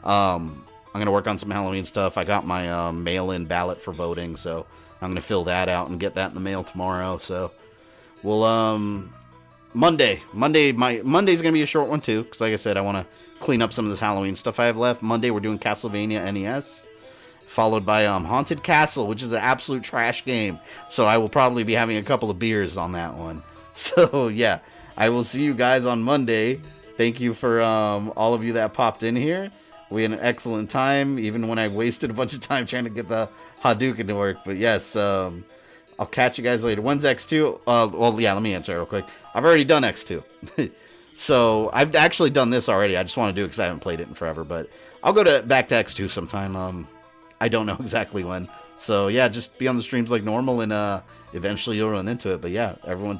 I'm gonna work on some Halloween stuff. I got my mail-in ballot for voting, so I'm gonna fill that out and get that in the mail tomorrow. So we'll Monday's gonna be a short one too, because like I said, I want to clean up some of this Halloween stuff I have left. Monday we're doing Castlevania NES, followed by Haunted Castle, which is an absolute trash game. So I will probably be having a couple of beers on that one. So yeah, I will see you guys on Monday. Thank you for all of you that popped in here. We had an excellent time, even when I wasted a bunch of time trying to get the Hadouken to work. But yes, I'll catch you guys later. When's X2? Well, yeah, let me answer it real quick. I've already done X2. So I've actually done this already. I just want to do it because I haven't played it in forever. But I'll go back to X2 sometime. I don't know exactly when. So yeah, just be on the streams like normal, and eventually you'll run into it. But yeah, everyone take